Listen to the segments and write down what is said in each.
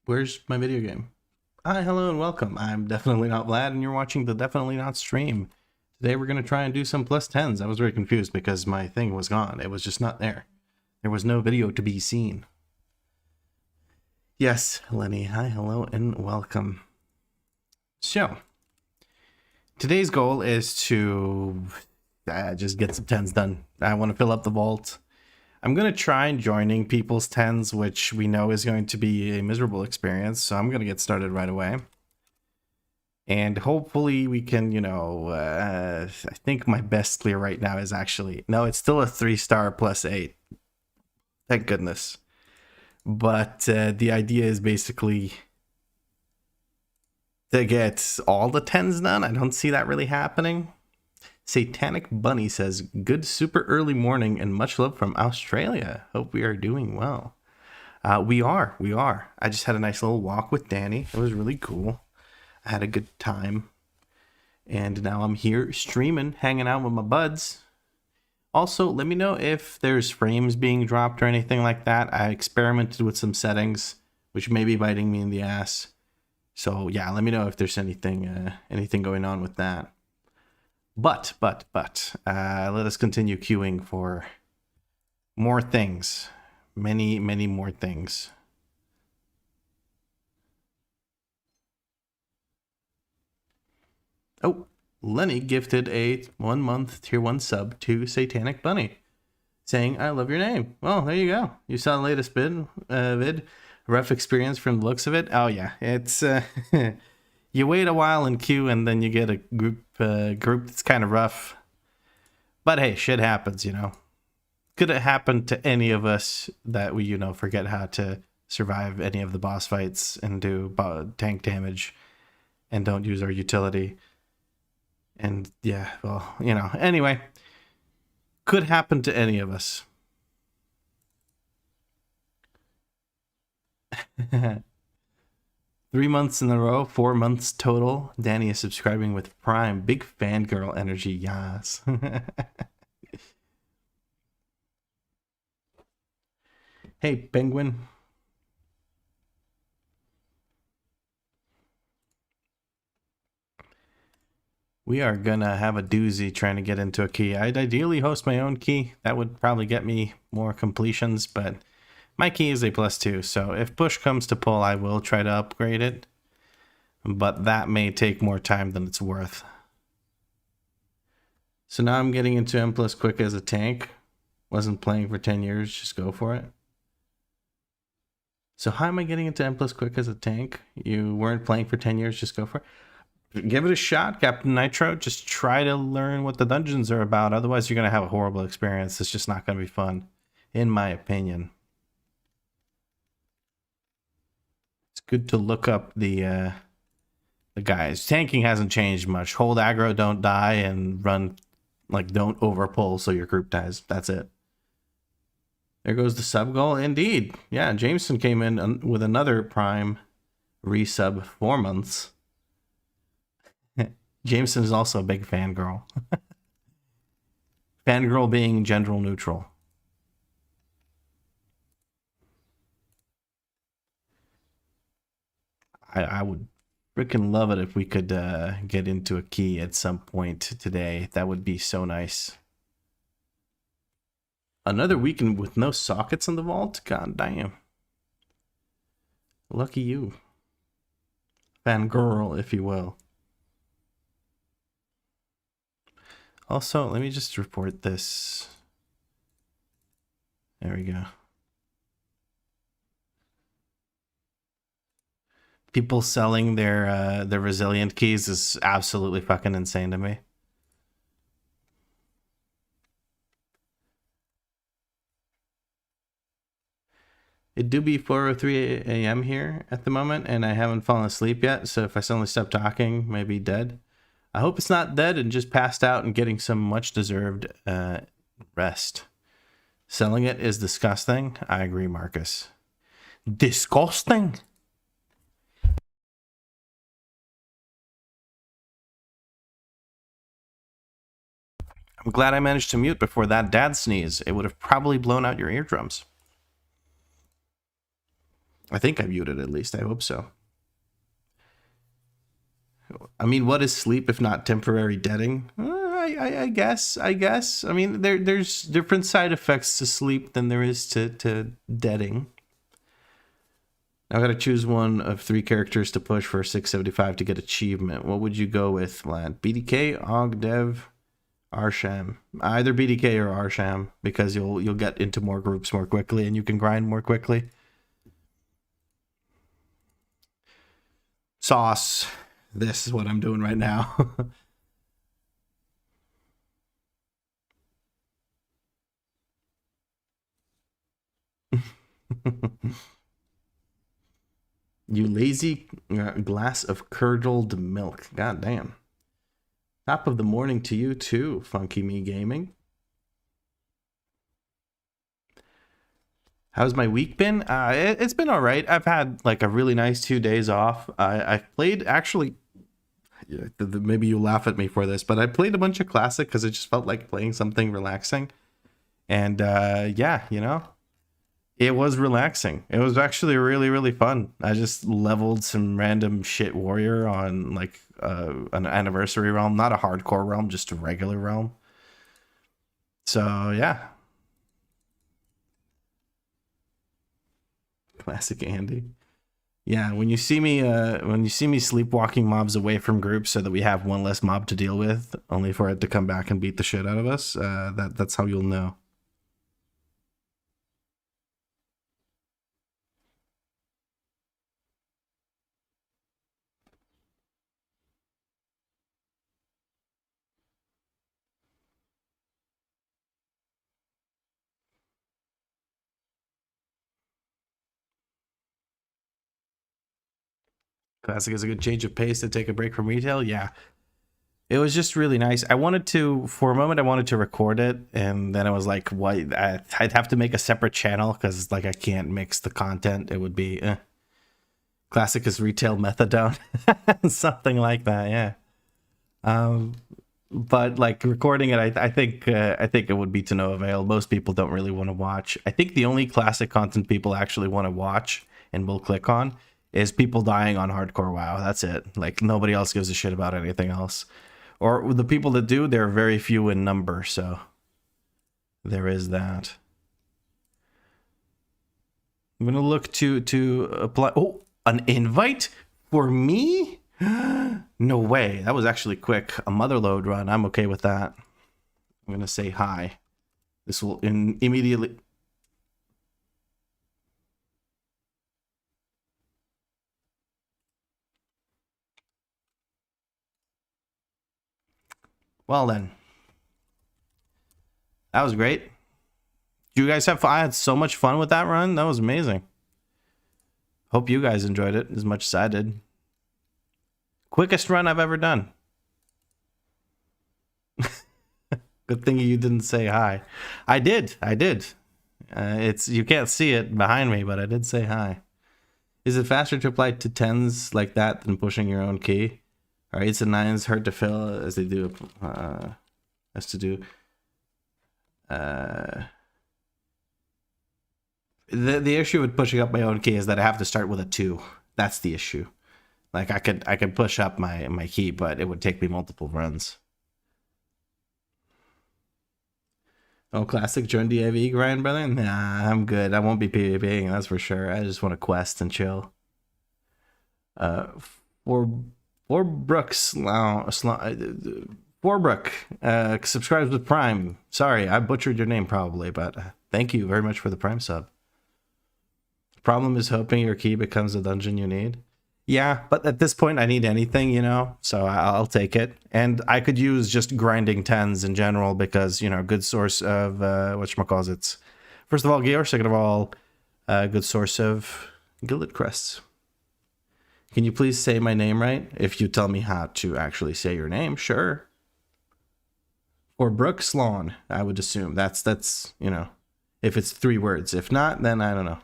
Where's my video game? Hi, hello, and welcome. I'm Definitely Not Vlad, and you're watching the Definitely Not stream. Today we're going to try and do some plus 10s. I was very confused because my thing was gone. It was just not there. There was no video to be seen. Yes, Lenny. Hi, hello, and welcome. So, today's goal is to just get some 10s done. I want to fill up the vault. I'm going to try joining people's 10s, which we know is going to be a miserable experience, so I'm going to get started right away. And hopefully we can, I think my best clear right now is actually, no, it's still a 3-star plus 8. Thank goodness. But the idea is basically to get all the 10s done. I don't see that really happening. Satanic Bunny says, good super early morning and much love from Australia. Hope we are doing well. We are. I just had a nice little walk with Danny. It was really cool. I had a good time. And now I'm here streaming, hanging out with my buds. Also, let me know if there's frames being dropped or anything like that. I experimented with some settings, which may be biting me in the ass. So yeah, let me know if there's anything going on with that. But, let us continue queuing for more things. Many more things. Oh, Lenny gifted a 1-month tier 1 sub to Satanic Bunny, saying, I love your name. Well, there you go. You saw the latest vid. Rough experience from the looks of it. Oh, yeah. It's... You wait a while in queue and then you get a group that's kind of rough. But hey, shit happens, Could it happen to any of us that we, forget how to survive any of the boss fights and do tank damage and don't use our utility? And yeah, well, anyway, could happen to any of us. 3 months in a row, 4 months total. Danny is subscribing with Prime. Big fangirl energy, yes. Hey, Penguin. We are gonna have a doozy trying to get into a key. I'd ideally host my own key. That would probably get me more completions, but my key is a +2, so if push comes to pull, I will try to upgrade it. But that may take more time than it's worth. So now I'm getting into M+ quick as a tank. Wasn't playing for 10 years, just go for it. So how am I getting into M+ quick as a tank? You weren't playing for 10 years, just go for it. Give it a shot, Captain Nitro. Just try to learn what the dungeons are about. Otherwise, you're going to have a horrible experience. It's just not going to be fun, in my opinion. It's good to look up the guys. Tanking hasn't changed much. Hold aggro, don't die, and run, don't overpull so your group dies. That's it. There goes the sub goal. Indeed. Yeah, Jameson came in with another Prime resub 4 months. Jameson is also a big fangirl. Fangirl being gender neutral. I would freaking love it if we could get into a key at some point today. That would be so nice. Another weekend with no sockets in the vault? God damn. Lucky you. Fangirl, if you will. Also, let me just report this. There we go. People selling their resilient keys is absolutely fucking insane to me. It do be 4:03 a.m. here at the moment, and I haven't fallen asleep yet, so if I suddenly stop talking, maybe dead. I hope it's not dead and just passed out and getting some much-deserved rest. Selling it is disgusting. I agree, Marcus. Disgusting? I'm glad I managed to mute before that dad sneeze. It would have probably blown out your eardrums. I think I muted at least. I hope so. I mean, what is sleep if not temporary deading? I guess. I mean, there's different side effects to sleep than there is to deading. Now I gotta choose one of 3 characters to push for 675 to get achievement. What would you go with, Vlad? BDK, Og, Dev, Arsham. Either BDK or Arsham, because you'll get into more groups more quickly and you can grind more quickly. Sauce. This is what I'm doing right now. You lazy glass of curdled milk. God damn. Top of the morning to you too, Funky Me Gaming. How's my week been? It's been all right. I've had like a really nice 2 days off. I've played actually. Maybe you laugh at me for this, but I played a bunch of Classic because it just felt like playing something relaxing. And yeah, you know, it was relaxing. It was actually really, really fun. I just leveled some random shit warrior on like an anniversary realm, not a hardcore realm, just a regular realm. So yeah. Classic Andy. Yeah, when you see me sleepwalking mobs away from groups so that we have one less mob to deal with, only for it to come back and beat the shit out of us, that's how you'll know. Classic is a good change of pace to take a break from retail. Yeah, it was just really nice. I wanted to, for a moment, I wanted to record it, and then I was like, "What? I'd have to make a separate channel because like I can't mix the content. It would be Classic is retail methadone, something like that." Yeah. But like recording it, I think it would be to no avail. Most people don't really want to watch. I think the only Classic content people actually want to watch and will click on is people dying on hardcore WoW. That's it. Like nobody else gives a shit about anything else. Or the people that do, they're very few in number, so there is that. I'm gonna look to apply. Oh, an invite for me? No way. That was actually quick. A motherload run. I'm okay with that. I'm gonna say hi. This will immediately. Well then, that was great. Do you guys have fun? I had so much fun with that run. That was amazing. Hope you guys enjoyed it as much as I did. Quickest run I've ever done. Good thing you didn't say hi. I did. It's you can't see it behind me, but I did say hi. Is it faster to apply to 10s like that than pushing your own key? Are 8s and 9s hard to fill as they do as to do? The issue with pushing up my own key is that I have to start with a 2. That's the issue. Like I could push up my key, but it would take me multiple runs. Oh, Classic join DIV grind, brother? Nah, I'm good. I won't be PvPing, that's for sure. I just want to quest and chill. For Brooks, Forbrook subscribes with Prime. Sorry, I butchered your name probably, but thank you very much for the Prime sub. The problem is hoping your key becomes a dungeon you need. Yeah, but at this point I need anything, you know, so I'll take it. And I could use just grinding 10s in general because, you know, good source of, whatchamacallits. First of all, gear, second of all, good source of gilded crests. Can you please say my name right? If you tell me how to actually say your name, sure. Or Brooks Lawn, I would assume. That's, you know, if it's 3 words. If not, then I don't know.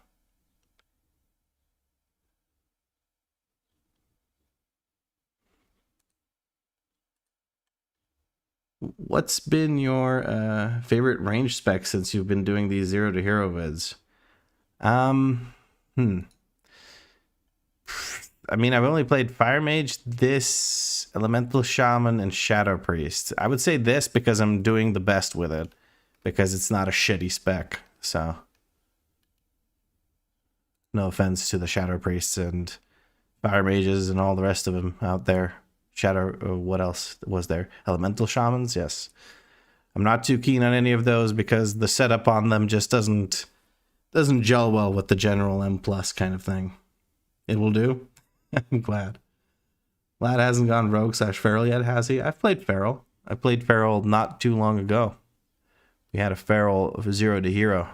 What's been your favorite range spec since you've been doing these 0 to hero vids? I mean, I've only played Fire Mage, this, Elemental Shaman, and Shadow Priest. I would say this because I'm doing the best with it. Because it's not a shitty spec, so. No offense to the Shadow Priests and Fire Mages and all the rest of them out there. What else was there? Elemental Shamans, yes. I'm not too keen on any of those because the setup on them just doesn't gel well with the general M+ kind of thing. It will do. I'm glad. Lad hasn't gone Rogue / Feral yet, has he? I've played Feral. I played Feral not too long ago. We had a Feral of 0 to hero.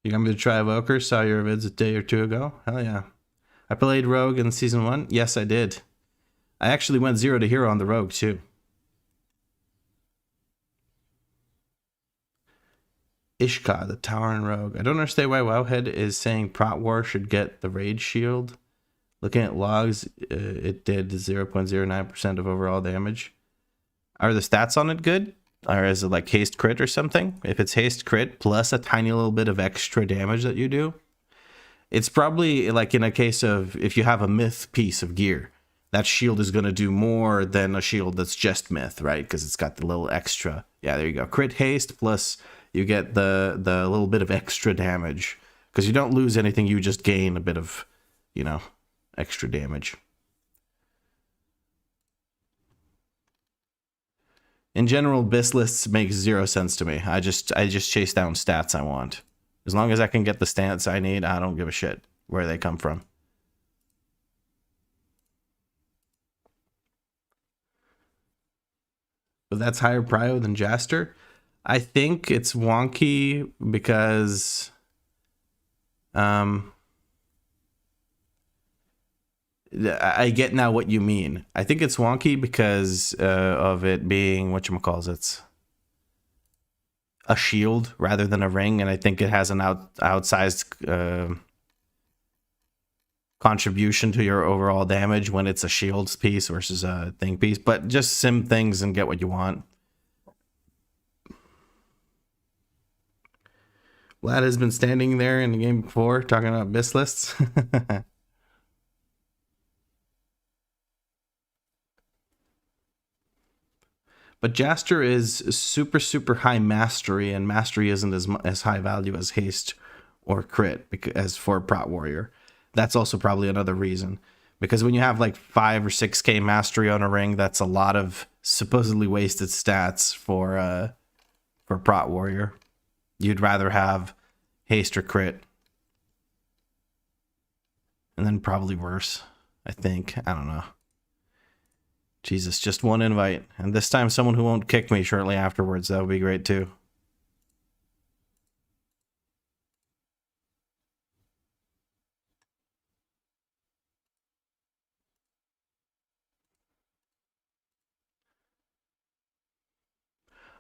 You got me to try Evoker? Saw your vids a day or two ago. Hell yeah. I played Rogue in Season 1. Yes, I did. I actually went 0 to hero on the Rogue, too. Ishka, the Tower and Rogue. I don't understand why Wowhead is saying Prot War should get the Rage Shield. Looking at logs, it did 0.09% of overall damage. Are the stats on it good? Or is it like haste crit or something? If it's haste crit plus a tiny little bit of extra damage that you do, it's probably like in a case of if you have a myth piece of gear, that shield is going to do more than a shield that's just myth, right? Because it's got the little extra. Yeah, there you go. Crit haste plus you get the little bit of extra damage. Because you don't lose anything, you just gain a bit of, you know, extra damage. In general, BIS lists make 0 sense to me. I just chase down stats I want. As long as I can get the stats I need, I don't give a shit where they come from. But that's higher prio than Jaster. I think it's wonky because I get now what you mean. I think it's wonky because of it being whatchamacallit, a shield rather than a ring, and I think it has an outsized contribution to your overall damage when it's a shield piece versus a thing piece. But just sim things and get what you want. Vlad has been standing there in the game before talking about BIS lists. But Jaster is super, super high mastery, and mastery isn't as high value as haste or crit as for Prot Warrior. That's also probably another reason. Because when you have like 5 or 6k mastery on a ring, that's a lot of supposedly wasted stats for Prot Warrior. You'd rather have haste or crit. And then probably worse, I think. I don't know. Jesus, just one invite. And this time someone who won't kick me shortly afterwards. That would be great too.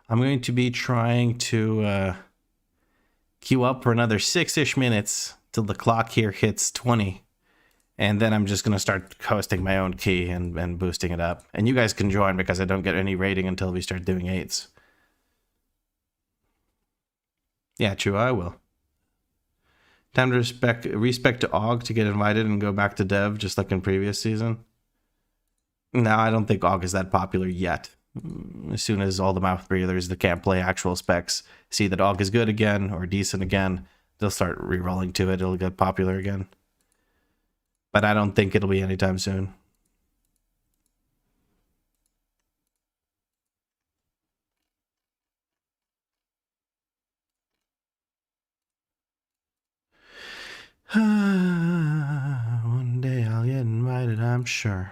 I'm going to be trying to queue up for another 6-ish minutes till the clock here hits 20. And then I'm just going to start hosting my own key and boosting it up. And you guys can join because I don't get any rating until we start doing 8s. Yeah, true, I will. Time to respect to AUG to get invited and go back to Dev just like in previous season. No, I don't think AUG is that popular yet. As soon as all the mouth breathers that can't play actual specs see that AUG is good again or decent again, they'll start re-rolling to it. It'll get popular again. But I don't think it'll be anytime soon. One day I'll get invited, I'm sure.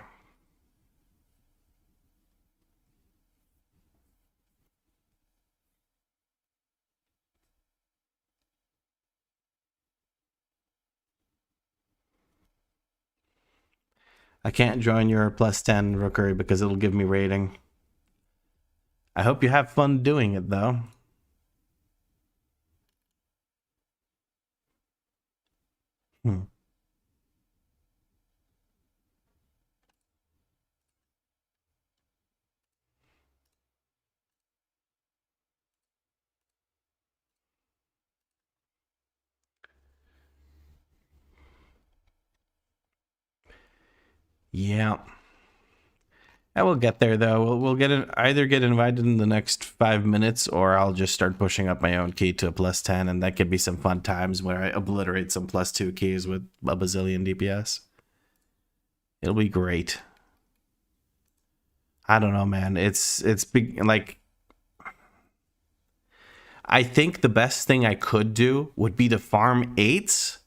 I can't join your +10 Rookery because it'll give me rating. I hope you have fun doing it, though. Yeah. I will get there though. We'll either get invited in the next 5 minutes, or I'll just start pushing up my own key to a +10, and that could be some fun times where I obliterate some +2 keys with a bazillion DPS. It'll be great. I don't know, man. It's big. Like, I think the best thing I could do would be to farm 8s,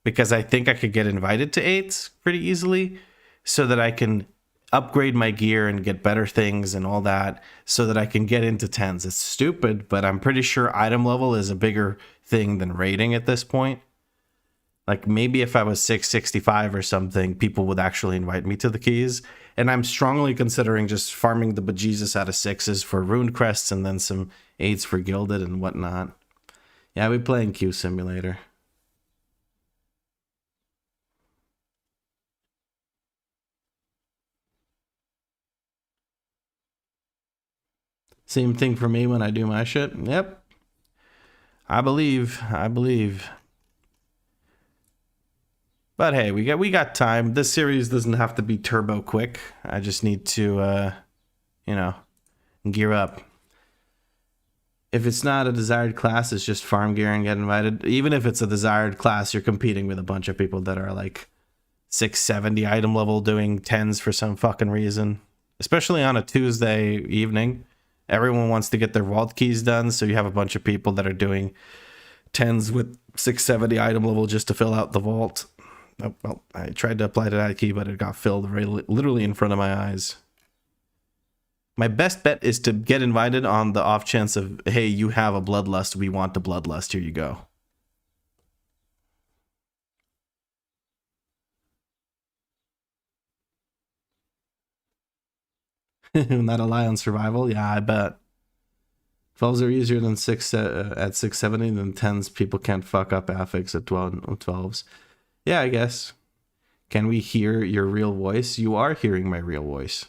because I think I could get invited to 8s pretty easily, so that I can upgrade my gear and get better things and all that, so that I can get into 10s. It's stupid, but I'm pretty sure item level is a bigger thing than rating at this point. Like, maybe if I was 665 or something, people would actually invite me to the keys. And I'm strongly considering just farming the bejesus out of 6s for ruined crests and then some 8s for gilded and whatnot. Yeah, we playing Q Simulator. Same thing for me when I do my shit. Yep. I believe. But hey, we got time. This series doesn't have to be turbo quick. I just need to you know, gear up. If it's not a desired class, it's just farm gear and get invited. Even if it's a desired class, you're competing with a bunch of people that are like 670 item level doing 10s for some fucking reason. Especially on a Tuesday evening. Everyone wants to get their vault keys done, so you have a bunch of people that are doing 10s with 670 item level just to fill out the vault. Oh, well, I tried to apply to that key, but it got filled literally in front of my eyes. My best bet is to get invited on the off chance of, hey, you have a bloodlust. We want the bloodlust. Here you go. Not a lie on survival. Yeah, I bet. 12s are easier than 6 at 670 than 10s. People can't fuck up affix at 12s. Yeah, I guess. Can we hear your real voice? You are hearing my real voice.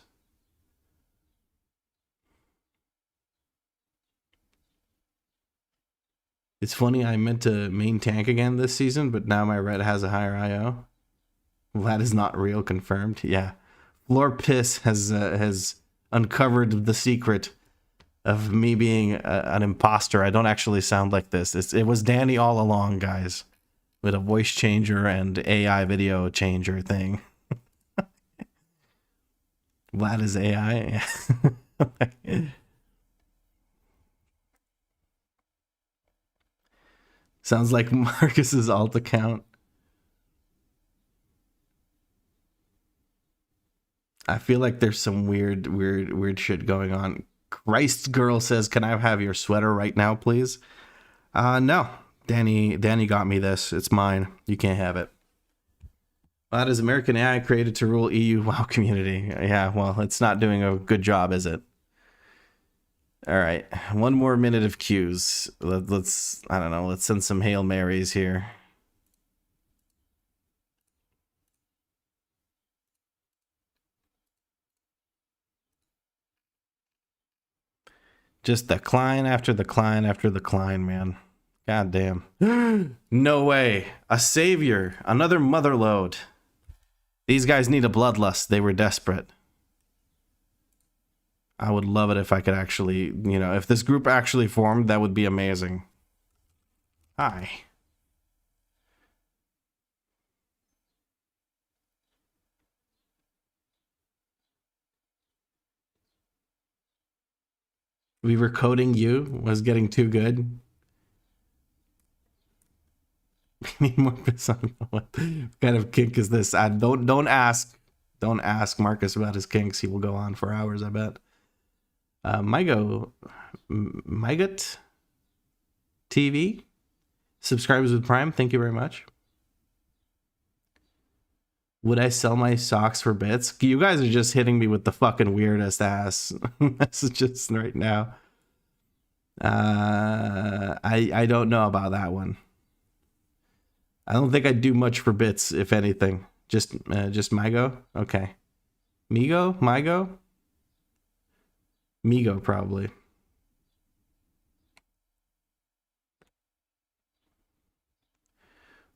It's funny, I meant to main tank again this season, but now my red has a higher IO. Well, that is not real, confirmed. Yeah. Floor Piss has uncovered the secret of me being an imposter. I don't actually sound like this. It was Danny all along, guys, with a voice changer and AI video changer thing. Vlad is AI. Sounds like Marcus's alt account. I feel like there's some weird shit going on. Christ Girl says, "Can I have your sweater right now, please?" No. Danny got me this. It's mine. You can't have it. That is American AI created to rule EU WoW community. Yeah, well, it's not doing a good job, is it? All right, one more minute of cues. Let's I don't know. Let's send some Hail Marys here. Just the cline after the cline after the cline, man. God damn. No way. A savior. Another motherload. These guys need a bloodlust. They were desperate. I would love it if I could actually, if this group actually formed, that would be amazing. Hi. We were coding you was getting too good. We need more on what kind of kink is this? Don't ask Marcus about his kinks. He will go on for hours, I bet. Mygot TV subscribers with Prime. Thank you very much. Would I sell my socks for bits? You guys are just hitting me with the fucking weirdest ass messages right now. I don't know about that one. I don't think I'd do much for bits, if anything. Just Mygo? Okay. Migo? Mygo? Migo, probably.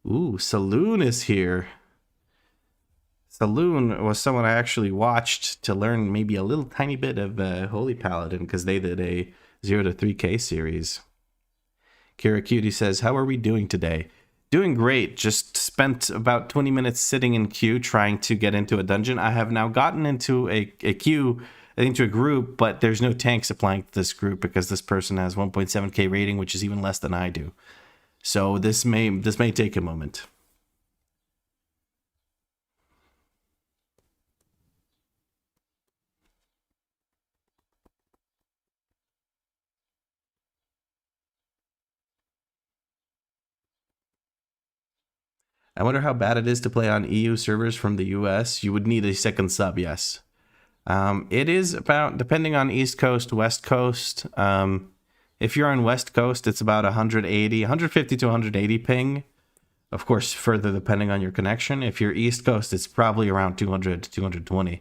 Ooh, Saloon is here. Saloon was someone I actually watched to learn maybe a little tiny bit of Holy Paladin because they did a 0 to 3K series. Kira Cutie says, how are we doing today? Doing great. Just spent about 20 minutes sitting in queue trying to get into a dungeon. I have now gotten into a queue, into a group, but there's no tanks applying to this group because this person has 1.7k rating, which is even less than I do. So this may take a moment. I wonder how bad it is to play on EU servers from the US. You would need a second sub, yes. It is about, depending on East Coast, West Coast. If you're on West Coast, it's about 150 to 180 ping. Of course, further depending on your connection. If you're East Coast, it's probably around 200 to 220.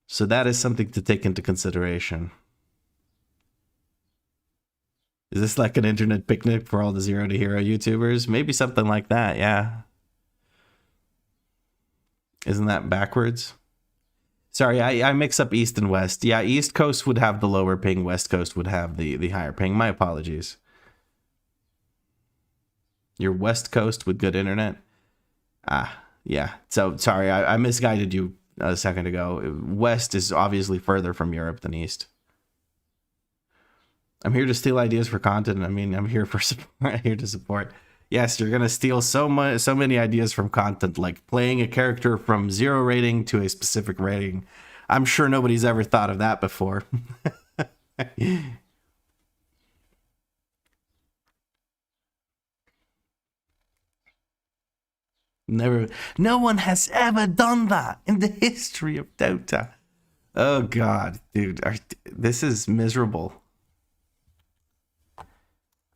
So that is something to take into consideration. Is this like an internet picnic for all the Zero to Hero YouTubers? Maybe something like that, yeah. Isn't that backwards? Sorry, I mix up East and West. Yeah, East Coast would have the lower ping, West Coast would have the higher ping. My apologies. Your West Coast with good internet? Ah, yeah. So, sorry, I misguided you a second ago. West is obviously further from Europe than East. I'm here to steal ideas for content. I mean, I'm here for support. I'm here to support. Yes, you're gonna steal so many ideas from content, like playing a character from 0 rating to a specific rating. I'm sure nobody's ever thought of that before. Never. No one has ever done that in the history of Dota. Oh God, dude, this is miserable.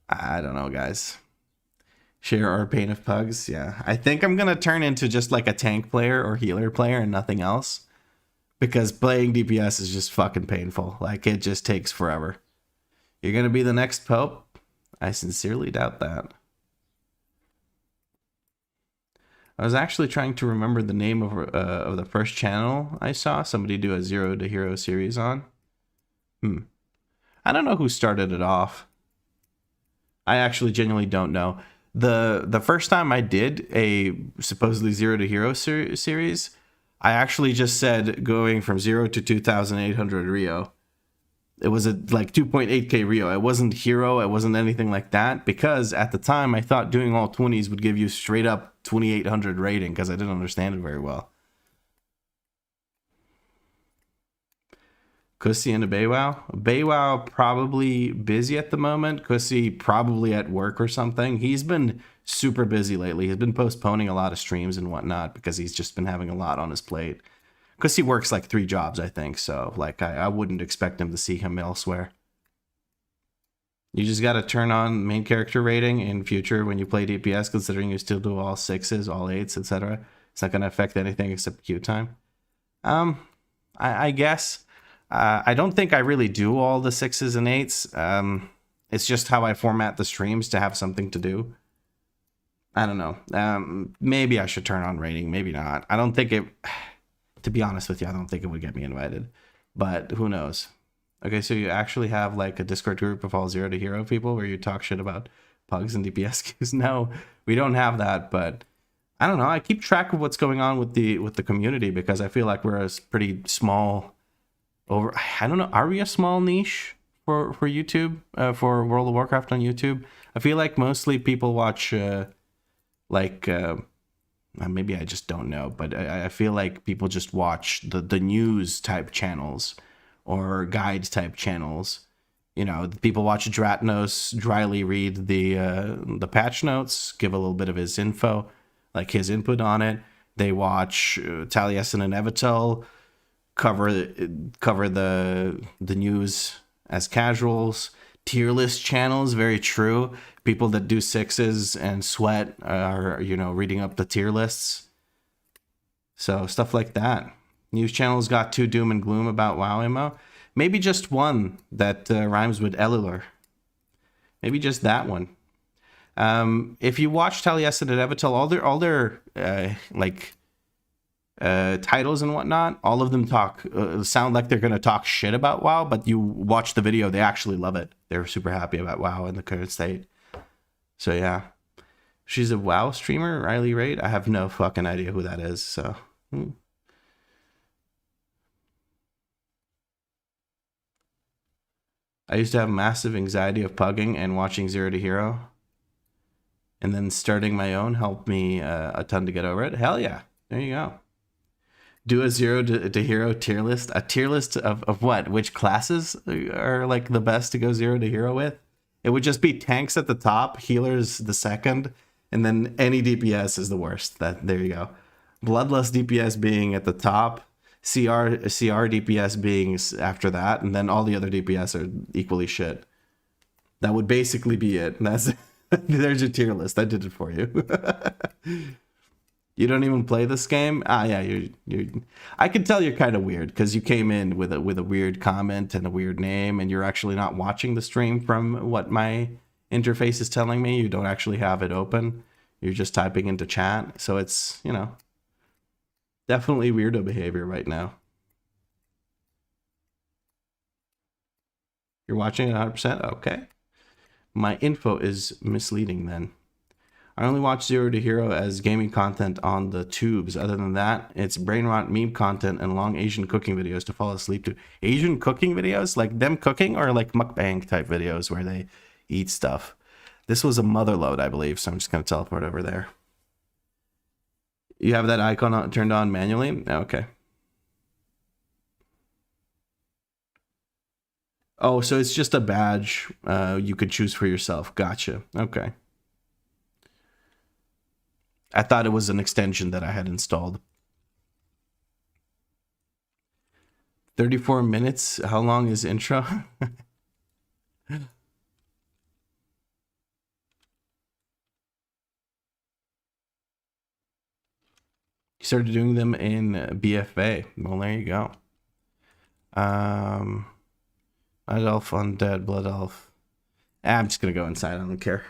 I don't know, guys. Share our pain of pugs. Yeah, I think I'm gonna turn into just like a tank player or healer player and nothing else, because playing DPS is just fucking painful. Like, it just takes forever. You're gonna be the next Pope? I sincerely doubt that. I was actually trying to remember the name of the first channel I saw somebody do a 0 to Hero series on. I don't know who started it off. I actually genuinely don't know. The first time I did a supposedly 0 to Hero series, I actually just said going from 0 to 2,800 RIO. It was a like 2.8k RIO. It wasn't Hero. It wasn't anything like that, because at the time I thought doing all 20s would give you straight up 2,800 rating, because I didn't understand it very well. Kussy and a Baywow? Baywow probably busy at the moment. Kussy probably at work or something. He's been super busy lately. He's been postponing a lot of streams and whatnot because he's just been having a lot on his plate. Kussy works like 3 jobs, I think. So like I wouldn't expect him to see him elsewhere. You just got to turn on main character rating in future when you play DPS, considering you still do all 6s, all 8s, etc. It's not going to affect anything except queue time. I guess. I don't think I really do all the 6s and 8s. It's just how I format the streams to have something to do. I don't know. Maybe I should turn on rating. Maybe not. I don't think it... To be honest with you, I don't think it would get me invited. But who knows? Okay, so you actually have like a Discord group of all 0 to Hero people where you talk shit about pugs and DPS queues? No, we don't have that, but... I don't know. I keep track of what's going on with the community, because I feel like we're a pretty small... I don't know, are we a small niche for YouTube, for World of Warcraft on YouTube? I feel like mostly people watch maybe I just don't know, but I feel like people just watch the news type channels or guide type channels. You know, people watch Dratnos dryly read the patch notes, give a little bit of his info, like his input on it. They watch Taliesin and Evitel cover the news as casuals. Tier list channels, very true. People that do 6s and sweat are, you know, reading up the tier lists. So stuff like that. News channels got 2 doom and gloom about WoW ammo. Maybe just one that rhymes with Elulur. Maybe just that one. If you watch Taliesin and Evitel, all their like titles and whatnot, all of them sound like they're going to talk shit about WoW, but you watch the video, they actually love it. They're super happy about WoW in the current state. So yeah. She's a WoW streamer, Riley Raid. I have no fucking idea who that is, so... I used to have massive anxiety of pugging and watching Zero to Hero. And then starting my own helped me a ton to get over it. Hell yeah. There you go. Do a Zero to Hero tier list. A tier list of what? Which classes are like the best to go Zero to Hero with? It would just be tanks at the top, healers the second, and then any DPS is the worst. There you go. Bloodlust DPS being at the top, CR DPS being after that, and then all the other DPS are equally shit. That would basically be it. And that's there's your tier list. I did it for you. You don't even play this game? Ah, yeah, you. I can tell you're kind of weird because you came in with a weird comment and a weird name, and you're actually not watching the stream from what my interface is telling me. You don't actually have it open. You're just typing into chat, so it's, you know, definitely weirdo behavior right now. You're watching it 100%? Okay. My info is misleading then. I only watch Zero to Hero as gaming content on the tubes. Other than that, it's brain rot meme content and long Asian cooking videos to fall asleep to. Asian cooking videos? Like them cooking, or like mukbang type videos where they eat stuff? This was a mother load, I believe, so I'm just going to teleport over there. You have that icon turned on manually? Okay. Oh, so it's just a badge you could choose for yourself. Gotcha. Okay. I thought it was an extension that I had installed. 34 minutes? How long is intro? You started doing them in BFA. Well, there you go. Night Elf, Undead, Blood Elf. I'm just going to go inside. I don't care.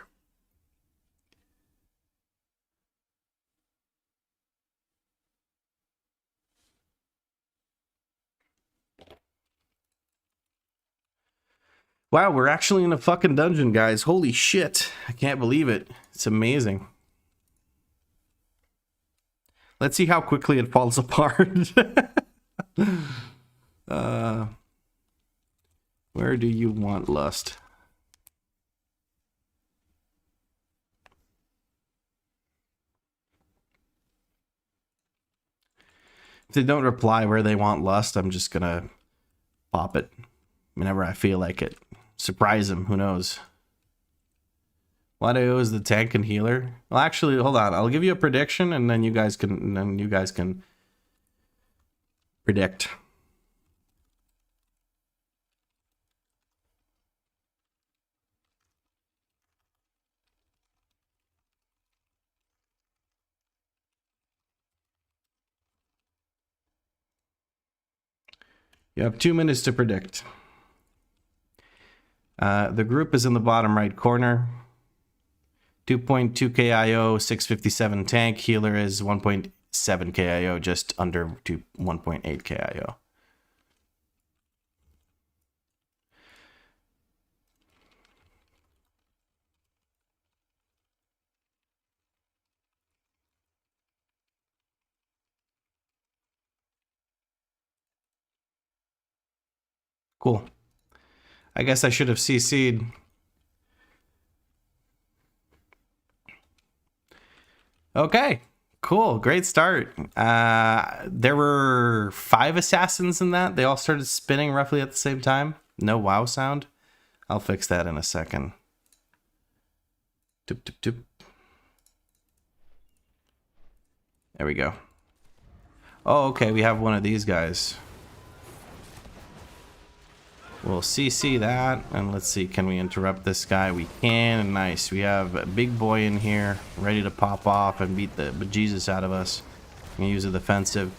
Wow, we're actually in a fucking dungeon, guys. Holy shit. I can't believe it. It's amazing. Let's see how quickly it falls apart. Where do you want lust? If they don't reply where they want lust, I'm just gonna pop it whenever I feel like it. Surprise him, who knows? RIO is the tank and healer. Well, actually, hold on. I'll give you a prediction, and then you guys can predict. You have 2 minutes to predict. The group is in the bottom right corner. 2.2 KIO, 657 tank. Healer is 1.7 KIO, just under 1.8 KIO. Cool. I guess I should have CC'd. Okay, cool. Great start. There were 5 assassins in that. They all started spinning roughly at the same time. No wow sound. I'll fix that in a second. Doop, doop, doop. There we go. Oh, okay. We have one of these guys. We'll CC that, and let's see, can we interrupt this guy? We can. Nice. We have a big boy in here, ready to pop off and beat the bejesus out of us. I'm gonna use a defensive.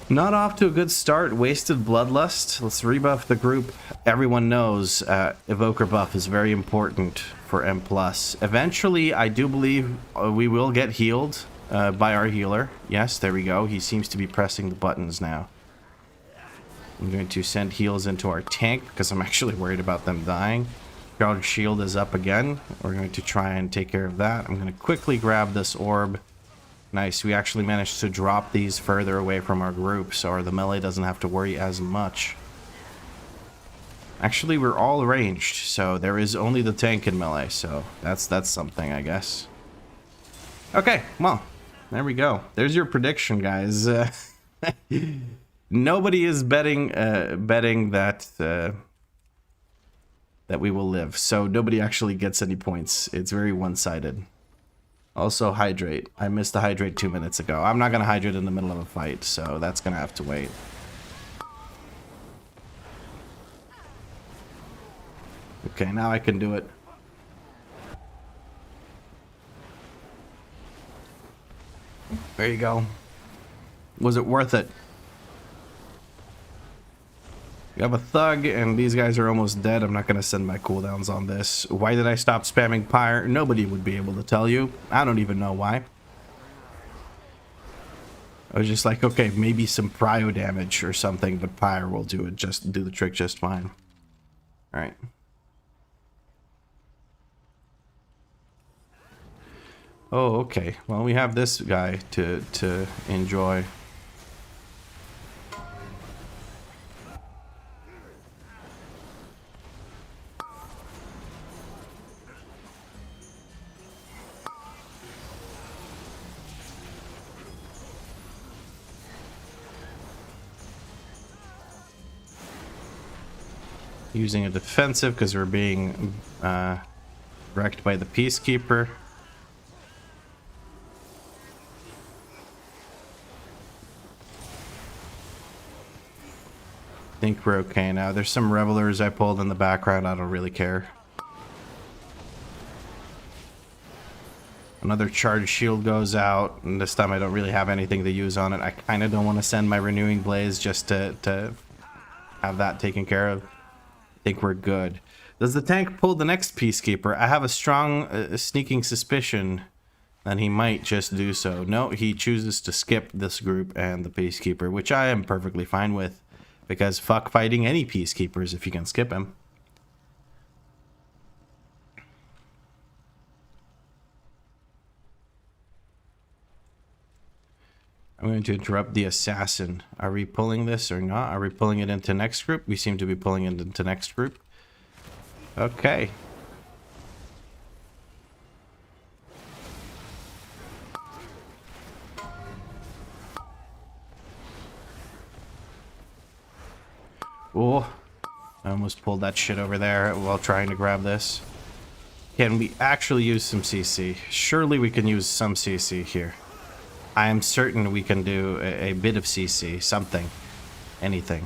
Not off to a good start. Wasted Bloodlust. Let's rebuff the group. Everyone knows Evoker buff is very important for M+. Eventually, I do believe we will get healed by our healer. Yes, there we go. He seems to be pressing the buttons now. I'm going to send heals into our tank because I'm actually worried about them dying. Charge shield is up again. We're going to try and take care of that. I'm going to quickly grab this orb. Nice. We actually managed to drop these further away from our group, so the melee doesn't have to worry as much. Actually, we're all ranged, so there is only the tank in melee, so that's something, I guess. Okay, well, there we go. There's your prediction, guys. Nobody is betting that that we will live, so nobody actually gets any points. It's very one-sided. Also, hydrate. I missed the hydrate 2 minutes ago. I'm not gonna hydrate in the middle of a fight, so that's gonna have to wait. Okay, now I can do it. There you go. Was it worth it? We have a thug, and these guys are almost dead. I'm not going to send my cooldowns on this. Why did I stop spamming Pyre? Nobody would be able to tell you. I don't even know why. I was just like, okay, maybe some prio damage or something, but Pyre will do the trick just fine. All right. Oh, okay. Well, we have this guy to enjoy. Using a defensive because we're being wrecked by the Peacekeeper. I think we're okay now. There's some revelers I pulled in the background. I don't really care. Another charge shield goes out, and this time I don't really have anything to use on it. I kind of don't want to send my renewing blaze just to have that taken care of. I think we're good. Does the tank pull the next Peacekeeper? I have a strong sneaking suspicion that he might just do so. No, he chooses to skip this group and the Peacekeeper, which I am perfectly fine with. Because fuck fighting any Peacekeepers if you can skip him. I'm going to interrupt the assassin. Are we pulling this or not? Are we pulling it into next group? We seem to be pulling it into next group. Okay. Oh, I almost pulled that shit over there while trying to grab this. Can we actually use some CC? Surely we can use some CC here. I am certain we can do a bit of CC, something, anything.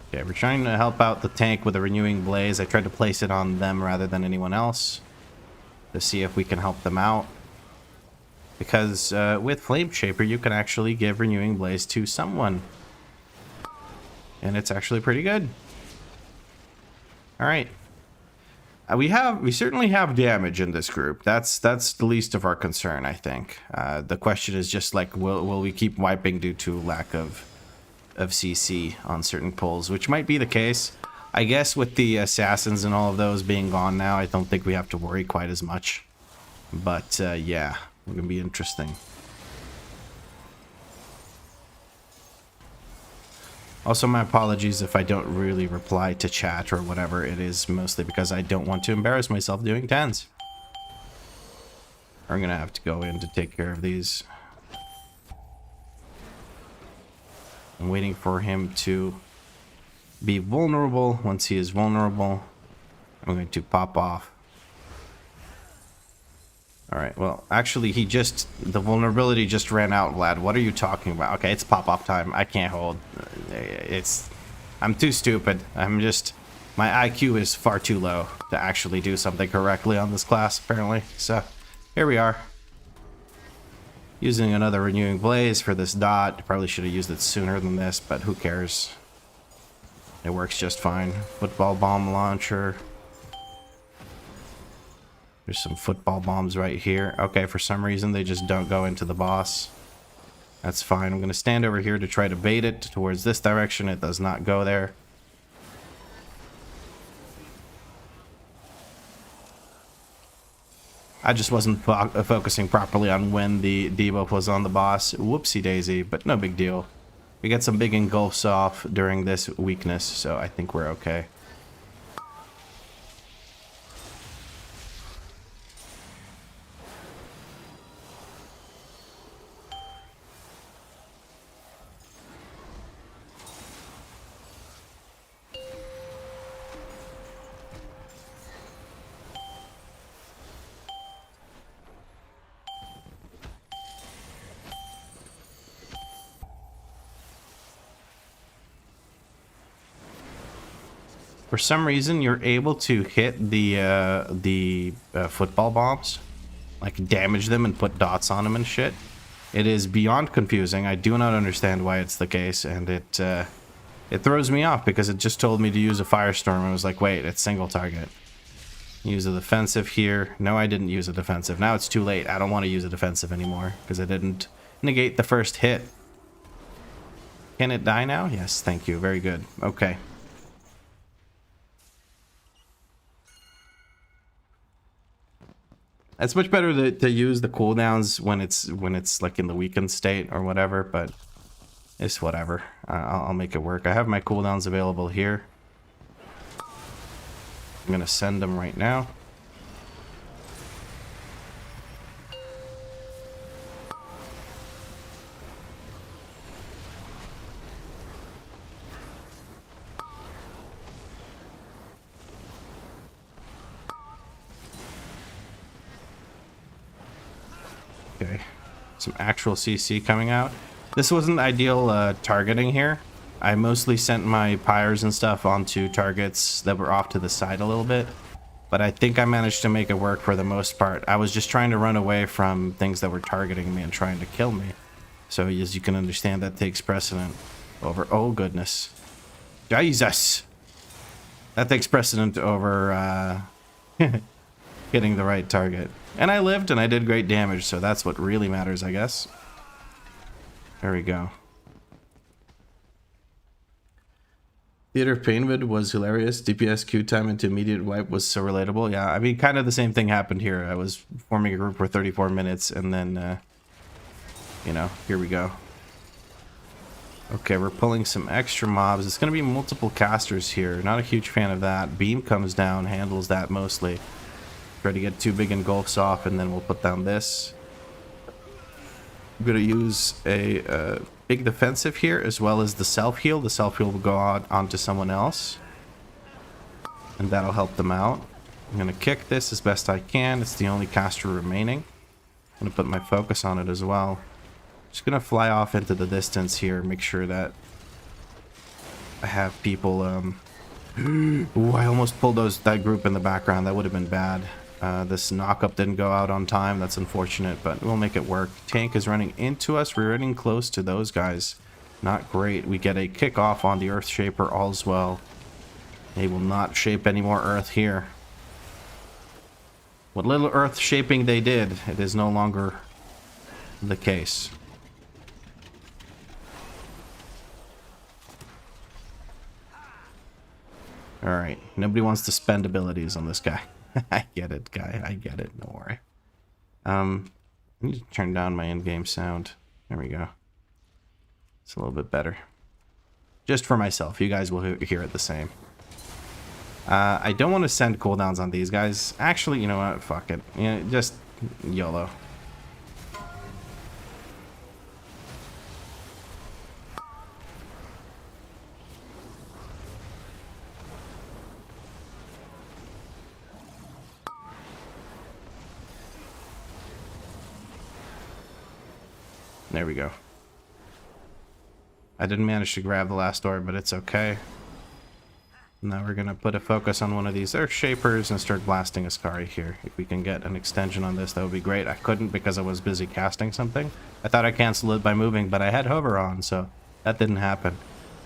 Okay, we're trying to help out the tank with a renewing blaze. I tried to place it on them rather than anyone else to see if we can help them out. Because with Flame Shaper, you can actually give renewing blaze to someone. And it's actually pretty good. All right. We certainly have damage in this group. That's the least of our concern, I think. The question is just like, will we keep wiping due to lack of CC on certain pulls, which might be the case. I guess with the assassins and all of those being gone now, I don't think we have to worry quite as much. But yeah, it's gonna be interesting. Also, my apologies if I don't really reply to chat or whatever. It is mostly because I don't want to embarrass myself doing 10s. I'm gonna have to go in to take care of these. I'm waiting for him to be vulnerable. Once he is vulnerable, I'm going to pop off. Alright, well, actually, the vulnerability just ran out, Vlad. What are you talking about? Okay, it's pop-off time. I can't hold. I'm too stupid. My IQ is far too low to actually do something correctly on this class, apparently. So, here we are. Using another renewing blaze for this dot. Probably should have used it sooner than this, but who cares? It works just fine. Football bomb launcher. There's some football bombs right here. Okay, for some reason they just don't go into the boss. That's fine. I'm going to stand over here to try to bait it towards this direction. It does not go there. I just wasn't focusing properly on when the debuff was on the boss. Whoopsie daisy, but no big deal. We get some big engulfs off during this weakness, so I think we're okay. For some reason, you're able to hit the football bombs, like damage them and put dots on them and shit. It is beyond confusing. I do not understand why it's the case, and it throws me off because it just told me to use a firestorm. I was like, wait, it's single target. Use a defensive here. No, I didn't use a defensive. Now it's too late. I don't want to use a defensive anymore because it didn't negate the first hit. Can it die now? Yes, thank you. Very good. Okay. It's much better to use the cooldowns when it's like in the weakened state or whatever, but it's whatever. I'll make it work. I have my cooldowns available here. I'm gonna send them right now. Okay, some actual CC coming out. This wasn't ideal targeting here. I mostly sent my pyres and stuff onto targets that were off to the side a little bit, but I think I managed to make it work for the most part. I was just trying to run away from things that were targeting me and trying to kill me. So as you can understand, that takes precedent over... Oh, goodness. Jesus! That takes precedent over hitting the right target. And I lived and I did great damage, so that's what really matters, I guess. There we go. Theater of Painwood was hilarious. DPS queue time into immediate wipe was so relatable. Yeah, I mean, kind of the same thing happened here. I was forming a group for 34 minutes and then, you know, here we go. Okay, we're pulling some extra mobs. It's going to be multiple casters here. Not a huge fan of that. Beam comes down, handles that mostly. Try to get 2 big engulfs off, and then we'll put down this. I'm going to use a big defensive here, as well as the self-heal. The self-heal will go out onto someone else, and that'll help them out. I'm going to kick this as best I can. It's the only caster remaining. I'm going to put my focus on it as well. Just going to fly off into the distance here, make sure that I have people... Ooh, I almost pulled that group in the background. That would have been bad. This knock-up didn't go out on time. That's unfortunate, but we'll make it work. Tank is running into us. We're running close to those guys. Not great. We get a kick-off on the Earth Shaper, all's well. They will not shape any more Earth here. What little Earth shaping they did, it is no longer the case. Alright, nobody wants to spend abilities on this guy. I get it, guy. I get it. Don't worry. I need to turn down my in-game sound. There we go. It's a little bit better. Just for myself. You guys will hear it the same. I don't want to send cooldowns on these guys. Actually, you know what? Fuck it. You know, just YOLO. There we go. I didn't manage to grab the last door, but it's okay. Now we're going to put a focus on one of these Earth Shapers and start blasting Ascari here. If we can get an extension on this, that would be great. I couldn't because I was busy casting something. I thought I canceled it by moving, but I had hover on, so that didn't happen.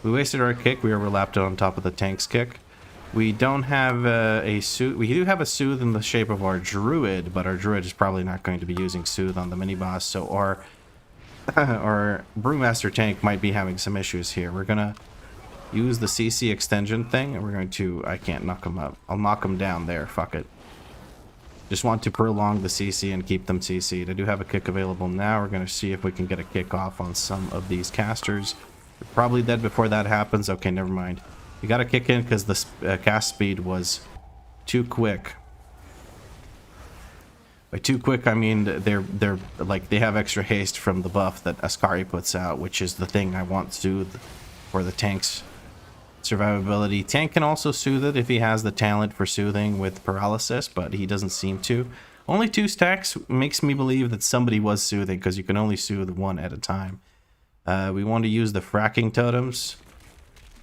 We wasted our kick. We overlapped it on top of the tank's kick. We don't have a soothe. We do have a soothe in the shape of our druid, but our druid is probably not going to be using soothe on the mini boss. So our brewmaster tank might be having some issues here. We're gonna use the CC extension thing, and we're going to. I can't knock him up. I'll knock him down there. Fuck it. Just want to prolong the CC and keep them CC'd. I do have a kick available now. We're going to see if we can get a kick off on some of these casters. They're probably dead before that happens. Okay, never mind. You got to kick in because the cast speed was too quick. By too quick, I mean they're like they have extra haste from the buff that Ascari puts out, which is the thing I want soothe for the tank's survivability. Tank can also soothe it if he has the talent for soothing with paralysis, but he doesn't seem to. Only 2 stacks makes me believe that somebody was soothing because you can only soothe 1 at a time. We want to use the fracking totems.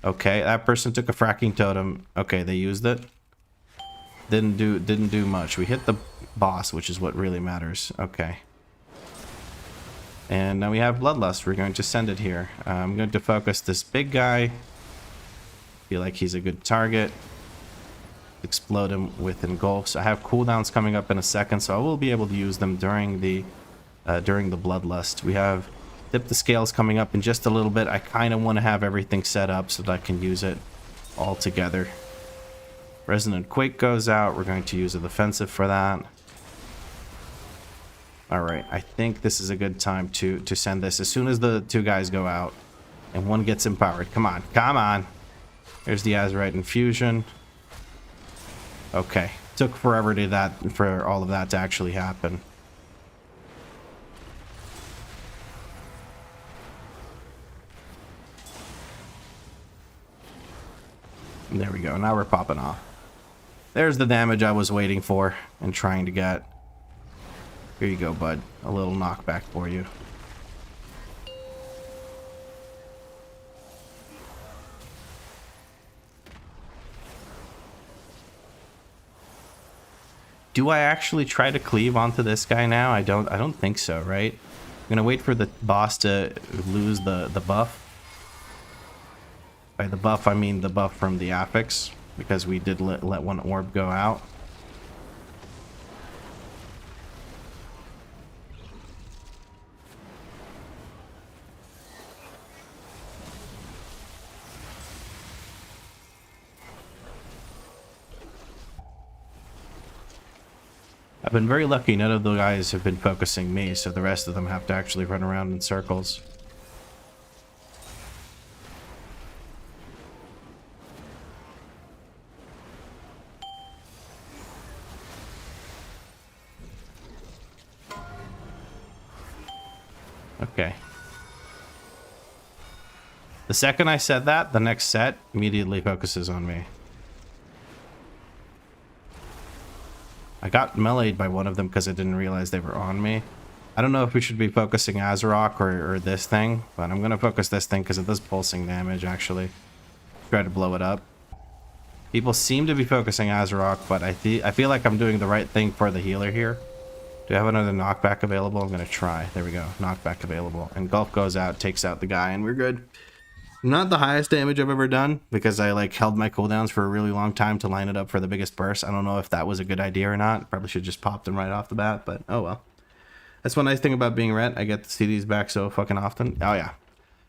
Okay, that person took a fracking totem. Okay, they used it. Didn't do much. We hit the boss, which is what really matters. Okay. And now we have Bloodlust. We're going to send it here. I'm going to focus this big guy. Feel like he's a good target. Explode him with engulfs. I have cooldowns coming up in a second, so I will be able to use them during the Bloodlust. We have Dip the Scales coming up in just a little bit. I kind of want to have everything set up so that I can use it all together. Resonant Quake goes out. We're going to use a defensive for that. Alright, I think this is a good time to send this. As soon as the 2 guys go out and 1 gets empowered. Come on, come on. There's the Azurite Infusion. Okay, took forever for all of that to actually happen. There we go. Now we're popping off. There's the damage I was waiting for and trying to get. Here you go, bud. A little knockback for you. Do I actually try to cleave onto this guy now? I don't think so, right? I'm gonna wait for the boss to lose the buff. By the buff, I mean the buff from the affix, because we did let 1 orb go out. I've been very lucky. None of the guys have been focusing me, so the rest of them have to actually run around in circles. Okay. The second I said that, the next set immediately focuses on me. I got meleeed by one of them because I didn't realize they were on me. I don't know if we should be focusing Azurok or this thing, but I'm going to focus this thing because it does pulsing damage, actually. Try to blow it up. People seem to be focusing Azurok, but I feel like I'm doing the right thing for the healer here. Do I have another knockback available? I'm going to try. There we go. Knockback available. Engulf goes out, takes out the guy, and we're good. Not the highest damage I've ever done, because I like held my cooldowns for a really long time to line it up for the biggest burst. I don't know if that was a good idea or not. Probably should just pop them right off the bat, but oh well. That's one nice thing about being red. I get to see these back so fucking often. Oh yeah.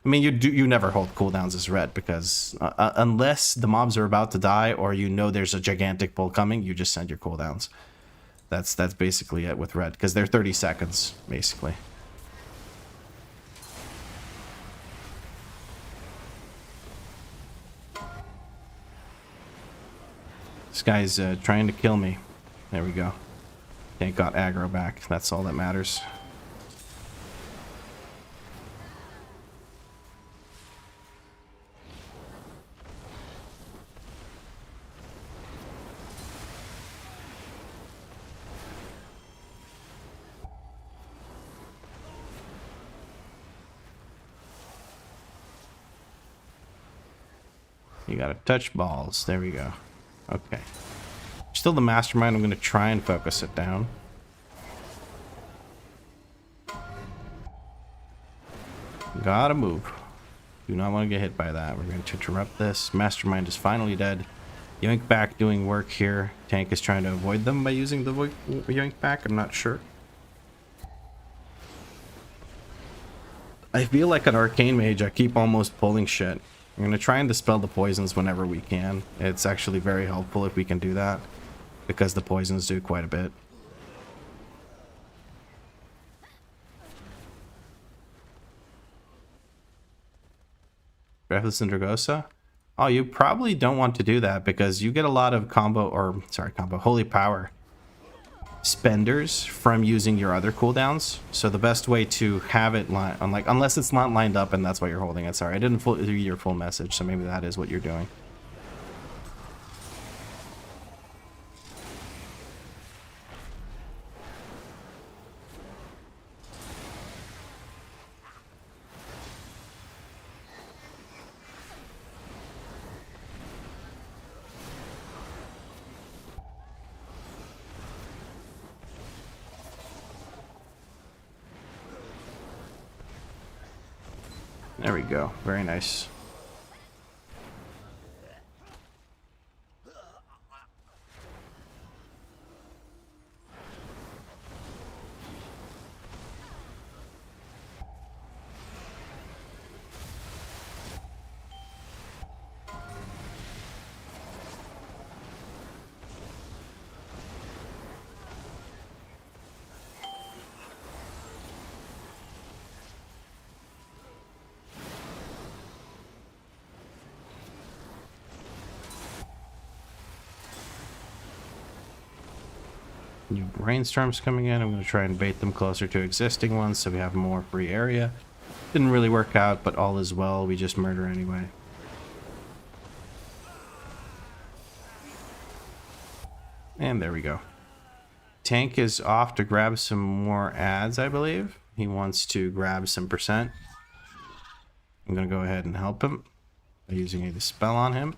I mean, you never hold cooldowns as red, because unless the mobs are about to die or you know there's a gigantic pull coming, you just send your cooldowns. That's basically it with red, because they're 30 seconds, basically. This guy's trying to kill me. There we go. Tank got aggro back. That's all that matters. You gotta touch balls. There we go. Okay. Still the mastermind. I'm going to try and focus it down. Gotta move. Do not want to get hit by that. We're going to interrupt this. Mastermind is finally dead. Yoink back doing work here. Tank is trying to avoid them by using the yoink back. I'm not sure. I feel like an arcane mage, I keep almost pulling shit. I'm going to try and dispel the poisons whenever we can. It's actually very helpful if we can do that, because the poisons do quite a bit. Breathless and Dragosa? Oh, you probably don't want to do that because you get a lot of holy power spenders from using your other cooldowns. So the best way to have it unless it's not lined up and that's why you're holding it. Sorry, I didn't read your full message, so maybe that is what you're doing. There we go. Very nice. New brainstorms coming in. I'm going to try and bait them closer to existing ones so we have more free area. Didn't really work out, but all is well. We just murder anyway. And there we go. Tank is off to grab some more ads, I believe. He wants to grab some percent. I'm going to go ahead and help him by using a dispel on him.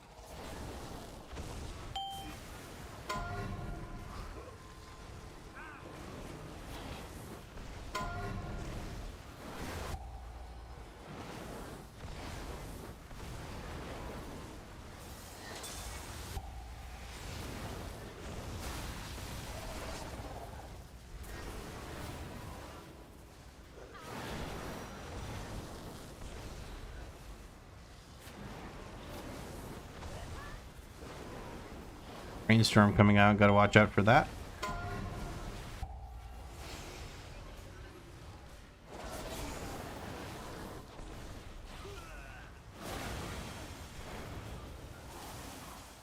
Rainstorm coming out, gotta watch out for that.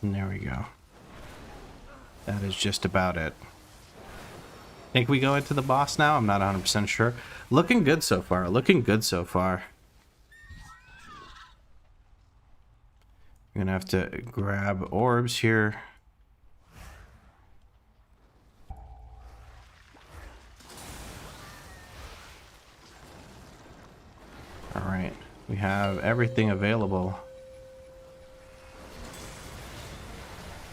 And there we go. That is just about it. Think we go into the boss now? I'm not 100% sure. Looking good so far. Looking good so far. We're gonna have to grab orbs here. Alright, we have everything available.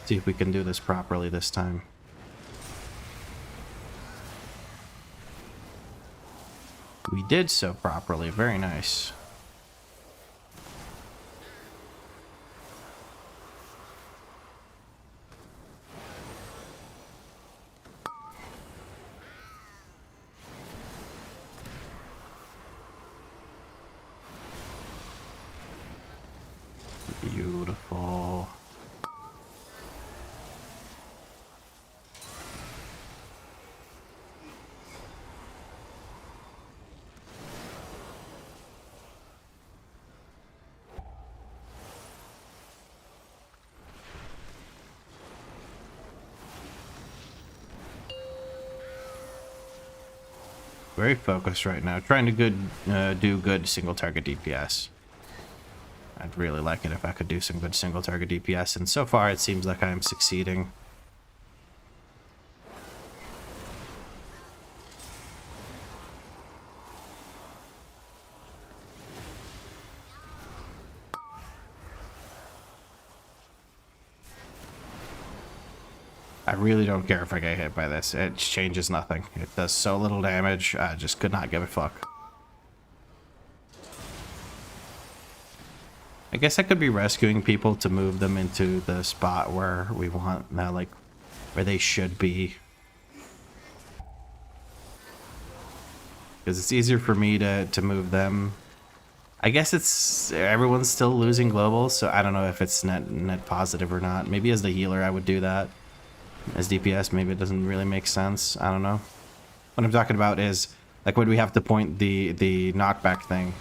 See if we can do this properly this time. We did so properly, very nice. Beautiful. Very focused right now, trying to do good single target DPS. I'd really like it if I could do some good single target DPS, and so far it seems like I'm succeeding. I really don't care if I get hit by this. It changes nothing. It does so little damage. I just could not give a fuck. I guess I could be rescuing people to move them into the spot where we want now, like where they should be. Because it's easier for me to move them. I guess it's everyone's still losing global, so I don't know if it's net positive or not. Maybe as the healer I would do that. As DPS, maybe it doesn't really make sense. I don't know. What I'm talking about is like when we have to point the knockback thing.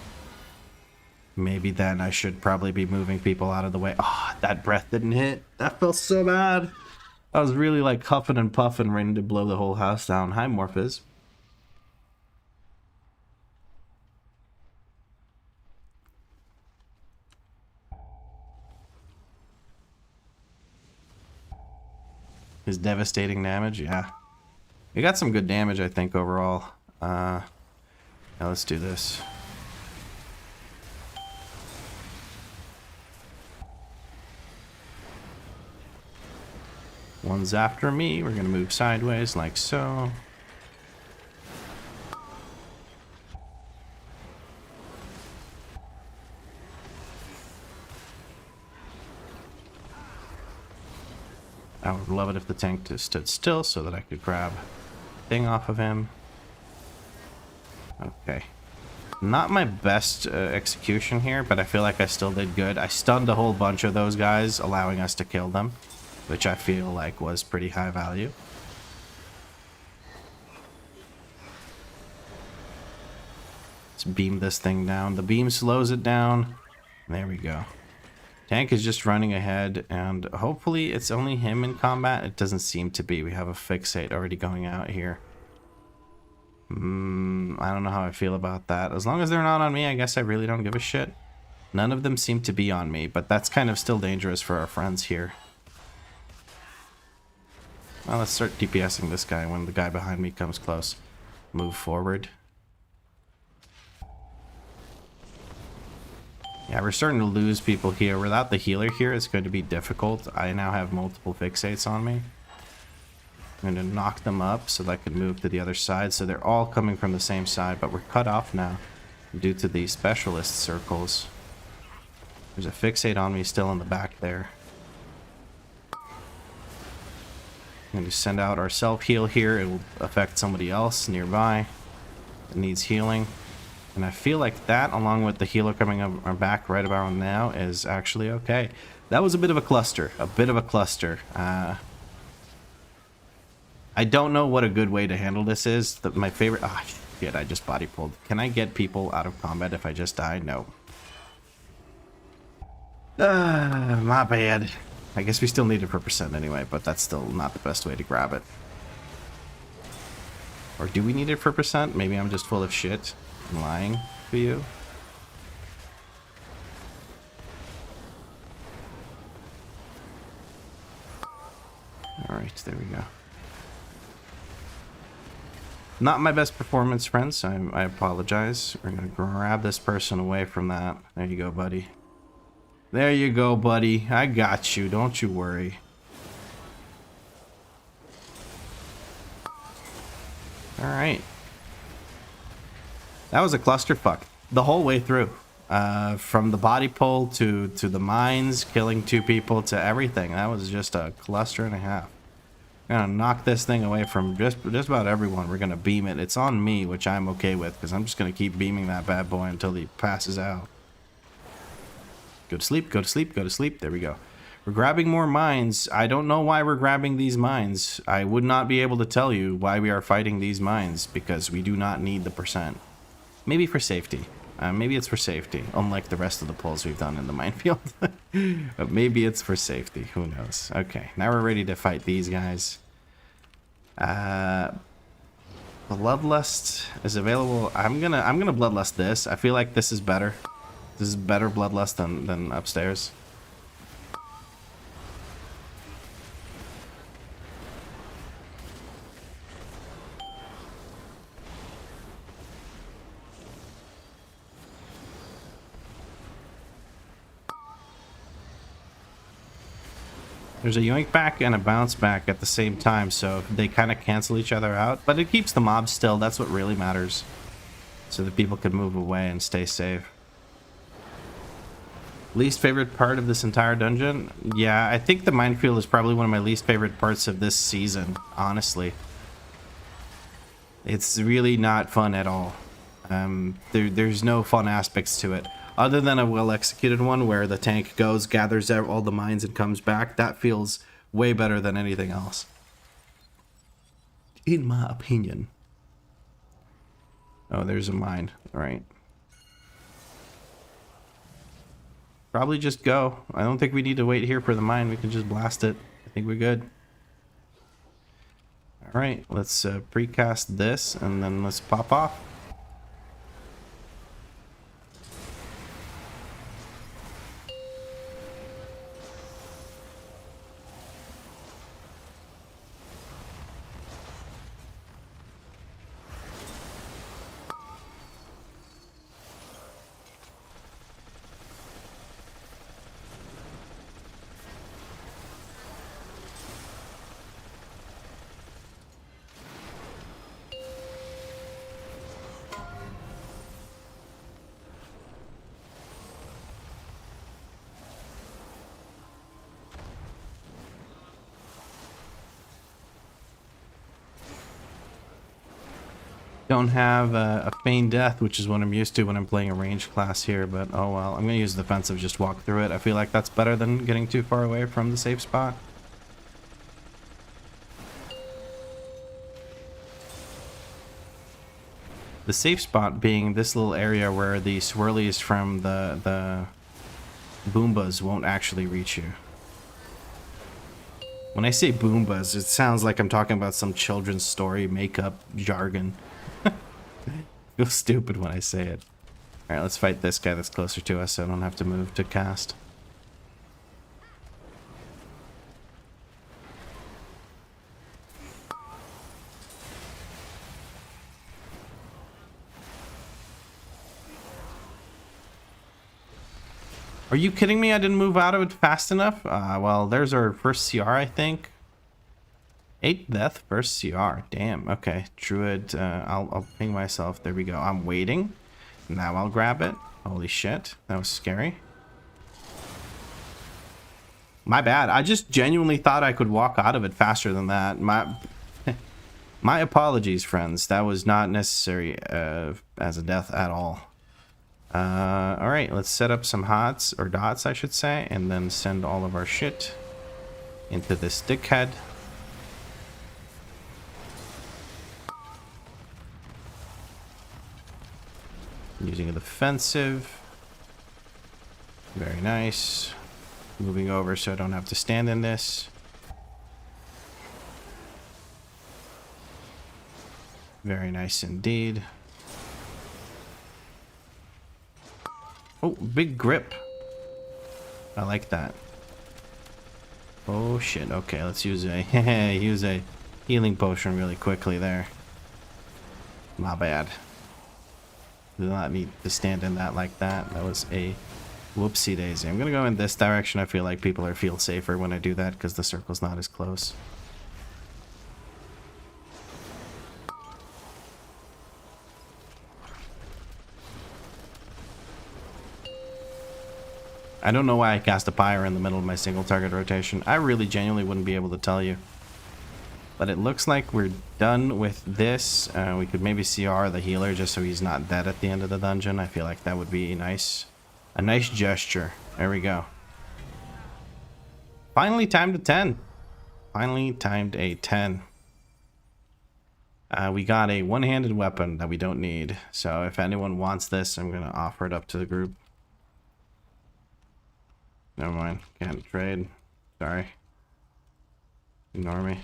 Maybe then I should probably be moving people out of the way. Oh, that breath didn't hit. That felt so bad. I was really like huffing and puffing, ready to blow the whole house down. Hi, Morphiz. His devastating damage, yeah. We got some good damage, I think, overall. Now let's do this. One's after me. We're gonna move sideways like so. I would love it if the tank just stood still so that I could grab thing off of him. Okay. Not my best execution here, but I feel like I still did good. I stunned a whole bunch of those guys, allowing us to kill them, which I feel like was pretty high value. Let's beam this thing down. The beam slows it down. There we go. Tank is just running ahead, and hopefully it's only him in combat. It doesn't seem to be. We have a fixate already going out here. I don't know how I feel about that. As long as they're not on me, I guess I really don't give a shit. None of them seem to be on me, but that's kind of still dangerous for our friends here. Well, let's start DPSing this guy when the guy behind me comes close. Move forward. Yeah, we're starting to lose people here. Without the healer here, it's going to be difficult. I now have multiple fixates on me. I'm going to knock them up so that I can move to the other side. So they're all coming from the same side, but we're cut off now due to the specialist circles. There's a fixate on me still in the back there. I'm going to send out our self-heal here. It will affect somebody else nearby that needs healing. And I feel like that, along with the healer coming up our back right about now, is actually okay. That was a bit of a cluster. A bit of a cluster. I don't know what a good way to handle this is. My favorite... Ah, shit, I just body pulled. Can I get people out of combat if I just die? No. My bad. I guess we still need it for percent anyway, but that's still not the best way to grab it. Or do we need it for percent? Maybe I'm just full of shit. I'm lying to you. Alright, there we go. Not my best performance, friends. I apologize. We're gonna grab this person away from that. There you go, buddy. There you go, buddy. I got you. Don't you worry. Alright. That was a clusterfuck. The whole way through. From the body pull to the mines, killing 2 people, to everything. That was just a cluster and a half. We're gonna knock this thing away from just about everyone. We're gonna beam it. It's on me, which I'm okay with, because I'm just gonna keep beaming that bad boy until he passes out. Go to sleep, go to sleep, go to sleep. There we go. We're grabbing more mines. I don't know why we're grabbing these mines. I would not be able to tell you why we are fighting these mines, because we do not need the percent. Maybe for safety. Maybe it's for safety, unlike the rest of the pulls we've done in the minefield. But maybe it's for safety. Who knows? Okay, now we're ready to fight these guys. Bloodlust is available. I'm gonna bloodlust this. I feel like this is better. This is better bloodlust than upstairs. There's a yoink back and a bounce back at the same time, so they kind of cancel each other out. But it keeps the mob still. That's what really matters. So that people can move away and stay safe. Least favorite part of this entire dungeon? Yeah, I think the minefield is probably one of my least favorite parts of this season, honestly. It's really not fun at all. There's no fun aspects to it. Other than a well-executed one where the tank goes, gathers all the mines, and comes back. That feels way better than anything else, in my opinion. Oh, there's a mine. All right. Probably just go. I don't think we need to wait here for the mine. We can just blast it. I think we're good. All right, let's precast this, and then let's pop off. Don't have a feigned death, which is what I'm used to when I'm playing a ranged class here, but oh well. I'm going to use defensive, just walk through it. I feel like that's better than getting too far away from the safe spot. The safe spot being this little area where the swirlies from the Boombas won't actually reach you. When I say Boombas, it sounds like I'm talking about some children's story makeup jargon. I feel stupid when I say it. Alright, let's fight this guy that's closer to us so I don't have to move to cast. Are you kidding me? I didn't move out of it fast enough? Well, there's our first CR, I think. 8th death, first CR. Damn, okay. Druid, I'll ping myself. There we go. I'm waiting. Now I'll grab it. Holy shit. That was scary. My bad. I just genuinely thought I could walk out of it faster than that. My apologies, friends. That was not necessary as a death at all. Alright, let's set up some hots, or dots I should say, and then send all of our shit into this dickhead. Using a defensive. Very nice. Moving over so I don't have to stand in this. Very nice indeed. Oh, big grip. I like that. Oh shit. Okay, let's use a healing potion really quickly there. My bad. Did not need to stand in that like that. That was a whoopsie daisy. I'm gonna go in this direction. I feel like people feel safer when I do that because the circle's not as close. I don't know why I cast a pyre in the middle of my single target rotation. I really genuinely wouldn't be able to tell you. But it looks like we're done with this. We could maybe CR the healer just so he's not dead at the end of the dungeon. I feel like that would be nice. A nice gesture. There we go. Finally timed a 10. Finally timed a 10. We got a one-handed weapon that we don't need. So if anyone wants this, I'm going to offer it up to the group. Never mind. Can't trade. Sorry. Ignore me.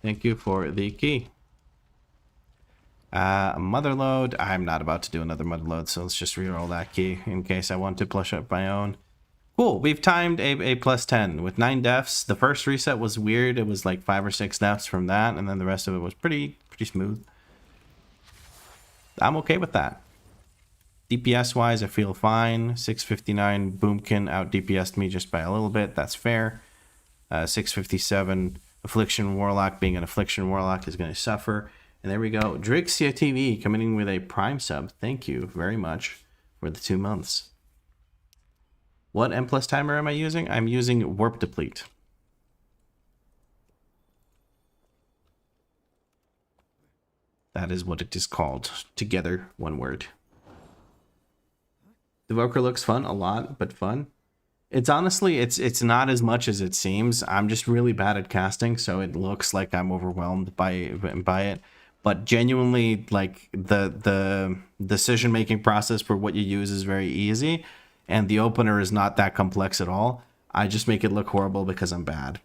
Thank you for the key. Mother load. I'm not about to do another mother load, so let's just reroll that key in case I want to plush up my own. Cool. We've timed a plus 10 with 9 deaths. The first reset was weird. It was like 5 or 6 deaths from that, and then the rest of it was pretty smooth. I'm okay with that. DPS wise, I feel fine. 659 Boomkin out DPS'd me just by a little bit. That's fair. 657 Affliction Warlock, being an Affliction Warlock, is going to suffer. And there we go. Drixia TV coming in with a Prime sub. Thank you very much for the 2 months. What M+ timer am I using? I'm using Warp Deplete. That is what it is called. Together, one word. The Evoker looks fun, a lot, but fun. It's honestly, it's not as much as it seems. I'm just really bad at casting, so it looks like I'm overwhelmed by it. But genuinely, like the decision-making process for what you use is very easy, and the opener is not that complex at all. I just make it look horrible because I'm bad.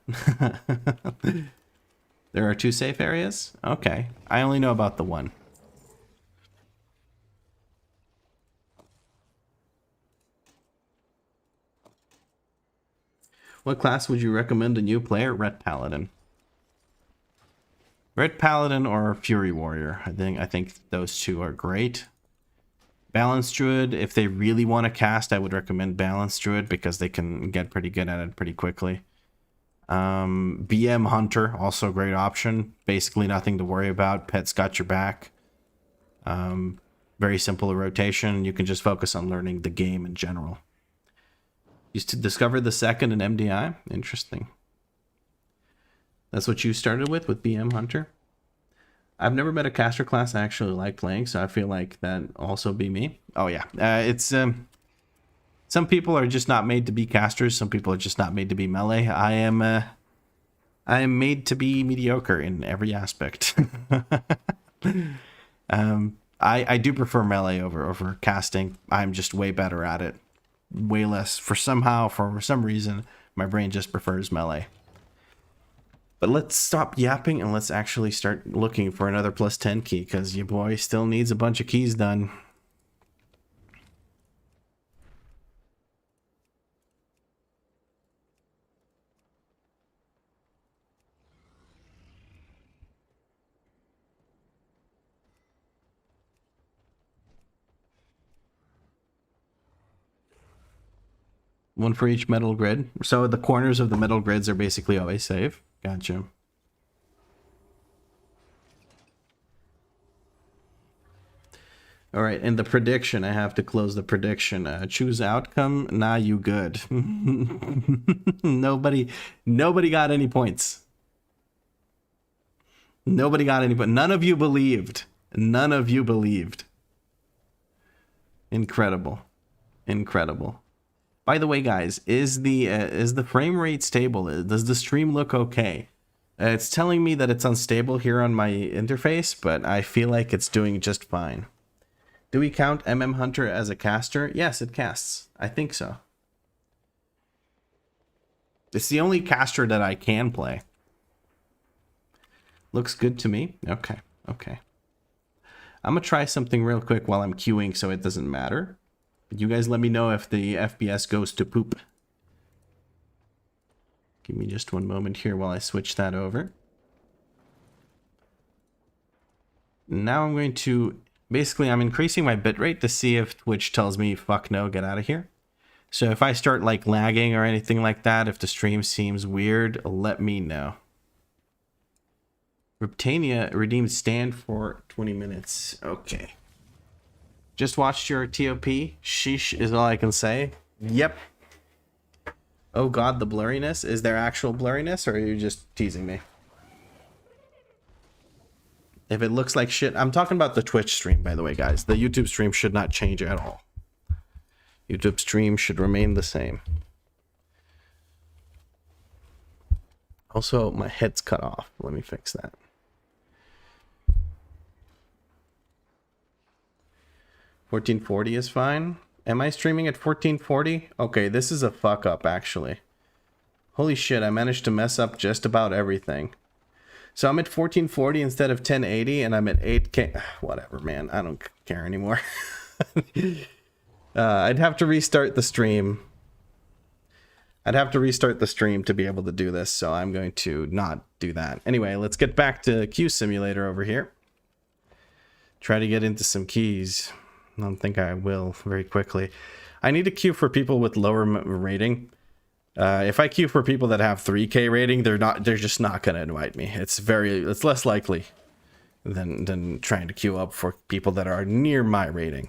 There are 2 safe areas? Okay. I only know about the one. What class would you recommend a new player? Red Paladin. Red Paladin or Fury Warrior. I think those 2 are great. Balanced Druid, if they really want to cast, I would recommend Balanced Druid because they can get pretty good at it pretty quickly. BM Hunter, also a great option. Basically nothing to worry about. Pet's got your back. Very simple rotation. You can just focus on learning the game in general. Used to discover the second in MDI. Interesting. That's what you started with BM Hunter? I've never met a caster class I actually like playing, so I feel like that also be me. Oh yeah, it's some people are just not made to be casters. Some people are just not made to be melee. I am made to be mediocre in every aspect. I do prefer melee over casting. I'm just way better at it. Way less. For some reason, my brain just prefers melee. But let's stop yapping and let's actually start looking for another +10 key, because your boy still needs a bunch of keys done. One for each metal grid. So the corners of the metal grids are basically always safe. Gotcha. All right, and the prediction. I have to close the prediction. Choose outcome. Nah, you good. Nobody got any points. Nobody got any, but none of you believed. None of you believed. Incredible. Incredible. By the way, guys, is the frame rate stable? Does the stream look okay? It's telling me that it's unstable here on my interface, but I feel like it's doing just fine. Do we count MM Hunter as a caster? Yes, it casts. I think so. It's the only caster that I can play. Looks good to me. Okay, okay. I'm gonna try something real quick while I'm queuing so it doesn't matter. You guys let me know if the FPS goes to poop. Give me just one moment here while I switch that over. Now I'm going to... Basically, I'm increasing my bitrate to see if Twitch tells me, fuck no, get out of here. So if I start like lagging or anything like that, if the stream seems weird, let me know. Riptania redeemed stand for 20 minutes. Okay. Just watched your TOP. Sheesh is all I can say. Yep. Oh god, the blurriness. Is there actual blurriness, or are you just teasing me? If it looks like shit... I'm talking about the Twitch stream, by the way, guys. The YouTube stream should not change at all. YouTube stream should remain the same. Also, my head's cut off. Let me fix that. $1440 is fine. Am I streaming at 1440? Okay, this is a fuck up, actually. Holy shit, I managed to mess up just about everything. So I'm at 1440 instead of 1080, and I'm at 8K. Whatever, man. I don't care anymore. I'd have to restart the stream. I'd have to restart the stream to be able to do this, so I'm going to not do that. Anyway, let's get back to Q Simulator over here. Try to get into some keys. I don't think I will very quickly. I need to queue for people with lower rating. If I queue for people that have 3K rating, they're just not gonna invite me. It's less likely than trying to queue up for people that are near my rating.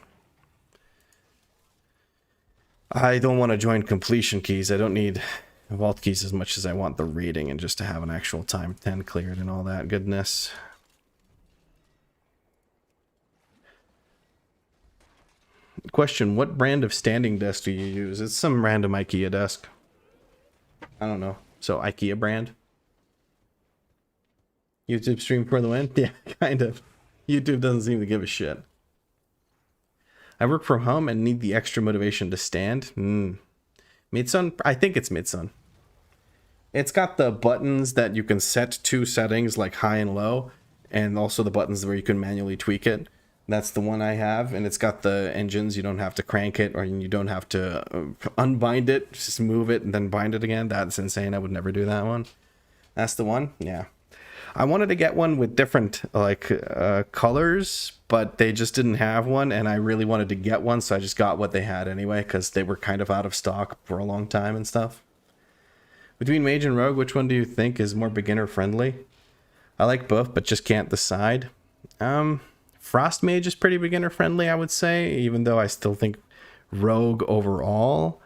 I don't want to join completion keys. I don't need vault keys as much as I want the reading and just to have an actual time 10 cleared and all that goodness. Question, what brand of standing desk do you use? It's some random IKEA desk. I don't know. So IKEA brand? YouTube stream for the win? Yeah, kind of. YouTube doesn't seem to give a shit. I work from home and need the extra motivation to stand. Midsun? I think it's Midsun. It's got the buttons that you can set to settings like high and low, and also the buttons where you can manually tweak it. That's the one I have, and it's got the engines. You don't have to crank it, or you don't have to unbind it. Just move it and then bind it again. That's insane. I would never do that one. That's the one? Yeah. I wanted to get one with different colors, but they just didn't have one, and I really wanted to get one, so I just got what they had anyway, because they were kind of out of stock for a long time and stuff. Between Mage and Rogue, which one do you think is more beginner-friendly? I like both, but just can't decide. Frost Mage is pretty beginner-friendly, I would say, even though I still think Rogue overall.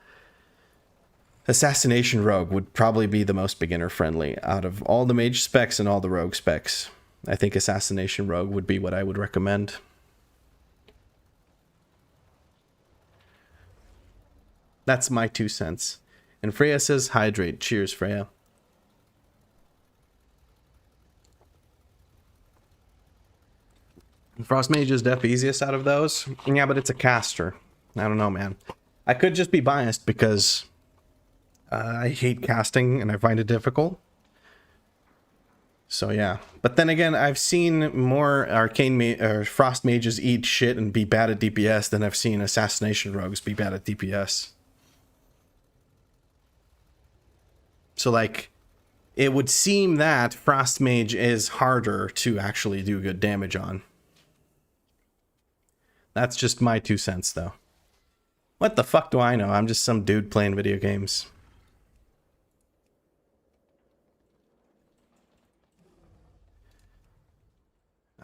Assassination Rogue would probably be the most beginner-friendly out of all the Mage specs and all the Rogue specs. I think Assassination Rogue would be what I would recommend. That's my 2 cents. And Freya says hydrate. Cheers, Freya. Frost Mage is def easiest out of those. Yeah, but it's a caster. I don't know, man. I could just be biased because I hate casting and I find it difficult. So yeah. But then again, I've seen more Frost Mages eat shit and be bad at DPS than I've seen Assassination Rogues be bad at DPS. So like, it would seem that Frost Mage is harder to actually do good damage on. That's just my 2 cents, though. What the fuck do I know? I'm just some dude playing video games.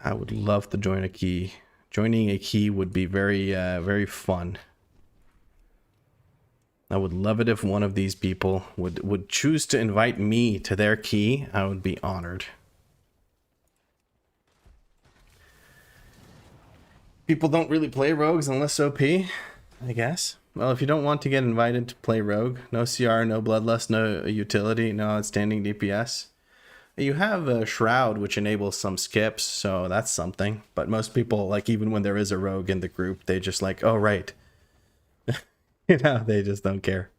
I would love to join a key. Joining a key would be very, very fun. I would love it if one of these people would choose to invite me to their key. I would be honored. People don't really play rogues unless OP, I guess. Well, if you don't want to get invited to play rogue, no CR, no bloodlust, no utility, no outstanding DPS. You have a shroud, which enables some skips, so that's something. But most people, like, even when there is a rogue in the group, they just like, oh, right. You know, they just don't care.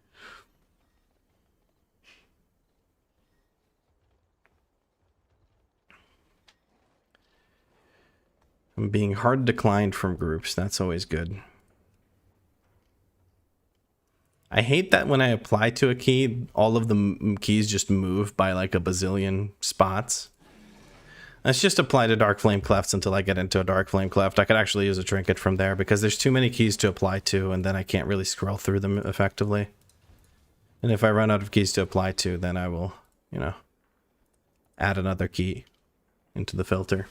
I'm being hard declined from groups. That's always good. I hate that when I apply to a key, all of the keys just move by like a bazillion spots. Let's just apply to Dark Flame Clefts until I get into a Dark Flame Cleft. I could actually use a trinket from there because there's too many keys to apply to, and then I can't really scroll through them effectively. And if I run out of keys to apply to, then I will, you know, add another key into the filter.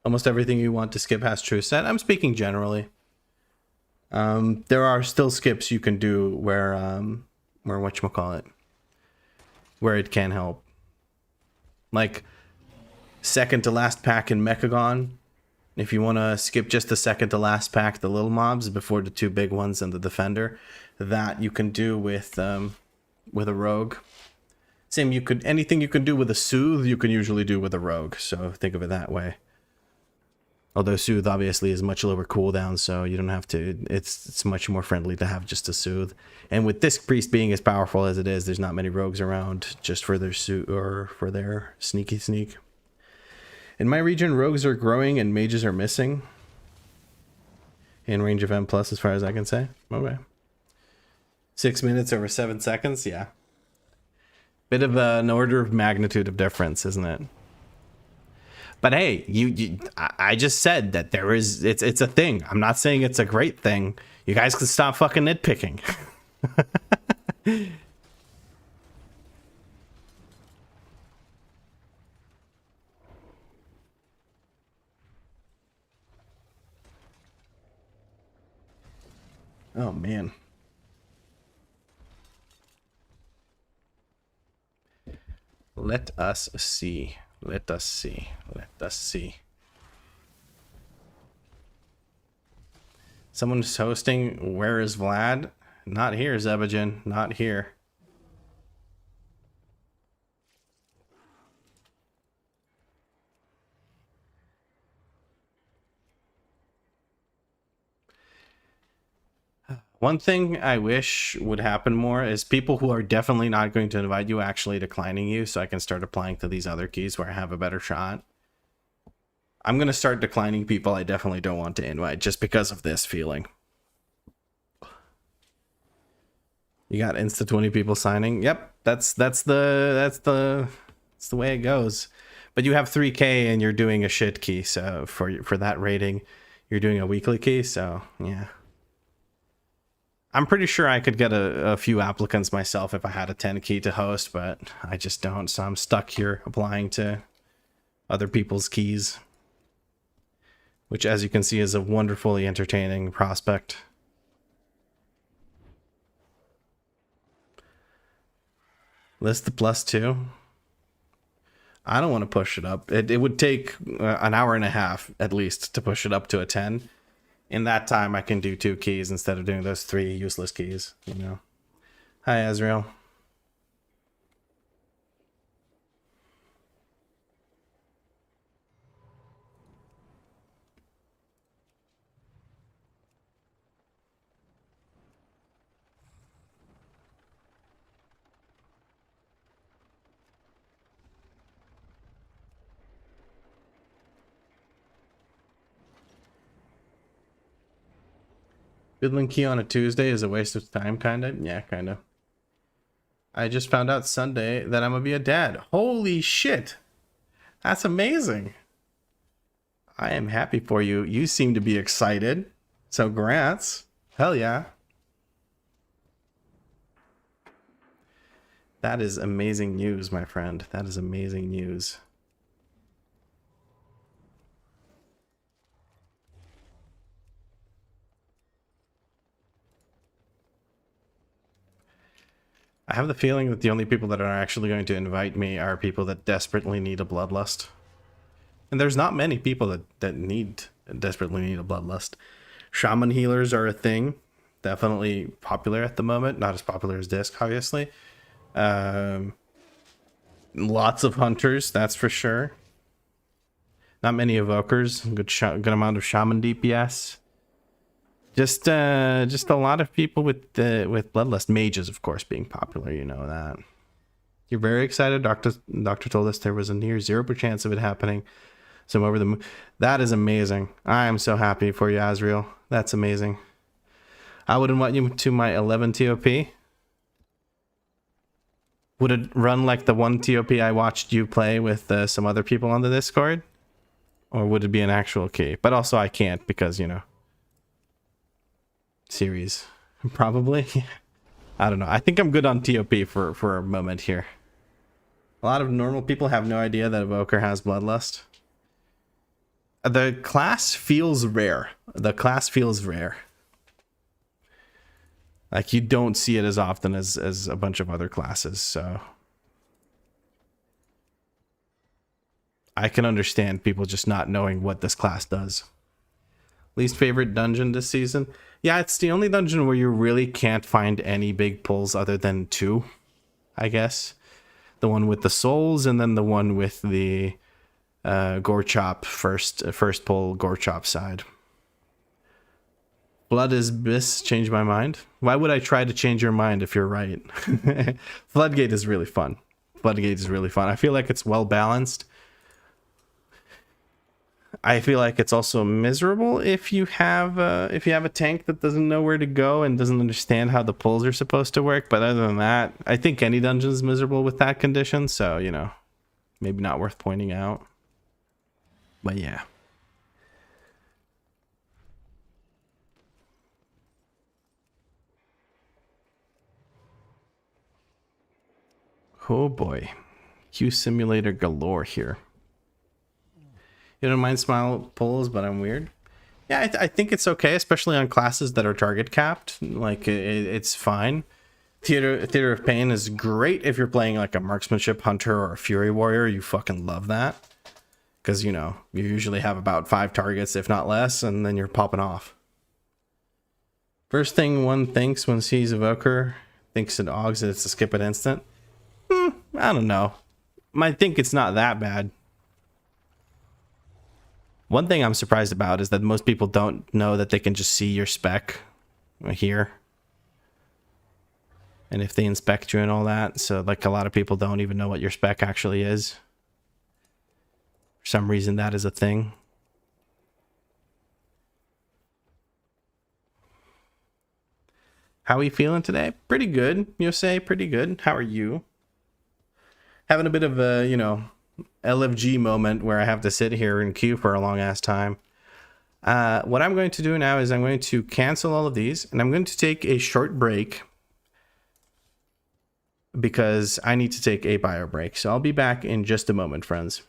Almost everything you want to skip has true set. I'm speaking generally. There are still skips you can do where whatchamacallit, where it can help. Like second to last pack in Mechagon. If you want to skip just the second to last pack, the little mobs before the 2 big ones and the defender, that you can do with a rogue. Same, anything you can do with a soothe, you can usually do with a rogue. So think of it that way. Although Soothe obviously is much lower cooldown, so you don't have to, it's much more friendly to have just a Soothe. And with this priest being as powerful as it is, there's not many rogues around just for their for their sneaky sneak. In my region, rogues are growing and mages are missing. In range of M+ as far as I can say. Okay. 6 minutes over 7 seconds, yeah. Bit of an order of magnitude of difference, isn't it? But hey, I just said that there is, it's a thing. I'm not saying it's a great thing. You guys can stop fucking nitpicking. Oh, man. Let us see. Let us see. Let us see. Someone's hosting. Where is Vlad? Not here, Zebajin. Not here. One thing I wish would happen more is people who are definitely not going to invite you actually declining you, so I can start applying to these other keys where I have a better shot. I'm going to start declining people I definitely don't want to invite just because of this feeling. You got insta 20 people signing. Yep, that's the way it goes. But you have 3K and you're doing a shit key, so for that rating, you're doing a weekly key, so yeah. I'm pretty sure I could get a few applicants myself if I had a 10 key to host, but I just don't, so I'm stuck here applying to other people's keys, which, as you can see, is a wonderfully entertaining prospect. List the +2. I don't want to push it up. It would take an hour and a half at least to push it up to a 10. In that time, I can do 2 keys instead of doing those 3 useless keys, you know. Hi, Azrael. Fiddling key on a Tuesday is a waste of time, kinda? Yeah, kinda. I just found out Sunday that I'm gonna be a dad. Holy shit! That's amazing! I am happy for you. You seem to be excited. So grants. Hell yeah. That is amazing news, my friend. That is amazing news. I have the feeling that the only people that are actually going to invite me are people that desperately need a bloodlust. And there's not many people that desperately need a bloodlust. Shaman healers are a thing. Definitely popular at the moment. Not as popular as Disc, obviously. Lots of hunters, that's for sure. Not many evokers. Good amount of shaman DPS. Just a lot of people with bloodlust. Mages, of course, being popular. You know that. You're very excited. Doctor told us there was a near 0% chance of it happening. So I'm over the moon. That is amazing. I am so happy for you, Azrael. That's amazing. I would invite you to my 11 TOP. Would it run like the 1 TOP I watched you play with some other people on the Discord? Or would it be an actual key? But also I can't because, you know. Series. Probably. I don't know. I think I'm good on TOP for a moment here. A lot of normal people have no idea that Evoker has Bloodlust. The class feels rare. The class feels rare. Like, you don't see it as often as a bunch of other classes, so... I can understand people just not knowing what this class does. Least favorite dungeon this season? Yeah, it's the only dungeon where you really can't find any big pulls other than 2, I guess. The one with the souls, and then the one with the gore chop first pull gore chop side. Blood is Biss, change my mind. Why would I try to change your mind if you're right? Floodgate is really fun. Floodgate is really fun. I feel like it's well balanced. I feel like it's also miserable if you have a tank that doesn't know where to go and doesn't understand how the pulls are supposed to work. But other than that, I think any dungeon is miserable with that condition. So, you know, maybe not worth pointing out. But yeah. Oh boy. Q simulator galore here. You don't mind smile pulls, but I'm weird. Yeah, I think it's okay, especially on classes that are target capped. Like, it's fine. Theater of Pain is great if you're playing like a marksmanship hunter or a fury warrior. You fucking love that. Because, you know, you usually have about 5 targets, if not less, and then you're popping off. First thing one thinks when sees Evoker, thinks it augs that it's a skip it instant. I don't know. I think it's not that bad. One thing I'm surprised about is that most people don't know that they can just see your spec here. And if they inspect you and all that, so like a lot of people don't even know what your spec actually is. For some reason, that is a thing. How are we feeling today? Pretty good, Yosei, pretty good. How are you? Having a bit of a, you know, LFG moment where I have to sit here in queue for a long ass time. What I'm going to do now is I'm going to cancel all of these and I'm going to take a short break because I need to take a bio break. So I'll be back in just a moment, friends.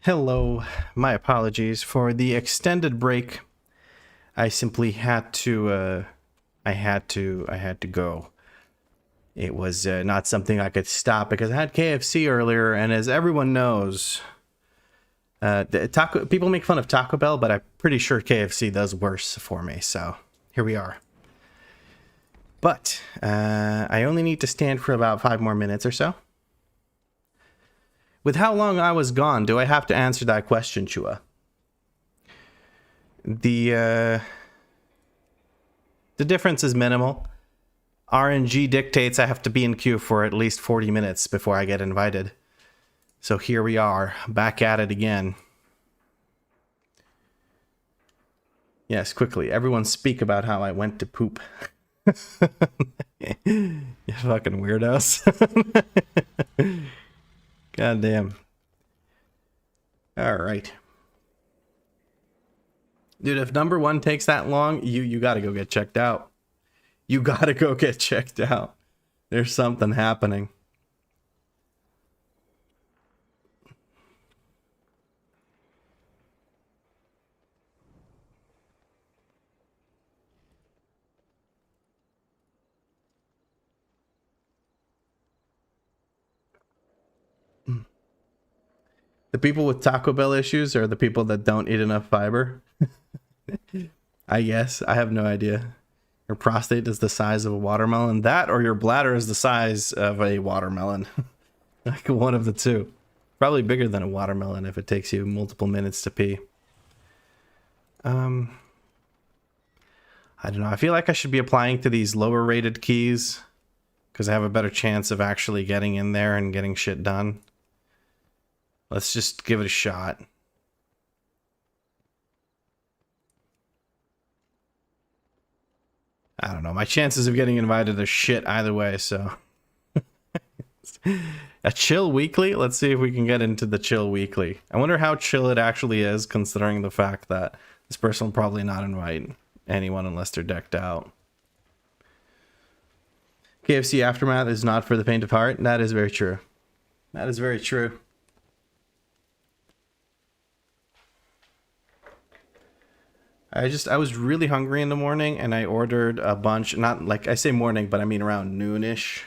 Hello, my apologies for the extended break. I simply had to, I had to go. It was not something I could stop because I had KFC earlier, and as everyone knows, people make fun of Taco Bell, but I'm pretty sure KFC does worse for me, so here we are. But I only need to stand for about 5 more minutes or so. With how long I was gone, do I have to answer that question, Chua? The difference is minimal. RNG dictates I have to be in queue for at least 40 minutes before I get invited. So here we are, back at it again. Yes, quickly. Everyone speak about how I went to poop. You fucking weirdos. God damn. All right. Dude, if number 1 takes that long, you gotta go get checked out. You gotta go get checked out. There's something happening. The people with Taco Bell issues are the people that don't eat enough fiber. I guess. I have no idea. Your prostate is the size of a watermelon. That or your bladder is the size of a watermelon. Like one of the two. Probably bigger than a watermelon if it takes you multiple minutes to pee. I don't know. I feel like I should be applying to these lower rated keys because I have a better chance of actually getting in there and getting shit done. Let's just give it a shot. I don't know. My chances of getting invited are shit either way, so. A chill weekly? Let's see if we can get into the chill weekly. I wonder how chill it actually is, considering the fact that this person will probably not invite anyone unless they're decked out. KFC Aftermath is not for the faint of heart. That is very true. That is very true. I was really hungry in the morning and I ordered a bunch, not like I say morning, but I mean around noonish.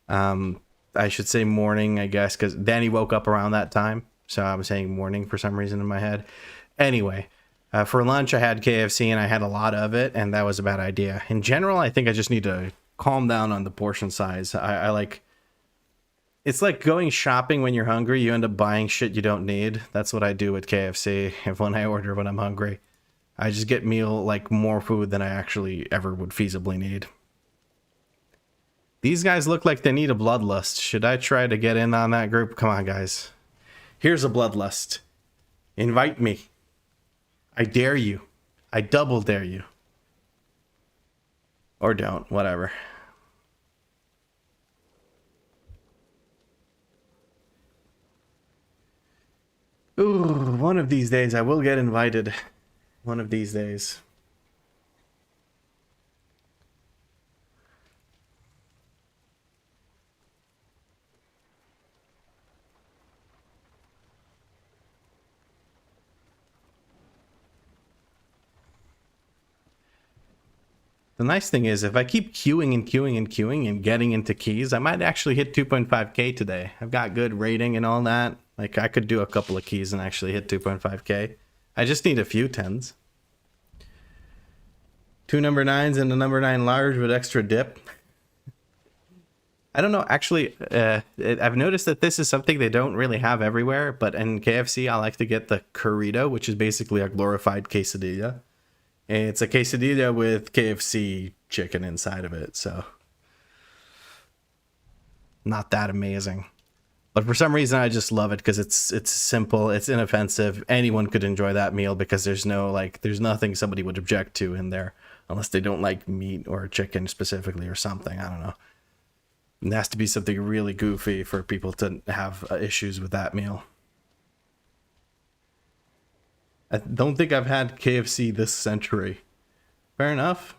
I should say morning, I guess, because Danny woke up around that time. So I was saying morning for some reason in my head. Anyway, for lunch, I had KFC and I had a lot of it, and that was a bad idea. In general, I think I just need to calm down on the portion size. I like, it's like going shopping when you're hungry. You end up buying shit you don't need. That's what I do with KFC when I order when I'm hungry. I just get like more food than I actually ever would feasibly need. These guys look like they need a bloodlust. Should I try to get in on that group? Come on, guys. Here's a bloodlust. Invite me. I dare you. I double dare you. Or don't, whatever. Ooh, one of these days I will get invited. One of these days. The nice thing is, if I keep queuing and queuing and queuing and getting into keys, I might actually hit 2.5k today. I've got good rating and all that. Like, I could do a couple of keys and actually hit 2.5k. I just need a few 10s. 2 number 9s and a number 9 large with extra dip. I don't know. Actually, I've noticed that this is something they don't really have everywhere. But in KFC, I like to get the Corrido, which is basically a glorified quesadilla. It's a quesadilla with KFC chicken inside of it, so not that amazing. But for some reason, I just love it because it's simple, it's inoffensive. Anyone could enjoy that meal because there's nothing somebody would object to in there unless they don't like meat or chicken specifically or something. I don't know. It has to be something really goofy for people to have issues with that meal. I don't think I've had KFC this century. Fair enough.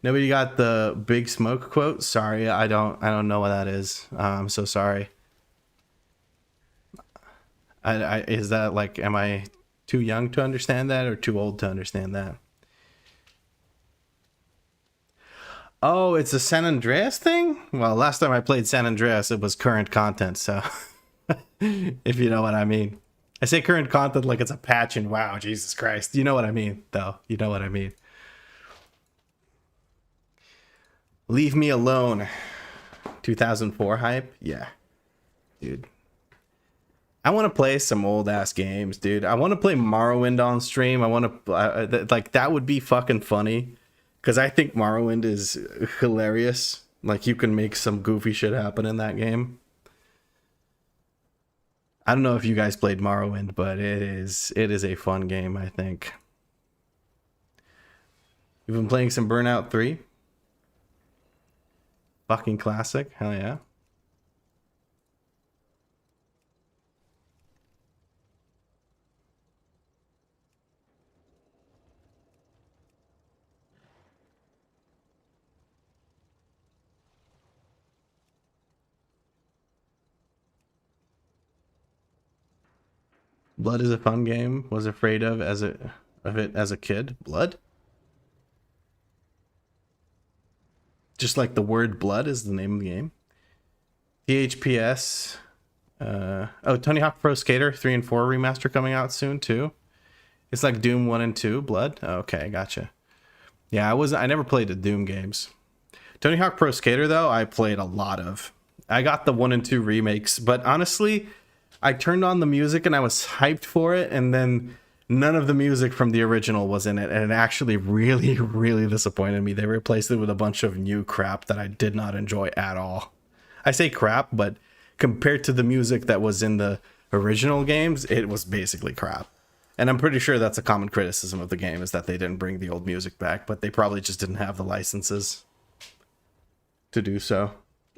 Nobody got the Big Smoke quote? Sorry, I don't know what that is. I'm so sorry. Is that like, am I too young to understand that or too old to understand that? Oh, it's a San Andreas thing? Well, last time I played San Andreas, it was current content, so if you know what I mean. I say current content like it's a patch in WoW, Jesus Christ. You know what I mean, though. You know what I mean. Leave me alone. 2004 hype? Yeah. Dude. I want to play some old ass games, dude. I want to play Morrowind on stream. I want to like that would be fucking funny because I think Morrowind is hilarious. Like you can make some goofy shit happen in that game. I don't know if you guys played Morrowind, but it is a fun game, I think. You've been playing some Burnout 3? Fucking classic. Hell yeah. Blood is a fun game. Was afraid of it as a kid. Blood? Just like the word blood is the name of the game. THPS. Oh, Tony Hawk Pro Skater 3 and 4 remaster coming out soon too. It's like Doom 1 and 2, Blood. Okay, gotcha. Yeah, I never played the Doom games. Tony Hawk Pro Skater though, I played a lot of. I got the 1 and 2 remakes, but honestly, I turned on the music and I was hyped for it, and then none of the music from the original was in it, and it actually really, really disappointed me. They replaced it with a bunch of new crap that I did not enjoy at all. I say crap, but compared to the music that was in the original games, it was basically crap. And I'm pretty sure that's a common criticism of the game, is that they didn't bring the old music back, but they probably just didn't have the licenses to do so.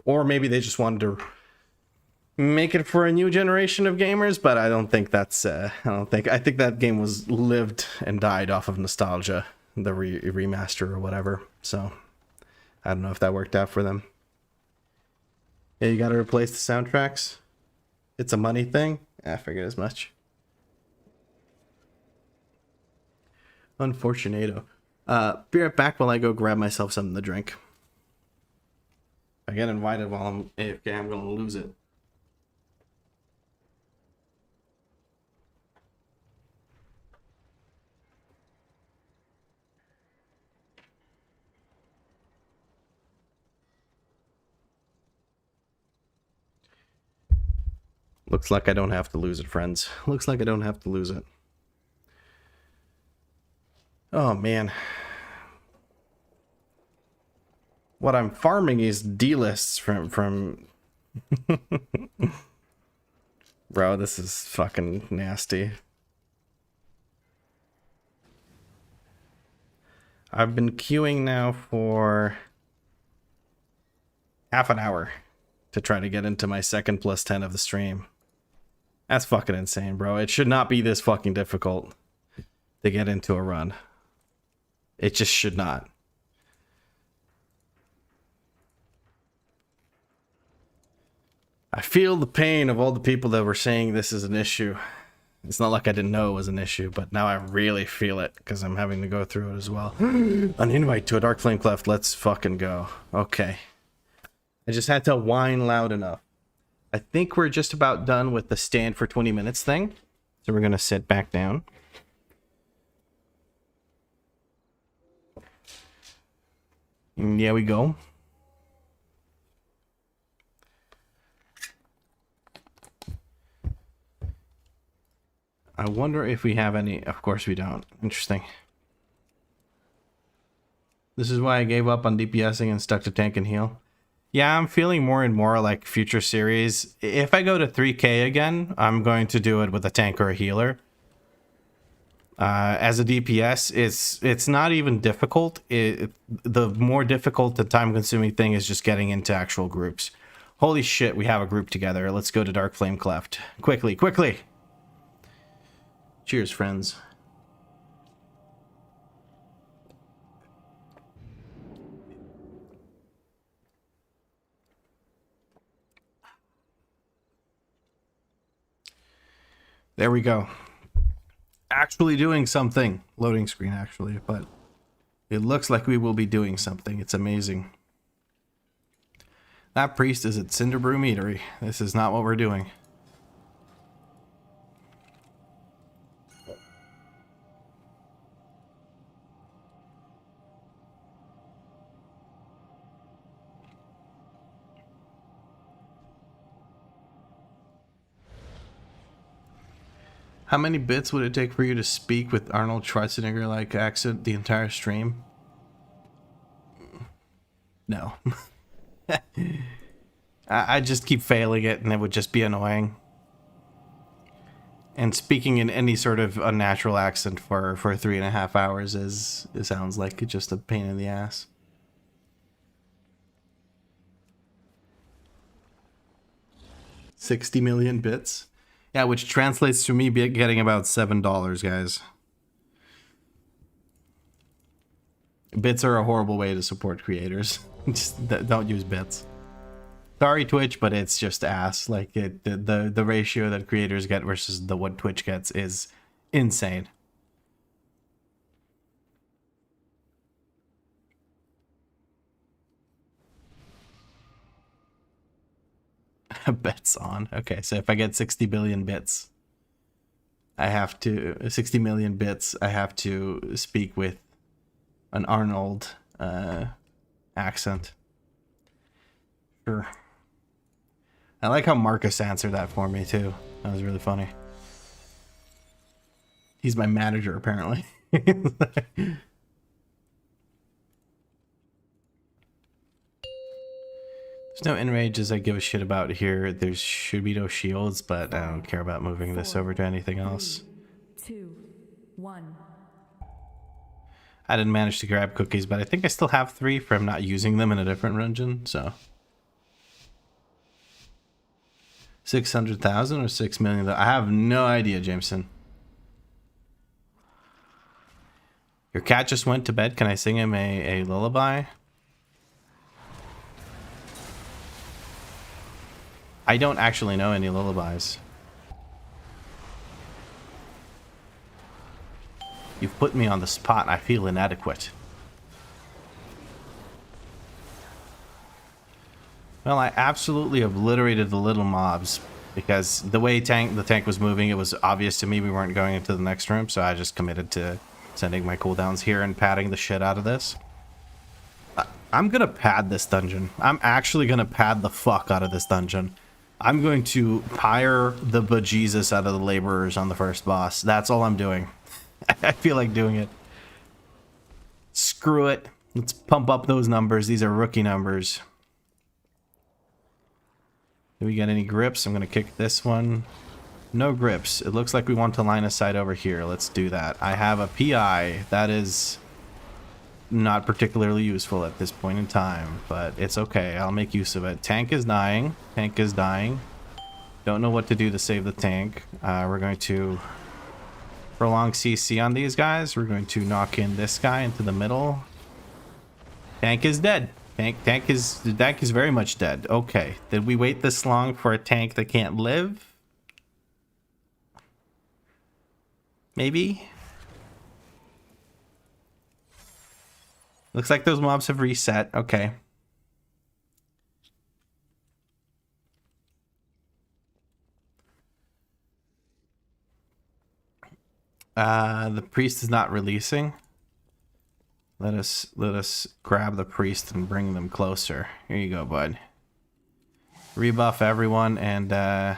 Or maybe they just wanted to make it for a new generation of gamers, but I don't think that's I think that game was lived and died off of nostalgia, the remaster or whatever. So I don't know if that worked out for them. Yeah, you got to replace the soundtracks. It's a money thing. I figured as much. Unfortunato. Be right back while I go grab myself something to drink. If I get invited while I'm AFK, I'm gonna lose it. Looks like I don't have to lose it, friends. Looks like I don't have to lose it. Oh, man. What I'm farming is D-lists from... Bro, this is fucking nasty. I've been queuing now for half an hour to try to get into my second plus 10 of the stream. That's fucking insane, bro. It should not be this fucking difficult to get into a run. It just should not. I feel the pain of all the people that were saying this is an issue. It's not like I didn't know it was an issue, but now I really feel it because I'm having to go through it as well. An invite to a Dark Flame Cleft. Let's fucking go. Okay. I just had to whine loud enough. I think we're just about done with the stand for 20 minutes thing. So we're going to sit back down. And there we go. I wonder if we have any. Of course we don't. Interesting. This is why I gave up on DPSing and stuck to tank and heal. Yeah, I'm feeling more and more like future series. If I go to 3K again, I'm going to do it with a tank or a healer. As a DPS, it's not even difficult. The more difficult, the time-consuming thing is just getting into actual groups. Holy shit, we have a group together. Let's go to Dark Flame Cleft. Quickly, quickly! Cheers, friends. There we go. Actually doing something. Loading screen, actually, but it looks like we will be doing something. It's amazing. That priest is at Cinderbrew Meadery. This is not what we're doing. How many bits would it take for you to speak with Arnold Schwarzenegger like accent the entire stream? No. I just keep failing it and it would just be annoying. And speaking in any sort of unnatural accent for 3.5 hours it sounds like just a pain in the ass. $60 million bits? Yeah, which translates to me getting about $7, guys. Bits are a horrible way to support creators. Just don't use bits. Sorry, Twitch, but it's just ass. Like the ratio that creators get versus what Twitch gets is insane. Bets on. Okay, so if I get 60 billion bits, I have to 60 million bits. I have to speak with an Arnold accent. Sure. I like how Marcus answered that for me too. That was really funny. He's my manager apparently. There's no enrages I give a shit about here. There should be no shields, but I don't care about moving this over to anything else. 2, 1. I didn't manage to grab cookies, but I think I still have 3 from not using them in a different dungeon, so. 600,000 or 6 million? I have no idea, Jameson. Your cat just went to bed. Can I sing him a lullaby? I don't actually know any lullabies. You've put me on the spot. I feel inadequate. Well, I absolutely obliterated the little mobs because the way the tank was moving, it was obvious to me we weren't going into the next room, so I just committed to sending my cooldowns here and padding the shit out of this. I'm gonna pad this dungeon. I'm actually gonna pad the fuck out of this dungeon. I'm going to pyre the bejesus out of the laborers on the first boss. That's all I'm doing. I feel like doing it. Screw it. Let's pump up those numbers. These are rookie numbers. Do we get any grips? I'm going to kick this one. No grips. It looks like we want to line of sight over here. Let's do that. I have a PI. That is not particularly useful at this point in time, but it's okay. I'll make use of it. Tank is dying. Tank is dying. Don't know what to do to save the tank. We're going to prolong CC on these guys. We're going to knock in this guy into the middle. Tank is dead. Tank is very much dead. Okay. Did we wait this long for a tank that can't live? Maybe. Looks like those mobs have reset. Okay. The priest is not releasing. Let us grab the priest and bring them closer. Here you go, bud. Rebuff everyone and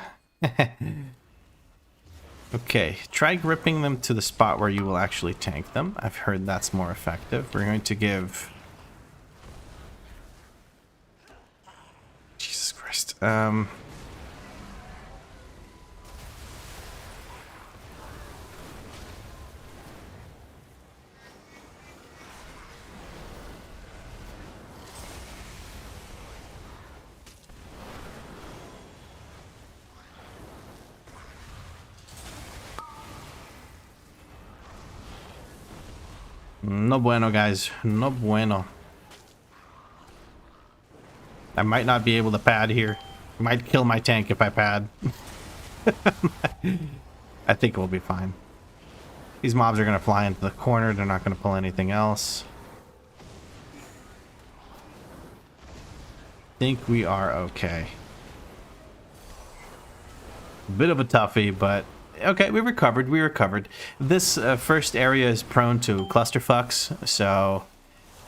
okay, try gripping them to the spot where you will actually tank them. I've heard that's more effective. We're going to give... Jesus Christ. No bueno, guys. No bueno. I might not be able to pad here. Might kill my tank if I pad. I think we'll be fine. These mobs are going to fly into the corner. They're not going to pull anything else. I think we are okay. Bit of a toughie, but okay, we recovered. We recovered. This first area is prone to clusterfucks, so...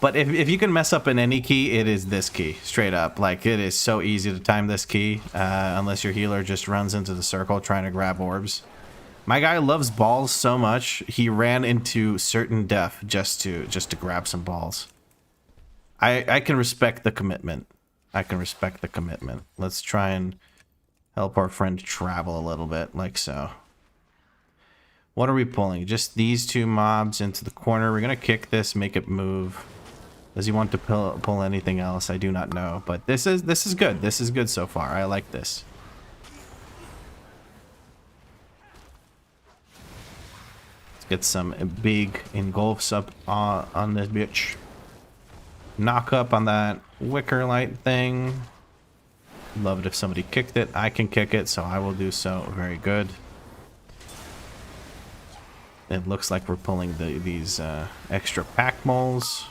But if you can mess up in any key, it is this key, straight up. Like, it is so easy to time this key, unless your healer just runs into the circle trying to grab orbs. My guy loves balls so much, he ran into certain death just to grab some balls. I can respect the commitment. I can respect the commitment. Let's try and help our friend travel a little bit, like so. What are we pulling? Just these two mobs into the corner. We're going to kick this, make it move. Does he want to pull anything else? I do not know. But this is good. This is good so far. I like this. Let's get some big engulfs up on this bitch. Knock up on that wicker light thing. Love it if somebody kicked it. I can kick it, so I will do so. Very good. It looks like we're pulling these extra pack moles.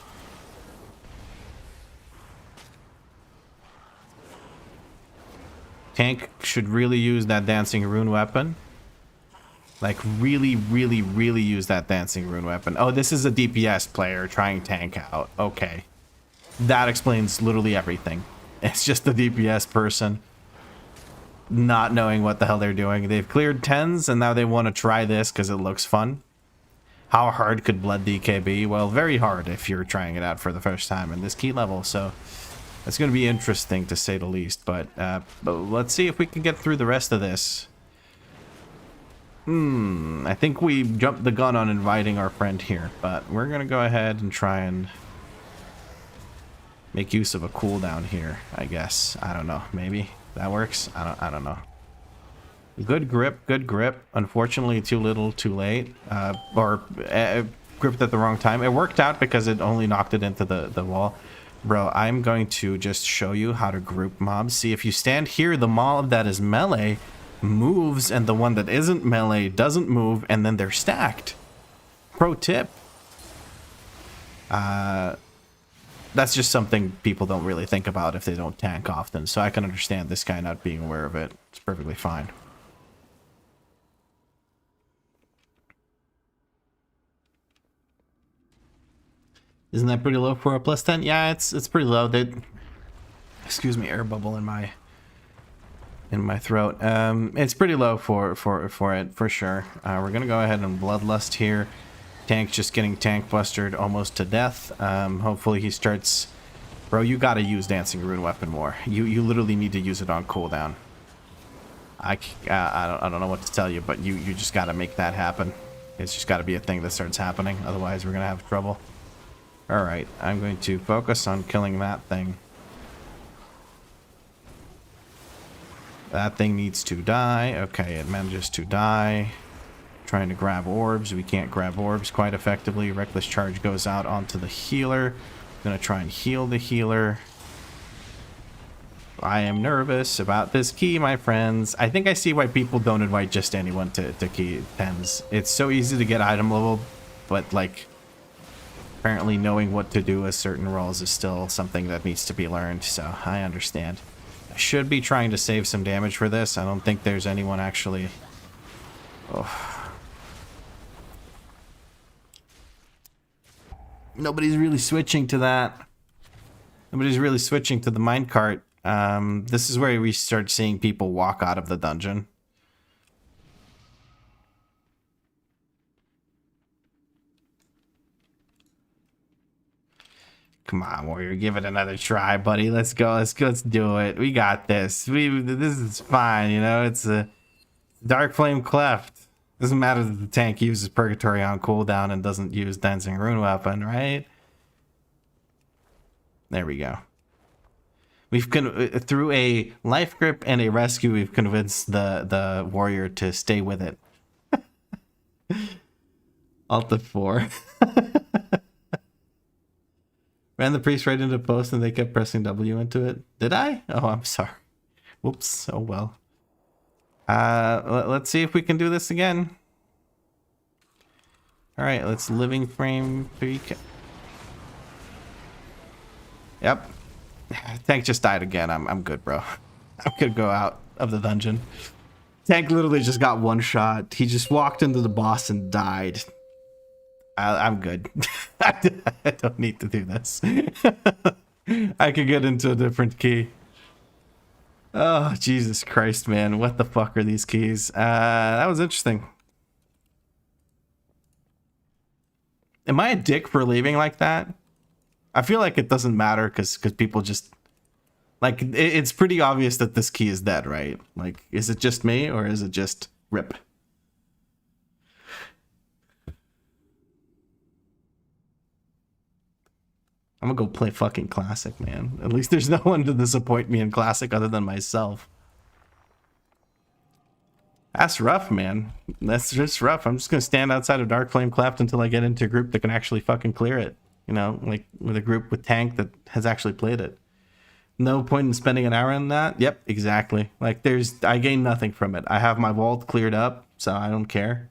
Tank should really use that dancing rune weapon. Like, really, really, really use that dancing rune weapon. Oh, this is a DPS player trying tank out. Okay. That explains literally everything. It's just the DPS person not knowing what the hell they're doing. They've cleared 10s and now they want to try this because it looks fun. How hard could Blood DK be? Well, very hard if you're trying it out for the first time in this key level. So it's going to be interesting to say the least. But let's see if we can get through the rest of this. I think we jumped the gun on inviting our friend here. But we're going to go ahead and try and make use of a cooldown here, I guess. I don't know. Maybe that works. I don't know. Good grip, good grip. Unfortunately, too little, too late. Gripped at the wrong time. It worked out because it only knocked it into the wall. Bro, I'm going to just show you how to group mobs. See, if you stand here, the mob that is melee moves, and the one that isn't melee doesn't move, and then they're stacked. Pro tip. That's just something people don't really think about if they don't tank often. So I can understand this guy not being aware of it. It's perfectly fine. Isn't that pretty low for a plus 10? Yeah, it's pretty low. Excuse me, air bubble in my throat. It's pretty low for it for sure. We're gonna go ahead and bloodlust here. Tank's just getting tank bustered almost to death. Hopefully he starts. Bro, you gotta use dancing rune weapon more. You literally need to use it on cooldown. I don't know what to tell you, but you just gotta make that happen. It's just gotta be a thing that starts happening. Otherwise, we're gonna have trouble. All right, I'm going to focus on killing that thing. That thing needs to die. Okay, it manages to die. Trying to grab orbs. We can't grab orbs quite effectively. Reckless charge goes out onto the healer. Gonna try and heal the healer. I am nervous about this key, my friends. I think I see why people don't invite just anyone to key 10s. It's so easy to get item level, but like apparently knowing what to do with certain roles is still something that needs to be learned, so I understand. I should be trying to save some damage for this. I don't think there's anyone actually... Oh. Nobody's really switching to that. Nobody's really switching to the minecart. This is where we start seeing people walk out of the dungeon. Come on, warrior, give it another try, buddy. Let's go. Let's do it. We got this. This is fine, you know. It's a dark flame cleft. Doesn't matter that the tank uses purgatory on cooldown and doesn't use dancing rune weapon, right? There we go. Through a life grip and a rescue, we've convinced the warrior to stay with it. Alt F4. Ran the priest right into post and they kept pressing W into it. Did I? Oh, I'm sorry. Whoops. Oh well. Let's see if we can do this again. All right, let's living frame 3. Yep. Tank just died again. I'm good, bro. I'm gonna go out of the dungeon. Tank literally just got one shot. He just walked into the boss and died. I'm good. I don't need to do this. I could get into a different key. Oh, Jesus Christ, man. What the fuck are these keys? That was interesting. Am I a dick for leaving like that? I feel like it doesn't matter because people just... Like, it's pretty obvious that this key is dead, right? Like, is it just me or is it just RIP? I'm gonna go play fucking Classic, man. At least there's no one to disappoint me in Classic other than myself. That's rough, man. That's just rough. I'm just gonna stand outside of Dark Flame Cleft until I get into a group that can actually fucking clear it. You know, like with a group with Tank that has actually played it. No point in spending an hour on that. Yep, exactly. Like I gain nothing from it. I have my vault cleared up, so I don't care.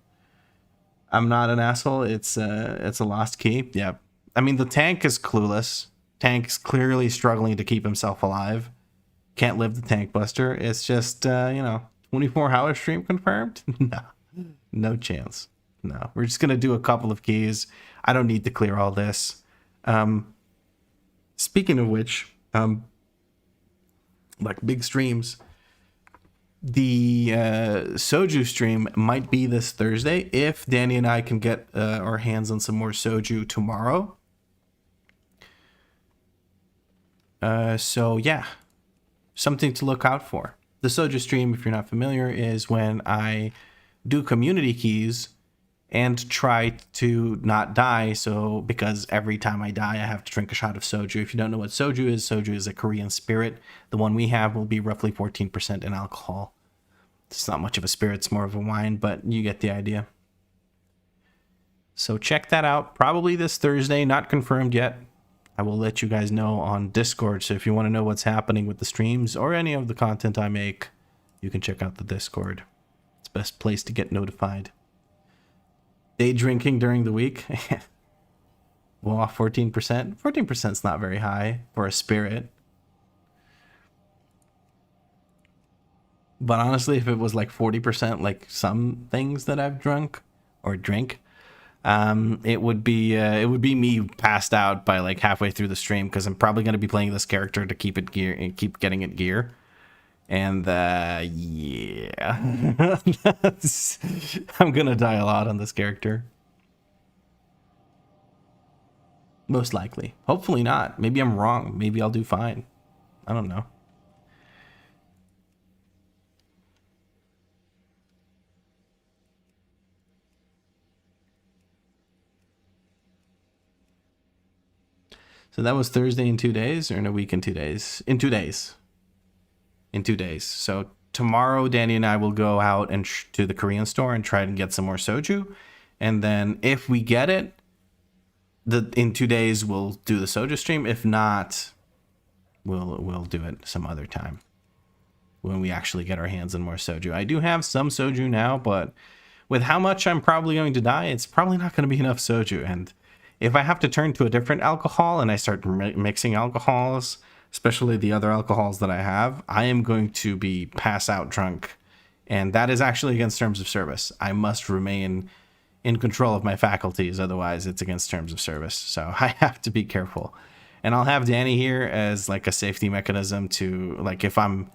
I'm not an asshole. It's a lost key. Yep. I mean, the Tank is clueless. Tank's clearly struggling to keep himself alive. Can't live the Tank Buster. It's just, 24-hour stream confirmed? No. No chance. No. We're just going to do a couple of keys. I don't need to clear all this. Speaking of which, like big streams, the soju stream might be this Thursday if Danny and I can get our hands on some more soju tomorrow. So yeah, something to look out for. The soju stream, if you're not familiar, is when I do community keys and try to not die. So because every time I die, I have to drink a shot of soju. If you don't know what soju is a Korean spirit. The one we have will be roughly 14% in alcohol. It's not much of a spirit, it's more of a wine, but you get the idea. So check that out. Probably this Thursday, not confirmed yet. I will let you guys know on Discord. So if you want to know what's happening with the streams or any of the content I make, you can check out the Discord. It's the best place to get notified. Day drinking during the week. Well, 14%. 14% is not very high for a spirit. But honestly, if it was like 40%, like some things that I've drunk or drink, it would be me passed out by like halfway through the stream because I'm probably going to be playing this character to keep it gear and keep getting it gear. And yeah, I'm gonna die a lot on this character. Most likely. Hopefully not. Maybe I'm wrong. Maybe I'll do fine. I don't know. So that was Thursday in 2 days, or in a week in 2 days? In 2 days. In 2 days. So tomorrow, Danny and I will go out and to the Korean store and try and get some more soju. And then if we get it, in 2 days we'll do the soju stream. If not, we'll do it some other time when we actually get our hands on more soju. I do have some soju now, but with how much I'm probably going to die, it's probably not going to be enough soju. And if I have to turn to a different alcohol and I start mixing alcohols, especially the other alcohols that I have, I am going to be pass out drunk. And that is actually against terms of service. I must remain in control of my faculties, otherwise it's against terms of service. So I have to be careful. And I'll have Danny here as like a safety mechanism to, like, if I'm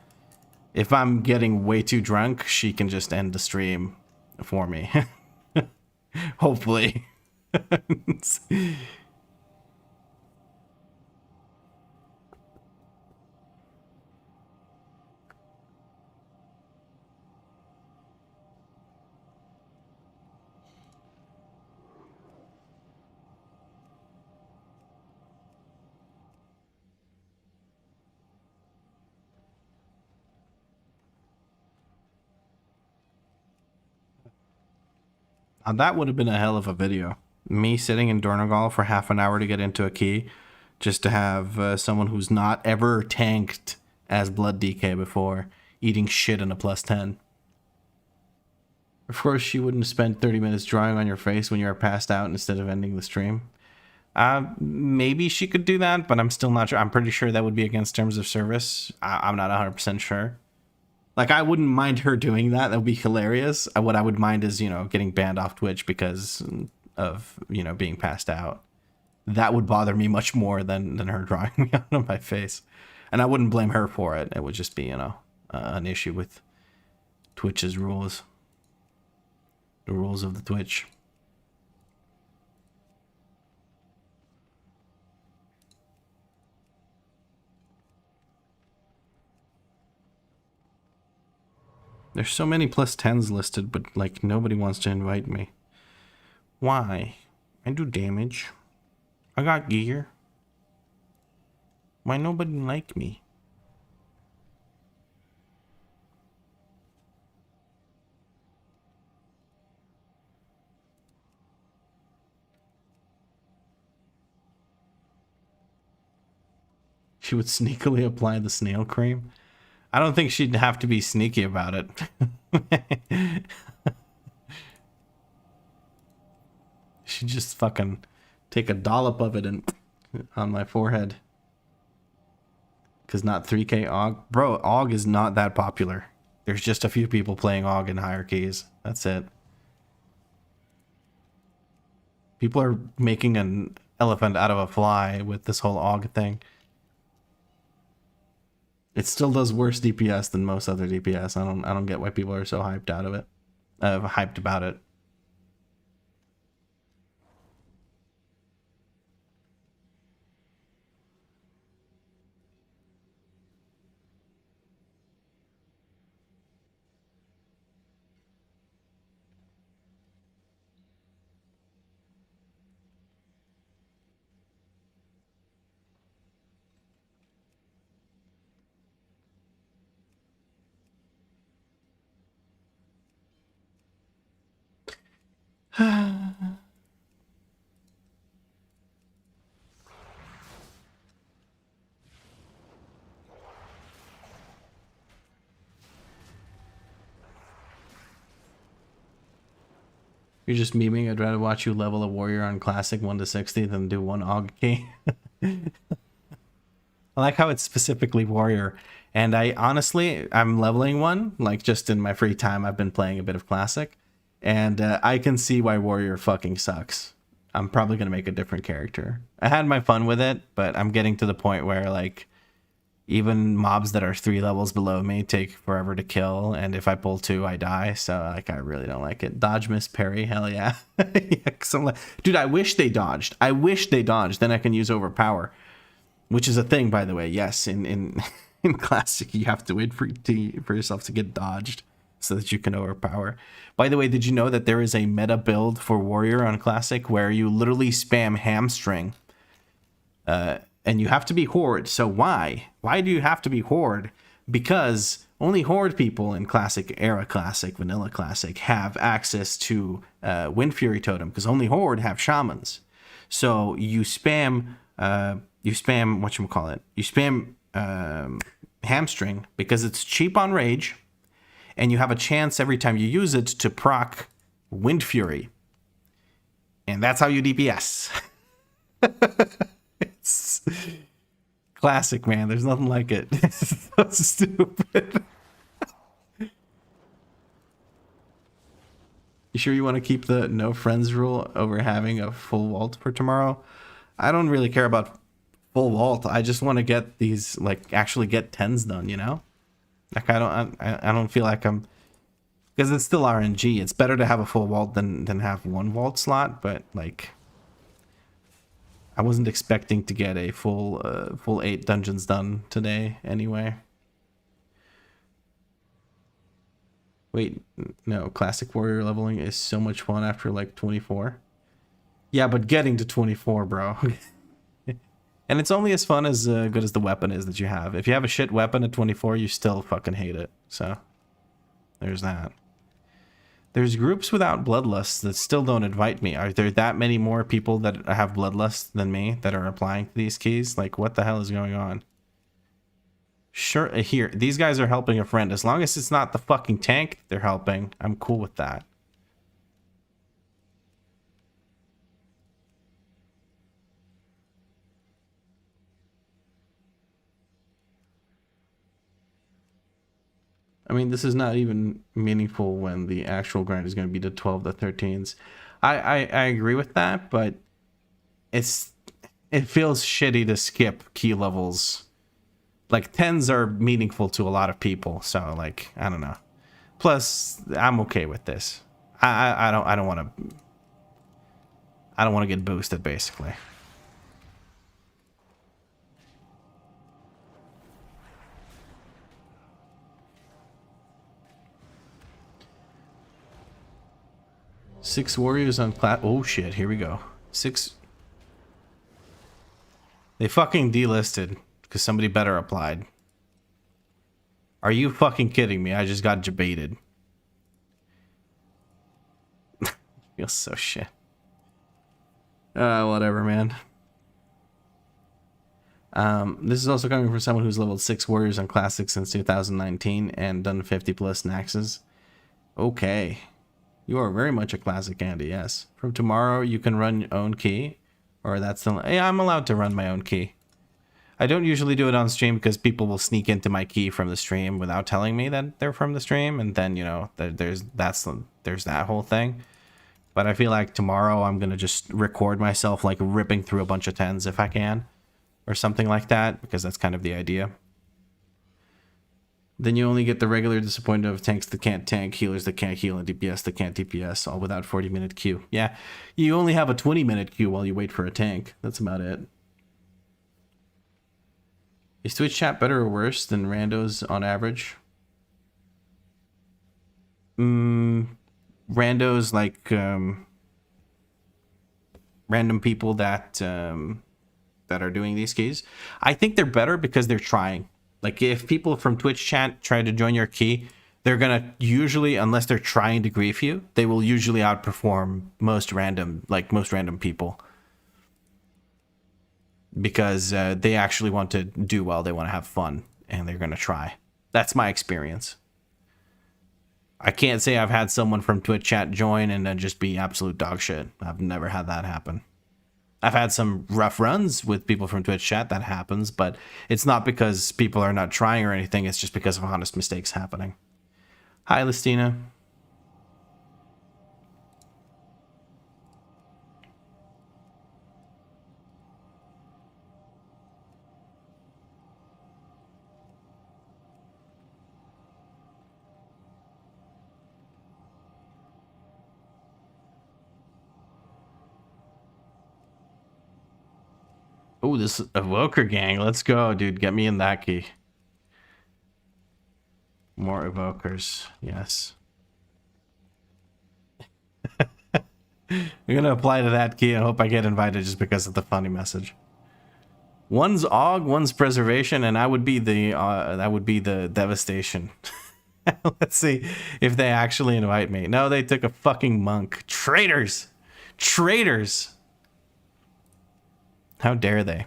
getting way too drunk, she can just end the stream for me. Hopefully. Now that would have been a hell of a video. Me sitting in Dornogal for half an hour to get into a key, just to have someone who's not ever tanked as Blood DK before, eating shit in a +10. Of course, she wouldn't spend 30 minutes drawing on your face when you are passed out instead of ending the stream. Maybe she could do that, but I'm still not sure. I'm pretty sure that would be against terms of service. I'm not 100% sure. Like, I wouldn't mind her doing that. That would be hilarious. What I would mind is, you know, getting banned off Twitch because of, you know, being passed out. That would bother me much more than her drawing me out on my face. And I wouldn't blame her for it. It would just be, you know, an issue with Twitch's rules. The rules of the Twitch. There's so many plus 10s listed, but like nobody wants to invite me. Why? I do damage. I got gear. Why nobody like me? She would sneakily apply the snail cream. I don't think she'd have to be sneaky about it. She'd just fucking take a dollop of it and on my forehead. Because not 3K AUG. Bro, AUG is not that popular. There's just a few people playing AUG in higher keys. That's it. People are making an elephant out of a fly with this whole AUG thing. It still does worse DPS than most other DPS. I don't get why people are so hyped out of it. Hyped about it. You're just memeing. I'd rather watch you level a warrior on classic 1 to 60 than do one AUG key. I like how it's specifically warrior. And I'm leveling one. Like, just in my free time, I've been playing a bit of classic. And I can see why warrior fucking sucks. I'm probably going to make a different character. I had my fun with it, but I'm getting to the point where, like, even mobs that are 3 levels below me take forever to kill, and if I pull 2, I die. So, like, I really don't like it. Dodge, miss, parry, hell yeah. Yeah, 'cause I'm like, dude, I wish they dodged. I wish they dodged. Then I can use overpower, which is a thing, by the way. Yes, in classic, you have to wait for yourself to get dodged so that you can overpower. By the way, did you know that there is a meta build for warrior on classic where you literally spam hamstring? And you have to be horde. So why? Why do you have to be horde? Because only horde people in classic era, classic, vanilla classic have access to Wind Fury Totem, because only horde have shamans. So you spam whatchamacallit? You spam hamstring because it's cheap on rage, and you have a chance every time you use it to proc Wind Fury. And that's how you DPS. It's classic, man. There's nothing like it. It's so stupid. You sure you want to keep the no friends rule over having a full vault for tomorrow? I don't really care about full vault. I just want to get these, like, actually get 10s done, you know? Like, I don't feel like I'm, because it's still RNG. It's better to have a full vault than have one vault slot, but, like, I wasn't expecting to get a full 8 dungeons done today anyway. Wait, no, classic warrior leveling is so much fun after like 24. Yeah, but getting to 24, bro. And it's only as fun as good as the weapon is that you have. If you have a shit weapon at 24, you still fucking hate it. So there's that. There's groups without bloodlust that still don't invite me. Are there that many more people that have bloodlust than me that are applying to these keys? Like, what the hell is going on? Sure, here, these guys are helping a friend. As long as it's not the fucking tank they're helping, I'm cool with that. I mean, this is not even meaningful when the actual grind is going to be the 12 to 13s. I agree with that, but it feels shitty to skip key levels. Like 10s are meaningful to a lot of people, so like I don't know. Plus, I'm okay with this. I don't want to get boosted basically. Six warriors on class. Oh shit! Here we go. Six. They fucking delisted because somebody better applied. Are you fucking kidding me? I just got debated. Feels so shit. Whatever, man. This is also coming from someone who's leveled 6 warriors on classic since 2019 and done 50 plus Naxes. Okay. You are very much a classic Andy, yes. From tomorrow, you can run your own key. Or that's the... Yeah, I'm allowed to run my own key. I don't usually do it on stream because people will sneak into my key from the stream without telling me that they're from the stream. And then, you know, there's that whole thing. But I feel like tomorrow I'm going to just record myself like ripping through a bunch of 10s if I can. Or something like that, because that's kind of the idea. Then you only get the regular disappointment of tanks that can't tank, healers that can't heal, and DPS that can't DPS, all without 40-minute queue. Yeah, you only have a 20-minute queue while you wait for a tank. That's about it. Is Twitch chat better or worse than randos on average? Randos like random people that are doing these keys. I think they're better because they're trying. Like if people from Twitch chat try to join your key, they're gonna usually, unless they're trying to grief you, they will usually outperform most random people. Because they actually want to do well, they want to have fun, and they're gonna try. That's my experience. I can't say I've had someone from Twitch chat join and then just be absolute dog shit. I've never had that happen. I've had some rough runs with people from Twitch chat, that happens, but it's not because people are not trying or anything, it's just because of honest mistakes happening. Hi, Listina. Oh, this Evoker gang. Let's go, dude. Get me in that key. More Evokers. Yes. I'm going to apply to that key and hope I get invited just because of the funny message. One's AUG, one's Preservation, and that would be the Devastation. Let's see if they actually invite me. No, they took a fucking monk. Traitors! Traitors! How dare they?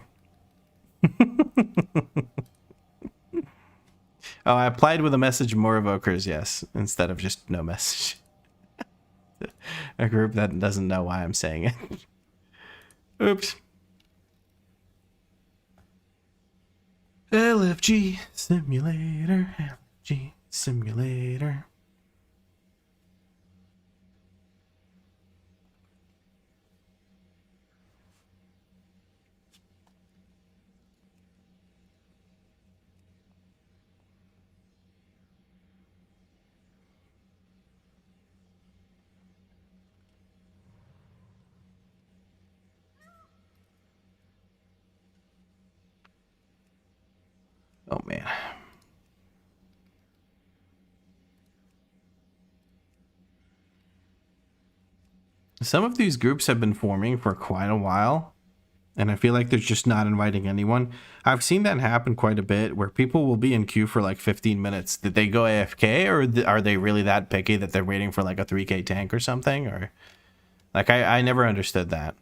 Oh, I applied with a message more evokers, yes, instead of just no message. A group that doesn't know why I'm saying it. Oops. LFG simulator, LFG simulator. Oh, man. Some of these groups have been forming for quite a while, and I feel like they're just not inviting anyone. I've seen that happen quite a bit, where people will be in queue for like 15 minutes. Did they go AFK, or are they really that picky that they're waiting for like a 3k tank or something? Or like, I never understood that.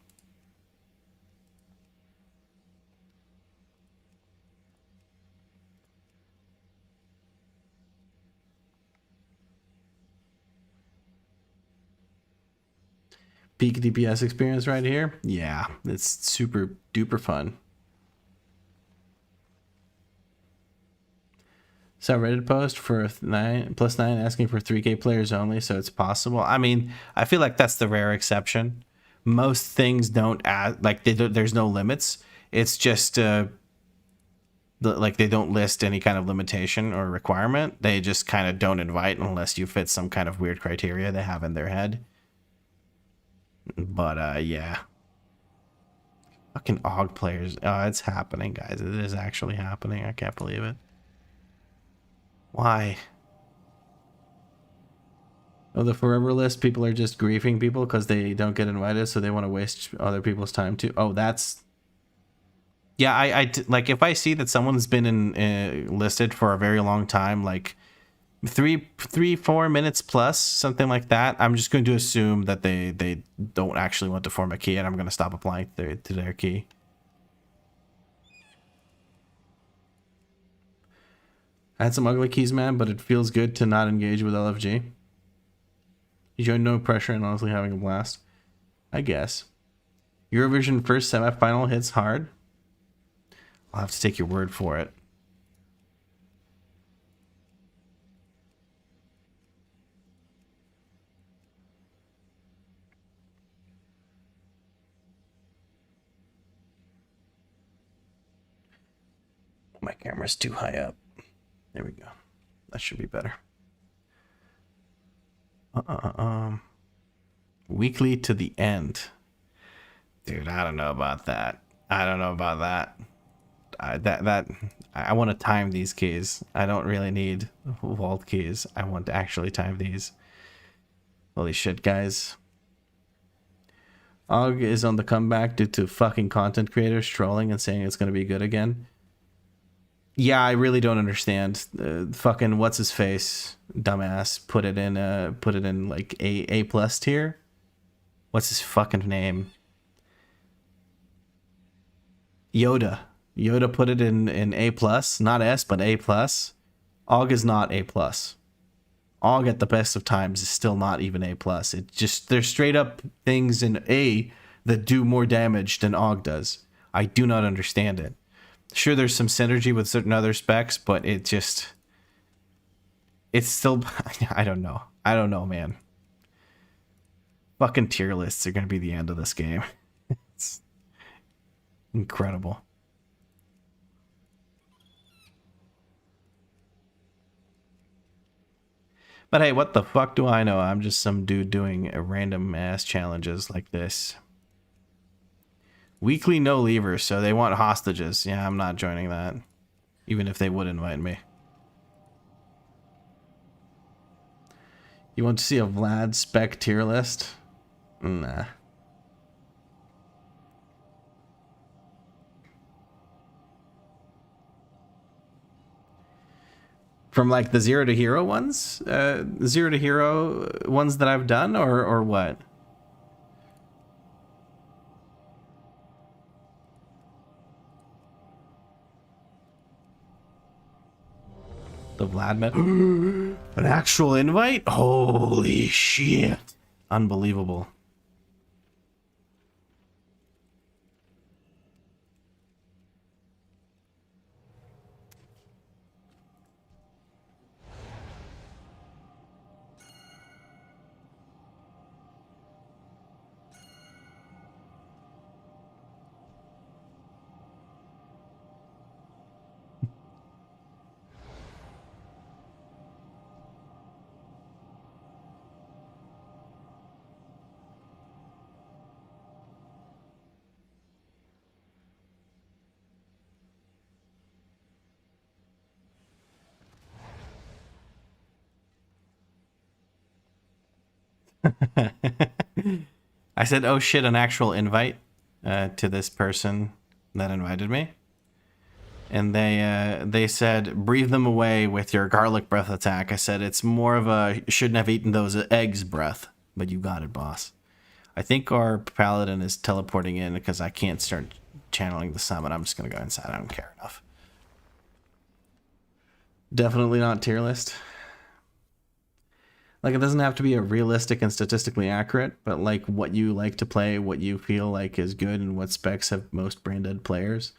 Peak DPS experience right here. Yeah, it's super duper fun. Saw Reddit post for 9+9 asking for 3K players only, so it's possible. I mean, I feel like that's the rare exception. Most things don't add, like there's no limits. It's just like they don't list any kind of limitation or requirement. They just kind of don't invite unless you fit some kind of weird criteria they have in their head. But yeah. Fucking AUG players. Oh, it's happening, guys. It is actually happening. I can't believe it. Why? Oh, the forever list, people are just griefing people because they don't get invited, so they want to waste other people's time too. Oh, that's... Yeah, I like, if I see that someone's been in listed for a very long time, like 4 minutes plus, something like that, I'm just going to assume that they don't actually want to form a key, and I'm going to stop applying to their key. I had some ugly keys, man, but it feels good to not engage with LFG. You showed no pressure and honestly having a blast. I guess. Eurovision first semifinal hits hard. I'll have to take your word for it. My camera's too high up. There we go. That should be better. Weekly to the end. Dude, I don't know about that. I don't know about that. I want to time these keys. I don't really need vault keys. I want to actually time these. Holy shit, guys. AUG is on the comeback due to fucking content creators trolling and saying it's going to be good again. Yeah, I really don't understand. Fucking what's his face, dumbass, put it in like A plus tier. What's his fucking name? Yoda put it in A plus, not S, but A plus. AUG is not A plus. AUG at the best of times is still not even A plus. It just, there's straight up things in A that do more damage than AUG does. I do not understand it. Sure, there's some synergy with certain other specs, but it's still, I don't know. I don't know, man. Fucking tier lists are going to be the end of this game. It's incredible. But hey, what the fuck do I know? I'm just some dude doing random ass challenges like this. Weekly no leavers, so they want hostages. Yeah, I'm not joining that. Even if they would invite me. You want to see a Vlad spec tier list? Nah. From like the 0 to hero ones? 0 to hero ones that I've done, or what? The Vlad an actual invite? Holy shit. Unbelievable. I said, oh shit, an actual invite to this person that invited me. And they said, breathe them away with your garlic breath attack. I said, it's more of a shouldn't have eaten those eggs breath. But you got it, boss. I think our paladin is teleporting in because I can't start channeling the summon. I'm just going to go inside. I don't care enough. Definitely not tier list. Like, it doesn't have to be a realistic and statistically accurate, but like what you like to play, what you feel like is good, and what specs have most brain dead players.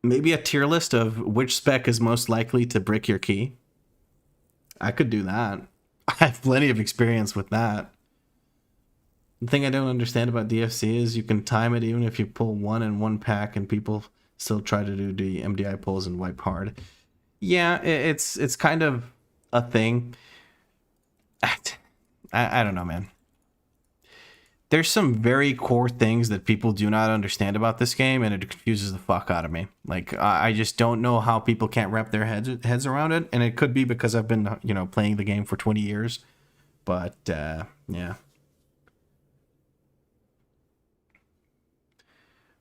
Maybe a tier list of which spec is most likely to brick your key. I could do that. I have plenty of experience with that. The thing I don't understand about DFC is you can time it even if you pull one in one pack and people still try to do the MDI pulls and wipe hard. Yeah, it's kind of a thing. I don't know, man. There's some very core things that people do not understand about this game, and it confuses the fuck out of me. Like, I just don't know how people can't wrap their heads around it, and it could be because I've been, playing the game for 20 years. But, yeah.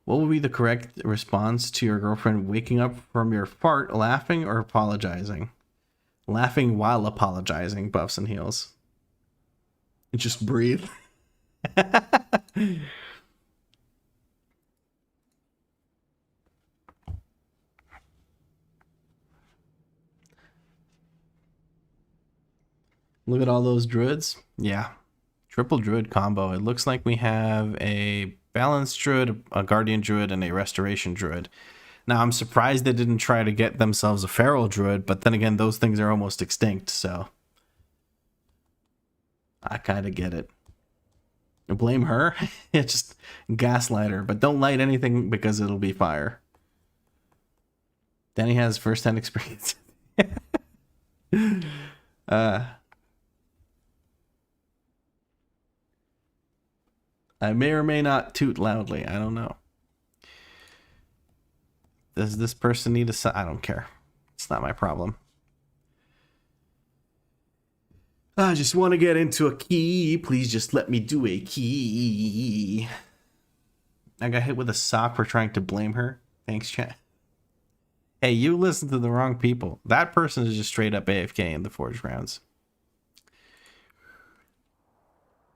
What would be the correct response to your girlfriend waking up from your fart, laughing or apologizing? Laughing while apologizing, Buffs and Heels. Just breathe. Look at all those druids. Yeah. Triple druid combo. It looks like we have a balanced druid, a guardian druid, and a restoration druid. Now, I'm surprised they didn't try to get themselves a feral druid, but then again, those things are almost extinct, so I kind of get it. Blame her? Just gaslight her, but don't light anything because it'll be fire. Danny has first-hand experience. I may or may not toot loudly. I don't know. Does this person need a... I don't care. It's not my problem. I just want to get into a key. Please just let me do a key. I got hit with a sock for trying to blame her. Thanks, chat. Hey, you listen to the wrong people. That person is just straight up AFK in the Forge rounds.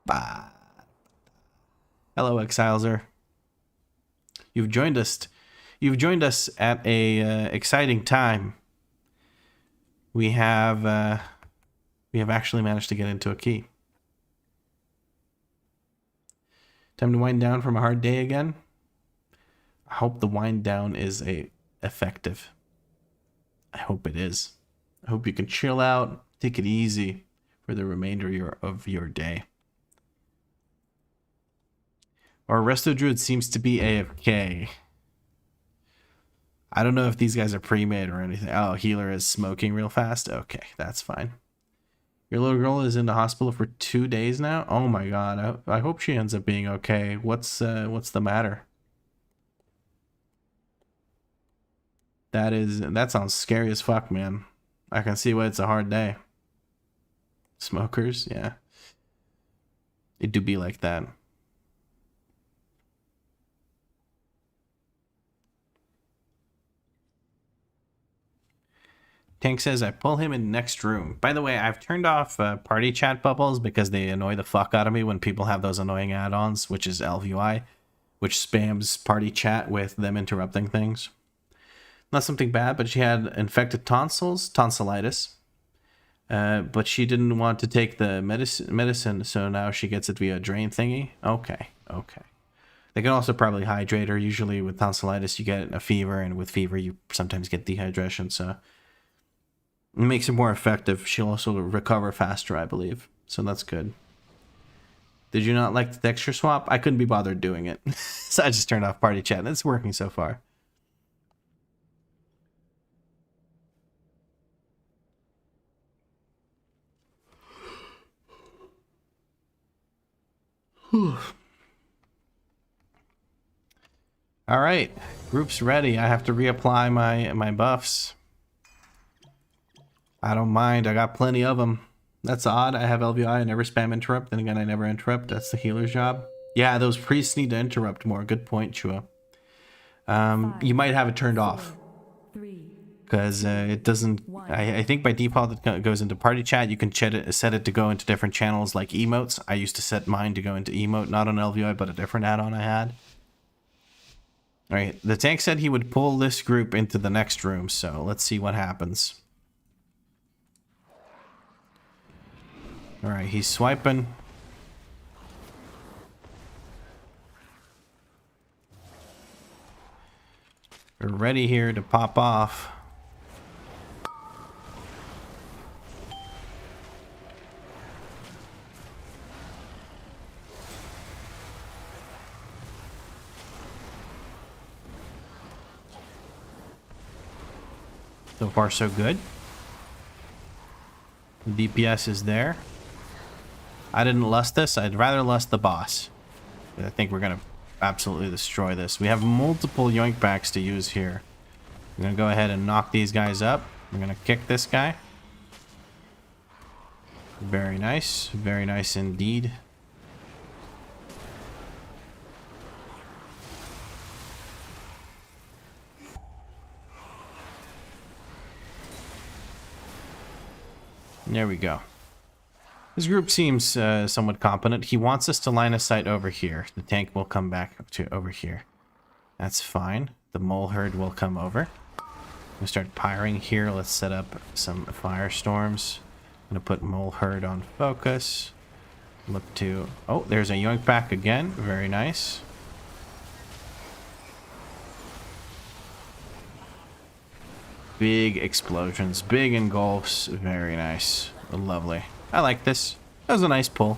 Bye. Hello, Exileser. You've joined us. You've joined us at a exciting time. We have actually managed to get into a key. Time to wind down from a hard day again. I hope the wind down is effective. I hope it is. I hope you can chill out, take it easy for the remainder of your day. Our Resto Druid seems to be AFK. I don't know if these guys are pre-made or anything. Oh, healer is smoking real fast. Okay, that's fine. Your little girl is in the hospital for 2 days now. Oh my god. I hope she ends up being okay. What's the matter? That sounds scary as fuck, man. I can see why it's a hard day. Smokers, yeah. It do be like that. Tank says, I pull him in the next room. By the way, I've turned off party chat bubbles because they annoy the fuck out of me when people have those annoying add-ons, which is LVI, which spams party chat with them interrupting things. Not something bad, but she had infected tonsillitis. But she didn't want to take the medicine, so now she gets it via drain thingy. Okay. They can also probably hydrate her. Usually with tonsillitis, you get a fever, and with fever, you sometimes get dehydration, so... It makes it more effective. She'll also recover faster, I believe. So that's good. Did you not like the texture swap? I couldn't be bothered doing it. So I just turned off party chat. And it's working so far. Alright. Group's ready. I have to reapply my buffs. I don't mind. I got plenty of them. That's odd. I have LVI. I never spam interrupt. Then again, I never interrupt. That's the healer's job. Yeah, those priests need to interrupt more. Good point, Chua. You might have it turned off. Because it doesn't... I think by default it goes into party chat. You can set it to go into different channels like emotes. I used to set mine to go into emote. Not on LVI, but a different add-on I had. Alright, the tank said he would pull this group into the next room. So let's see what happens. Alright, he's swiping. We're ready here to pop off. So far, so good. The DPS is there. I didn't lust this. I'd rather lust the boss. I think we're going to absolutely destroy this. We have multiple yoink backs to use here. I'm going to go ahead and knock these guys up. I'm going to kick this guy. Very nice. Very nice indeed. There we go. This group seems somewhat competent. He wants us to line of sight over here. The tank will come back to over here. That's fine. The mole herd will come over. We'll start pyring here. Let's set up some firestorms. I'm going to put mole herd on focus. Look to... Oh, there's a yoink back again. Very nice. Big explosions, big engulfs. Very nice. Lovely. I like this. That was a nice pull.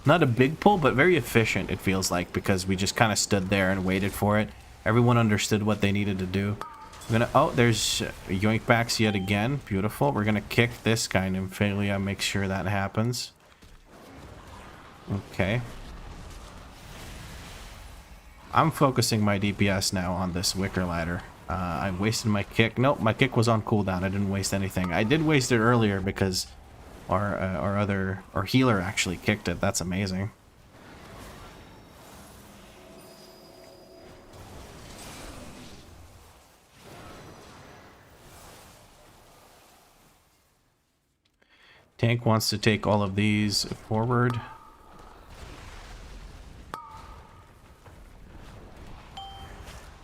Not a big pull, but very efficient, it feels like, because we just kind of stood there and waited for it. Everyone understood what they needed to do. I'm gonna... Oh, there's yoink backs yet again. Beautiful. We're gonna kick this guy, Nymphalia. Make sure that happens. Okay. I'm focusing my DPS now on this wicker ladder. I wasted my kick. Nope, my kick was on cooldown. I didn't waste anything. I did waste it earlier because our healer actually kicked it. That's amazing. Tank wants to take all of these forward.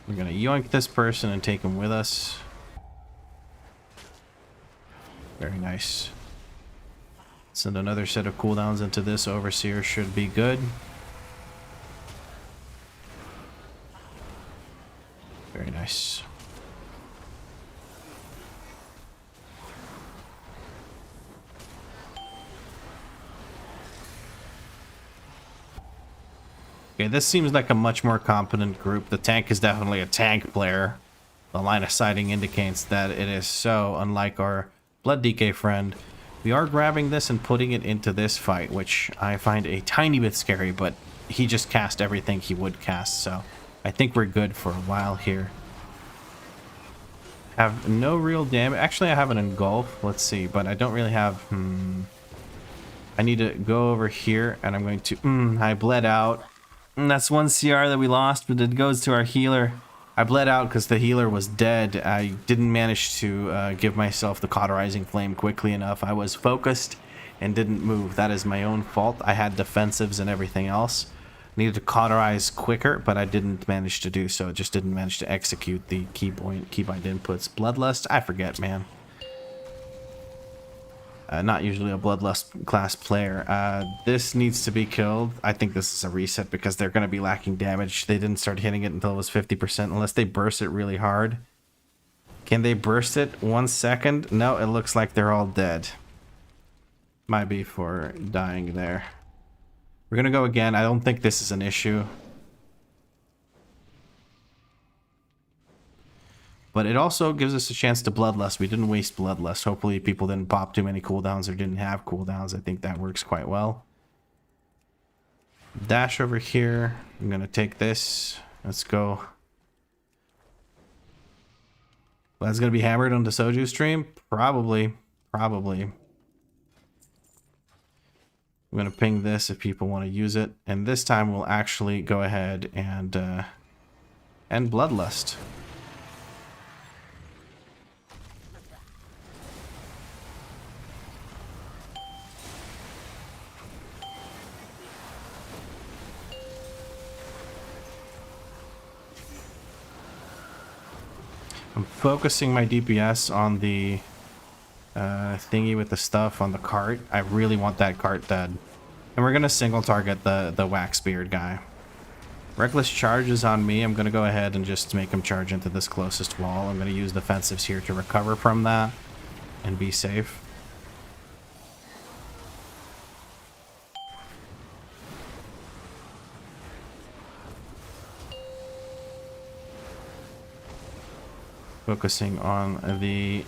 We're gonna yoink this person and take him with us. Very nice. Send another set of cooldowns into this. Overseer should be good. Very nice. Okay, this seems like a much more competent group. The tank is definitely a tank player. The line of sighting indicates that it is so, unlike our Blood DK friend. We are grabbing this and putting it into this fight, which I find a tiny bit scary, but he just cast everything he would cast, so I think we're good for a while here. Have no real damage. Actually, I have an engulf. Let's see, but I don't really have... I need to go over here, and I'm going to... I bled out. That's one CR that we lost, but it goes to our healer. I bled out because the healer was dead. I didn't manage to give myself the cauterizing flame quickly enough. I was focused and didn't move. That is my own fault. I had defensives and everything else. Needed to cauterize quicker, but I didn't manage to do so. Just didn't manage to execute the keybind inputs. Bloodlust? I forget, man. Not usually a Bloodlust class player. This needs to be killed. I think this is a reset because they're going to be lacking damage. They didn't start hitting it until it was 50%, unless they burst it really hard. Can they burst it 1 second? No, it looks like they're all dead. Might be for dying there. We're going to go again. I don't think this is an issue. But it also gives us a chance to Bloodlust. We didn't waste Bloodlust. Hopefully people didn't pop too many cooldowns or didn't have cooldowns. I think that works quite well. Dash over here. I'm going to take this. Let's go. Well, that's going to be hammered on the Soju stream? Probably. Probably. I'm going to ping this if people want to use it. And this time we'll actually go ahead and Bloodlust. I'm focusing my DPS on the thingy with the stuff on the cart. I really want that cart dead. And we're going to single target the wax beard guy. Reckless charges on me. I'm going to go ahead and just make him charge into this closest wall. I'm going to use defensives here to recover from that and be safe. Focusing on the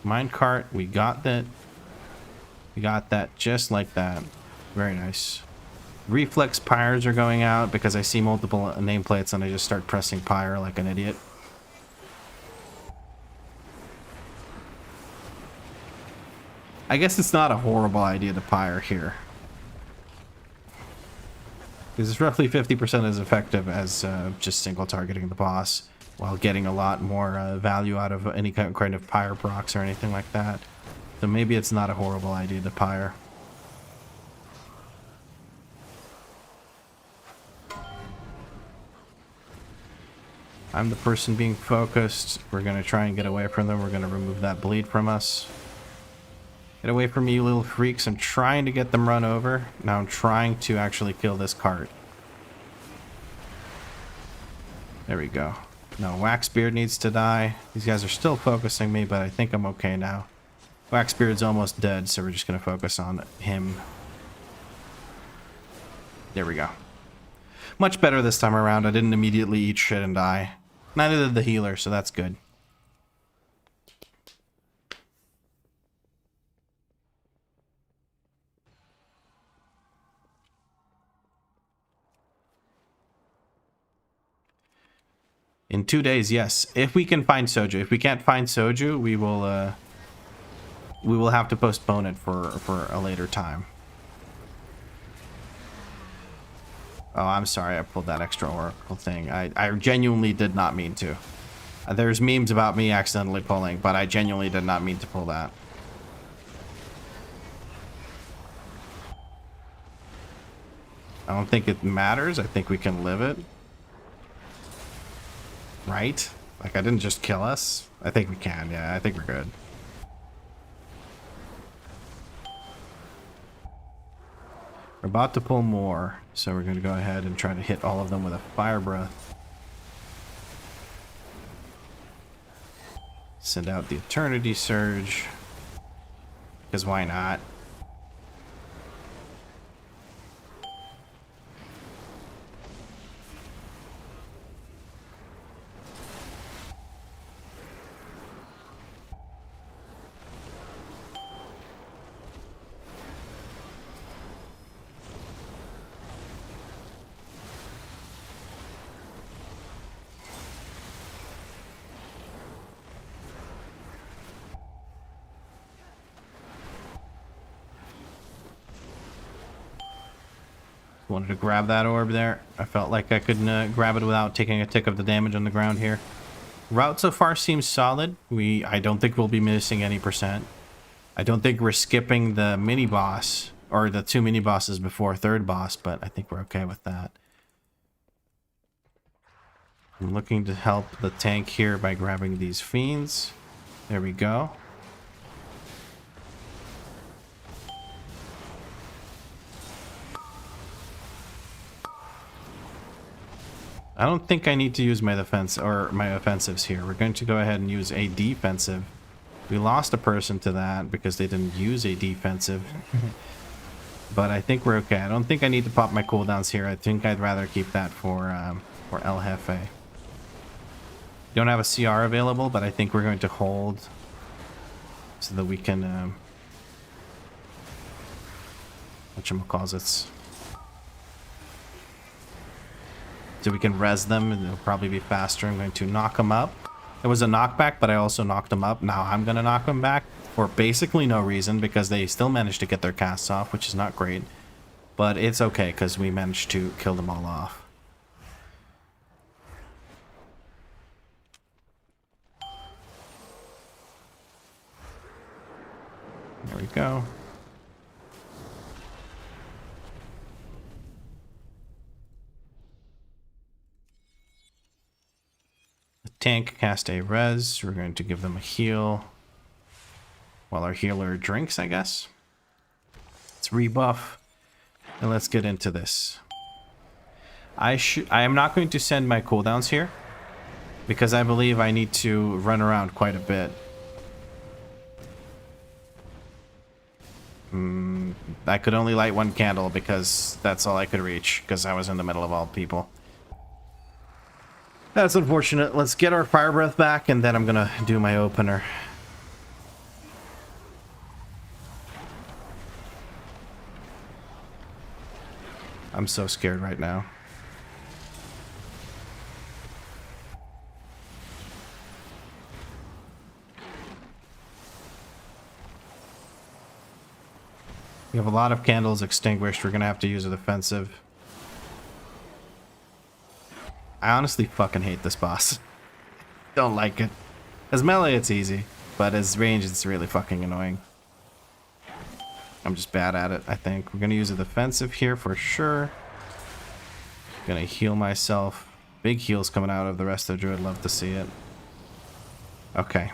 minecart. We got that. We got that just like that. Very nice. Reflex pyres are going out because I see multiple nameplates and I just start pressing pyre like an idiot. I guess it's not a horrible idea to pyre here. Because it's roughly 50% as effective as just single targeting the boss, while getting a lot more value out of any kind of pyre procs or anything like that. So maybe it's not a horrible idea to pyre. I'm the person being focused. We're going to try and get away from them. We're going to remove that bleed from us. Get away from me, you little freaks. I'm trying to get them run over. Now I'm trying to actually kill this cart. There we go. No, Waxbeard needs to die. These guys are still focusing me, but I think I'm okay now. Waxbeard's almost dead, so we're just going to focus on him. There we go. Much better this time around. I didn't immediately eat shit and die. Neither did the healer, so that's good. In 2 days, yes. If we can find Soju. If we can't find Soju, we will have to postpone it for a later time. Oh, I'm sorry I pulled that extra oracle thing. I genuinely did not mean to. There's memes about me accidentally pulling, but I genuinely did not mean to pull that. I don't think it matters. I think we can live it. Right? Like, I didn't just kill us. I think we can. Yeah, I think we're good. We're about to pull more, so we're going to go ahead and try to hit all of them with a fire breath. Send out the Eternity Surge. Because why not? Wanted to grab that orb there. I felt like I could grab it without taking a tick of the damage on the ground here. Route so far seems solid. I don't think we'll be missing any %. I don't think we're skipping the mini boss or the 2 mini bosses before third boss, but I think we're okay with that. I'm looking to help the tank here by grabbing these fiends. There we go. I don't think I need to use my defense or my offensives here. We're going to go ahead and use a defensive. We lost a person to that because they didn't use a defensive. But I think we're okay. I don't think I need to pop my cooldowns here. I think I'd rather keep that for El Jefe. Don't have a CR available, but I think we're going to hold so that we can whatchamacallits. So we can res them and it'll probably be faster. I'm going to knock them up. It was a knockback, but I also knocked them up. Now I'm going to knock them back for basically no reason because they still managed to get their casts off, which is not great. But it's okay because we managed to kill them all off. There we go. Tank cast a res. We're going to give them a heal while our healer drinks, I guess. Let's rebuff and let's get into this. I am not going to send my cooldowns here because I believe I need to run around quite a bit. I could only light one candle because that's all I could reach because I was in the middle of all people. That's unfortunate. Let's get our fire breath back and then I'm gonna do my opener. I'm so scared right now. We have a lot of candles extinguished. We're gonna have to use a defensive. I honestly fucking hate this boss. Don't like it. As melee, it's easy, but as range, it's really fucking annoying. I'm just bad at it, I think. We're gonna use a defensive here for sure. Gonna heal myself. Big heals coming out of the rest of Druid. Love to see it. Okay.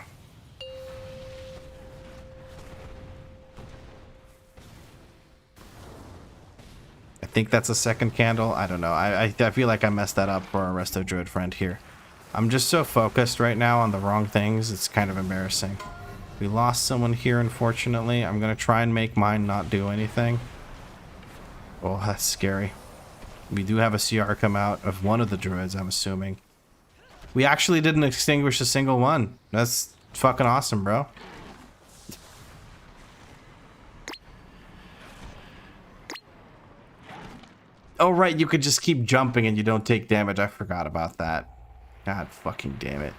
I think that's a second candle. I don't know. I feel like I messed that up for our Resto Druid friend here. I'm just so focused right now on the wrong things. It's kind of embarrassing. We lost someone here, unfortunately. I'm going to try and make mine not do anything. Oh, that's scary. We do have a CR come out of one of the Druids, I'm assuming. We actually didn't extinguish a single one. That's fucking awesome, bro. Oh, right, you could just keep jumping and you don't take damage. I forgot about that. God fucking damn it.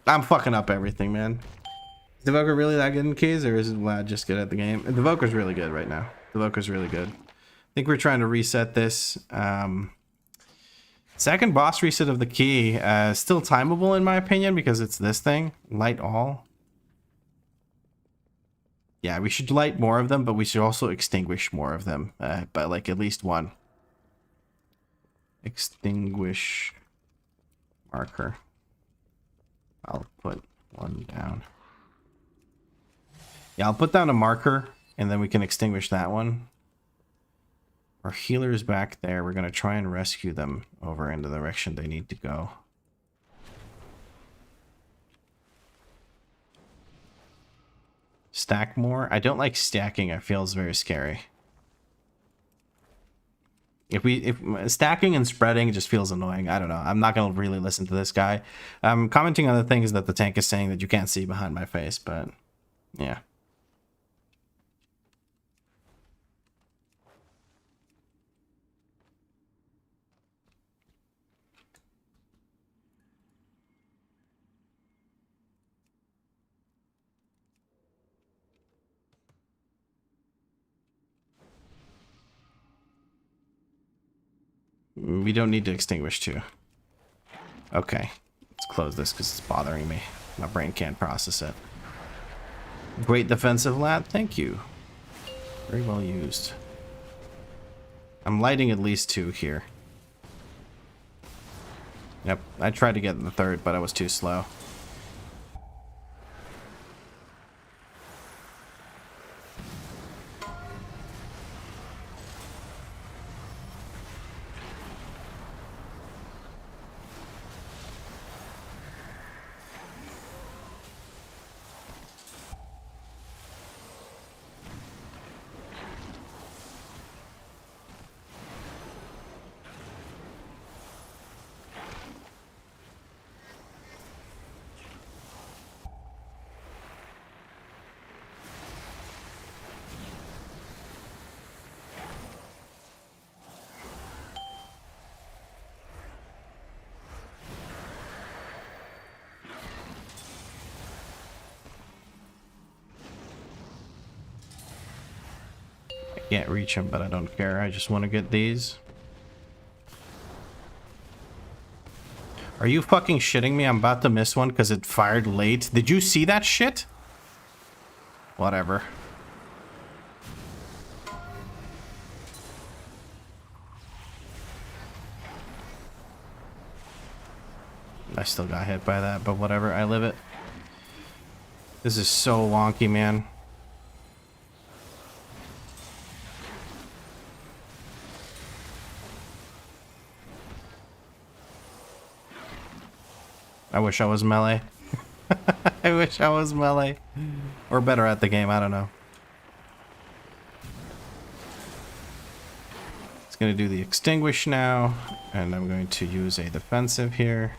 I'm fucking up everything, man. Is the Evoker really that good in keys, or is it Vlad just good at the game? The Evoker's really good right now. The Evoker's really good. I think we're trying to reset this. Second boss reset of the key. Still timeable in my opinion because it's this thing. Light all. Yeah, we should light more of them, but we should also extinguish more of them. But like at least one. Extinguish marker. I'll put one down. Yeah, I'll put down a marker and then we can extinguish that one. Our healer's back there. We're going to try and rescue them over in the direction they need to go. Stack more? I don't like stacking. It feels very scary. If stacking and spreading just feels annoying. I don't know. I'm not going to really listen to this guy. I'm commenting on the things that the tank is saying that you can't see behind my face, but yeah. We don't need to extinguish too. Okay. Let's close this because it's bothering me. My brain can't process it. Great defensive lad. Thank you. Very well used. I'm lighting at least two here. Yep. I tried to get the third, but I was too slow. Can't reach him, but I don't care. I just want to get these. Are you fucking shitting me? I'm about to miss one because it fired late. Did you see that shit? Whatever. I still got hit by that, but whatever. I live it. This is so wonky, man. I wish I was melee. I wish I was melee. Or better at the game, I don't know. It's going to do the extinguish now, and I'm going to use a defensive here.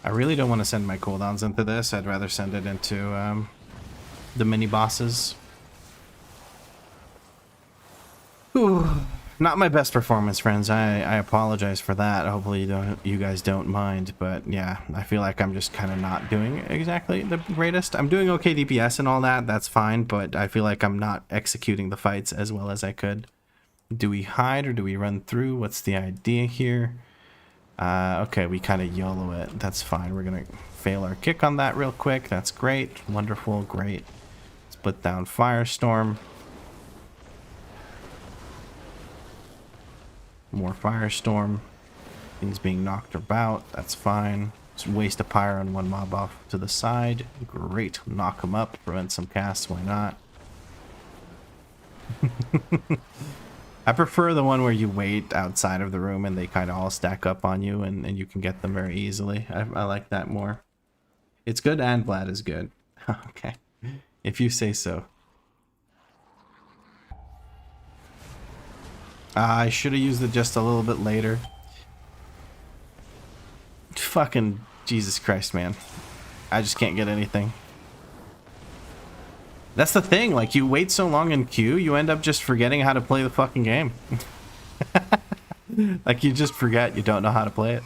I really don't want to send my cooldowns into this. I'd rather send it into the mini bosses. Whew. Not my best performance, friends. I apologize for that. Hopefully you guys don't mind. But yeah, I feel like I'm just kind of not doing exactly the greatest. I'm doing okay DPS and all that. That's fine. But I feel like I'm not executing the fights as well as I could. Do we hide or do we run through? What's the idea here? Okay, we kind of YOLO it. That's fine. We're going to fail our kick on that real quick. That's great. Wonderful. Great. Let's put down Firestorm. More Firestorm. Things being knocked about. That's fine. Just waste a pyre on one mob off to the side. Great. Knock them up. Prevent some casts. Why not? I prefer the one where you wait outside of the room and they kind of all stack up on you and you can get them very easily. I like that more. It's good and Vlad is good. Okay. If you say so. I should have used it just a little bit later. Fucking Jesus Christ, man. I just can't get anything. That's the thing, like, you wait so long in queue, you end up just forgetting how to play the fucking game. Like, you just forget you don't know how to play it.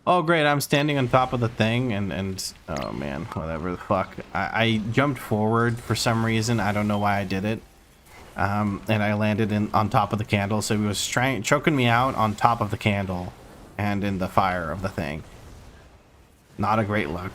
Oh great, I'm standing on top of the thing and oh man, whatever the fuck. I jumped forward for some reason. I don't know why I did it. And I landed on top of the candle, so he was choking me out on top of the candle and in the fire of the thing. Not a great look.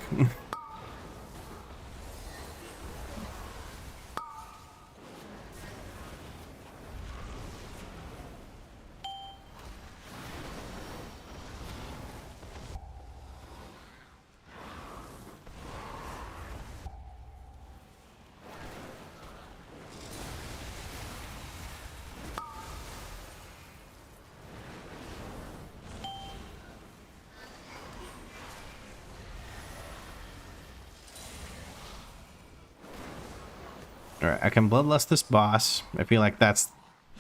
Alright, I can bloodlust this boss. I feel like that's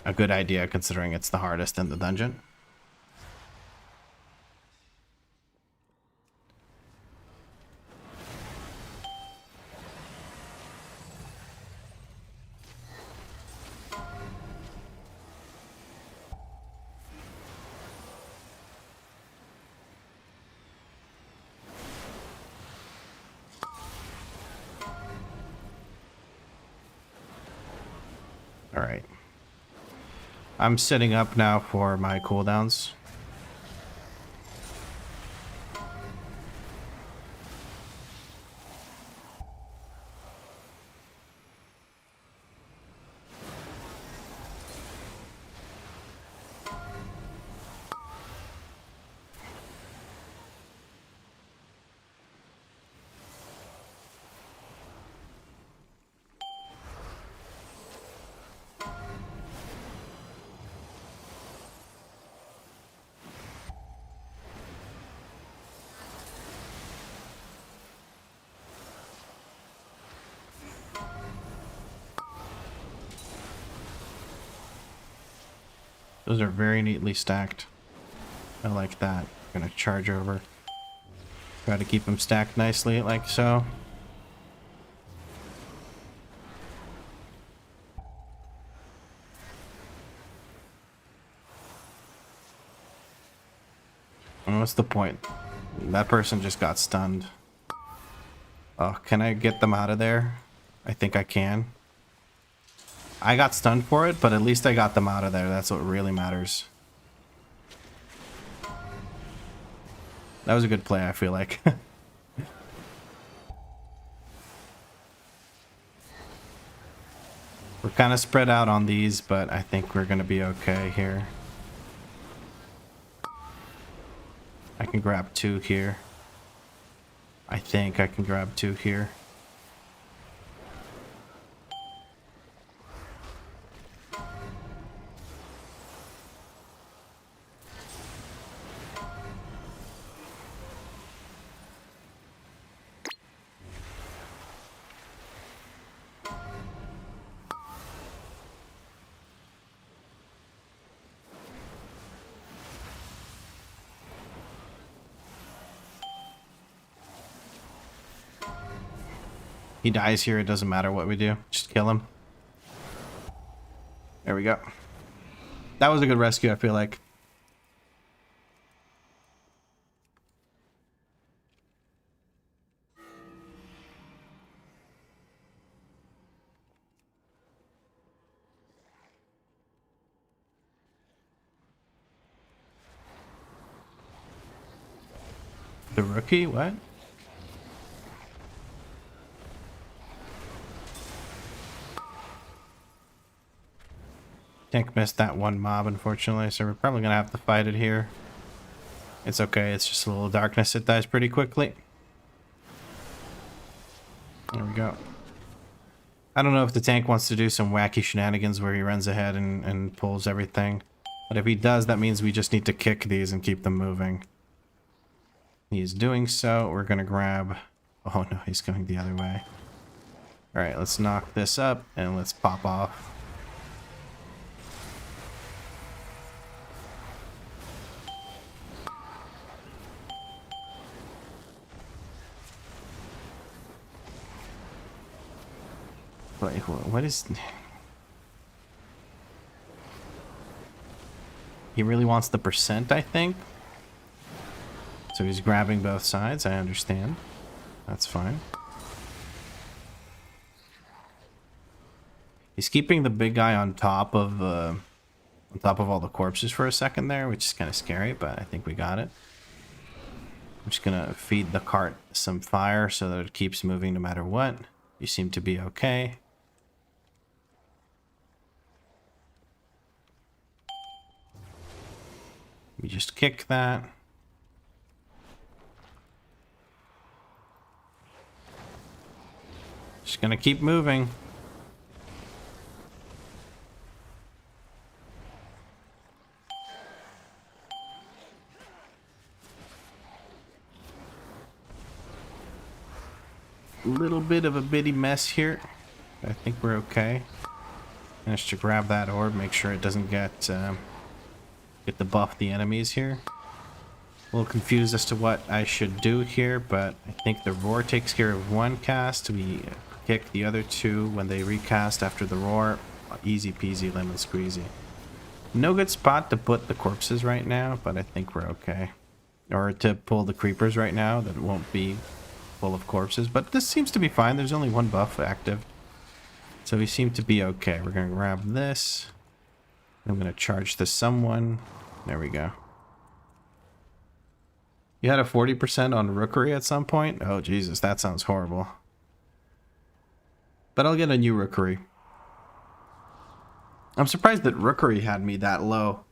a good idea considering it's the hardest in the dungeon. Alright. I'm setting up now for my cooldowns. Those are very neatly stacked. I like that. I'm gonna charge over. Try to keep them stacked nicely like so. what's the point? That person just got stunned. Oh, can I get them out of there? I think I can. I got stunned for it, but at least I got them out of there. That's what really matters. That was a good play, I feel like. We're kind of spread out on these, but I think we're going to be okay here. I can grab 2 here. I think I can grab 2 here. He dies here, it doesn't matter what we do. Just kill him. There we go. That was a good rescue, I feel like. The rookie? What? Tank missed that one mob, unfortunately, so we're probably gonna have to fight it here. It's okay, it's just a little darkness. It dies pretty quickly. There we go. I don't know if the tank wants to do some wacky shenanigans where he runs ahead and pulls everything. But if he does, that means we just need to kick these and keep them moving. He is doing so. We're gonna grab... Oh no, he's going the other way. Alright, let's knock this up and let's pop off. What is... He really wants the percent, I think. So he's grabbing both sides, I understand. That's fine. He's keeping the big guy on top of all the corpses for a second there, which is kind of scary, but I think we got it. I'm just gonna feed the cart some fire so that it keeps moving no matter what. You seem to be okay. We just kick that. Just gonna keep moving. Little bit of a bitty mess here. I think we're okay. Managed to grab that orb, make sure it doesn't get the buff the enemies here. A little confused as to what I should do here, but I think the roar takes care of one cast. We kick the other 2 when they recast after the roar. Easy peasy lemon squeezy. No good spot to put the corpses right now, but I think we're okay. Or to pull the creepers right now that won't be full of corpses, but this seems to be fine. There's only 1 buff active, so we seem to be okay. We're gonna grab this. I'm gonna charge to someone. There we go. You had a 40% on Rookery at some point? Oh Jesus, that sounds horrible. But I'll get a new Rookery. I'm surprised that Rookery had me that low,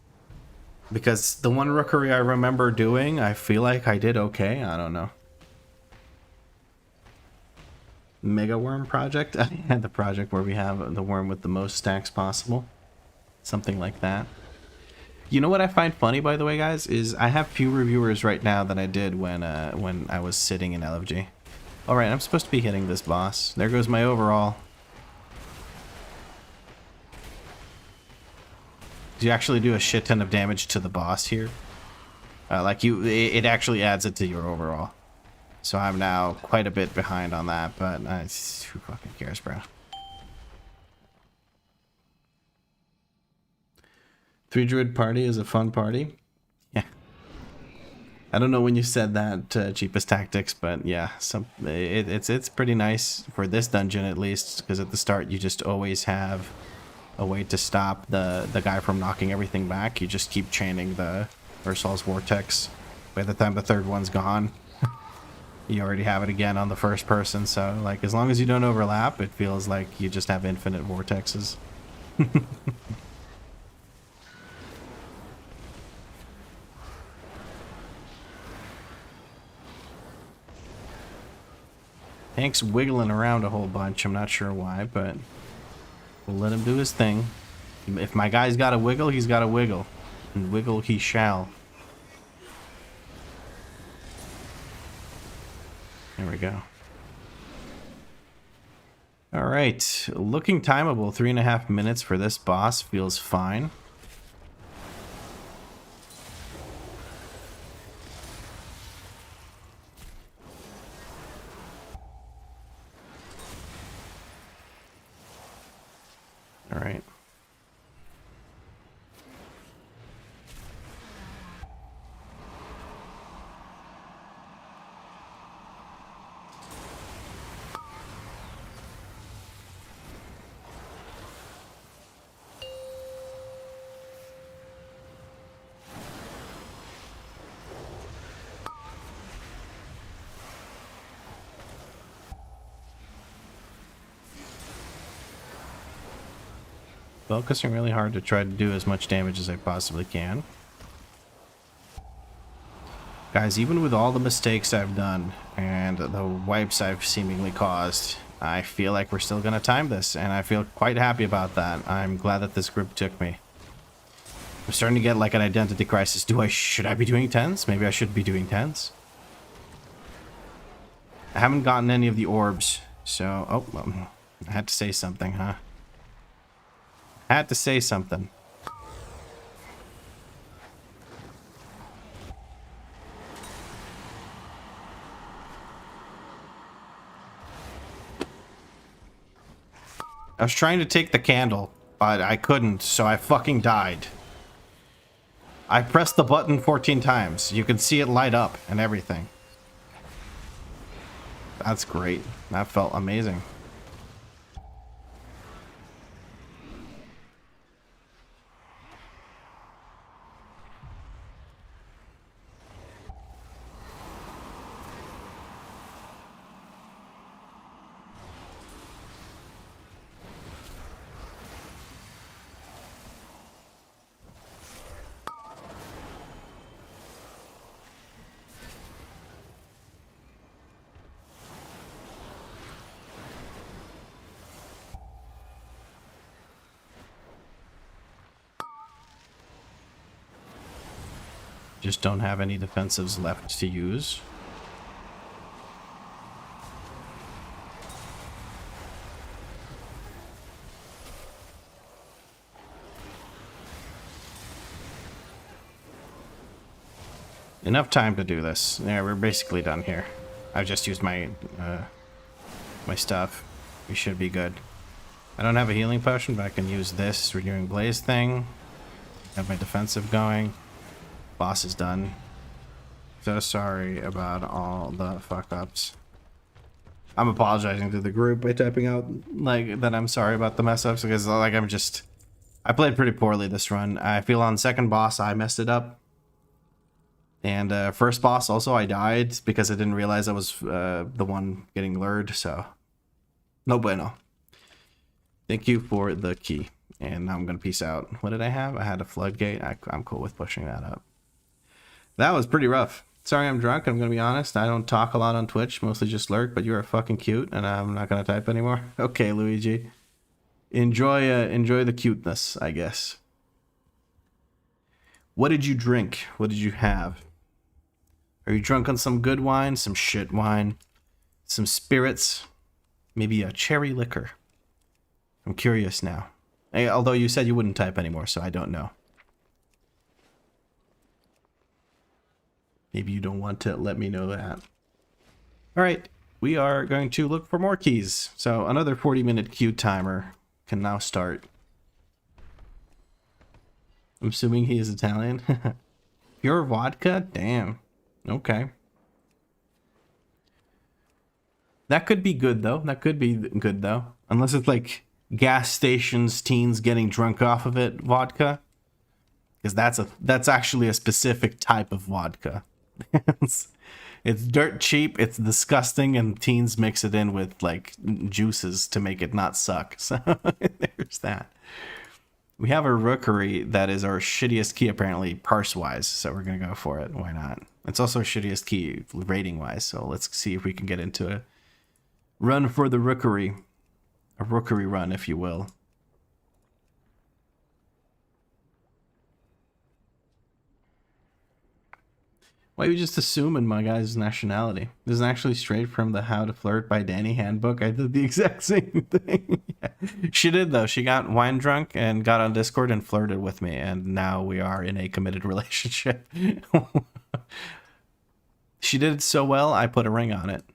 because the one Rookery I remember doing, I feel like I did okay. I don't know. Mega Worm project? I had the project where we have the worm with the most stacks possible. Something like that. You know what I find funny, by the way, guys, is I have fewer viewers right now than I did when I was sitting in LFG. Alright, I'm supposed to be hitting this boss. There goes my overall. Do you actually do a shit ton of damage to the boss here? It actually adds it to your overall. So I'm now quite a bit behind on that, but who fucking cares, bro? 3 Druid party is a fun party. Yeah. I don't know when you said that cheapest tactics, but yeah, it's pretty nice for this dungeon at least, because at the start you just always have a way to stop the guy from knocking everything back. You just keep chaining the Ursol's Vortex. By the time the third one's gone, you already have it again on the first person. So like, as long as you don't overlap, it feels like you just have infinite vortexes. Hank's wiggling around a whole bunch. I'm not sure why, but we'll let him do his thing. If my guy's got to wiggle, he's got to wiggle. And wiggle he shall. There we go. Alright. Looking timeable. 3.5 minutes for this boss. Feels fine. All right. Focusing really hard to try to do as much damage as I possibly can. Guys, even with all the mistakes I've done and the wipes I've seemingly caused, I feel like we're still going to time this, and I feel quite happy about that. I'm glad that this group took me. I'm starting to get like an identity crisis. Should I be doing 10s? Maybe I should be doing 10s. I haven't gotten any of the orbs, so... Oh, well, I had to say something, huh? Had to say something. I was trying to take the candle, but I couldn't, so I fucking died. I pressed the button 14 times. You can see it light up and everything. That's great. That felt amazing. Just don't have any defensives left to use. Enough time to do this. Yeah, we're basically done here. I've just used my my stuff. We should be good. I don't have a healing potion, but I can use this renewing blaze thing. Have my defensive going. Boss is done. So sorry about all the fuck ups. I'm apologizing to the group by typing out like that I'm sorry about the mess ups, because like I played pretty poorly this run. I feel on second boss I messed it up. And first boss also I died because I didn't realize I was the one getting lured, so no bueno. Thank you for the key. And now I'm gonna peace out. What did I have? I had a floodgate. I'm cool with pushing that up. That was pretty rough. Sorry I'm drunk, I'm gonna be honest. I don't talk a lot on Twitch, mostly just lurk, but you are fucking cute, and I'm not gonna type anymore. Okay, Luigi. Enjoy the cuteness, I guess. What did you drink? What did you have? Are you drunk on some good wine, some shit wine, some spirits, maybe a cherry liquor? I'm curious now. Although you said you wouldn't type anymore, so I don't know. Maybe you don't want to let me know that. All right, we are going to look for more keys. So another 40-minute queue timer can now start. I'm assuming he is Italian. Pure vodka? Damn. Okay. That could be good though. That could be good though. Unless it's like gas stations, teens getting drunk off of it vodka. Because that's actually a specific type of vodka. It's dirt cheap, it's disgusting, and teens mix it in with like juices to make it not suck. So there's that. We have a rookery that is our shittiest key apparently parse wise, so we're gonna go for it. Why not? It's also our shittiest key rating wise, so let's see if we can get into a run for the rookery. A rookery run, if you will. Why are you just assuming my guy's nationality? This is actually straight from the How to Flirt by Danny handbook. I did the exact same thing. Yeah. She did, though. She got wine drunk and got on Discord and flirted with me, and now we are in a committed relationship. She did it so well, I put a ring on it.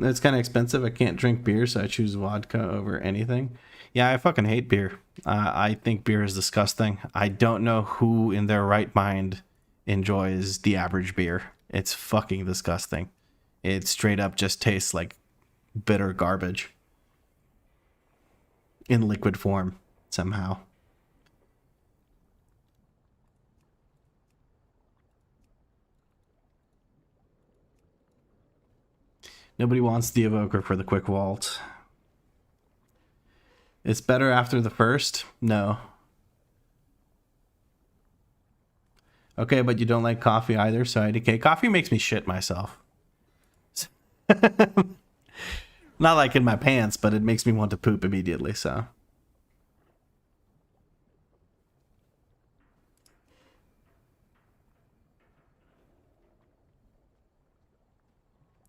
It's kind of expensive. I can't drink beer, so I choose vodka over anything. Yeah, I fucking hate beer. I think beer is disgusting. I don't know who in their right mind enjoys the average beer. It's fucking disgusting. It straight up just tastes like bitter garbage in liquid form somehow. Nobody wants the evoker for the quick vault. It's better after the first? No. Okay, but you don't like coffee either, so IDK. Coffee makes me shit myself. Not like in my pants, but it makes me want to poop immediately, so.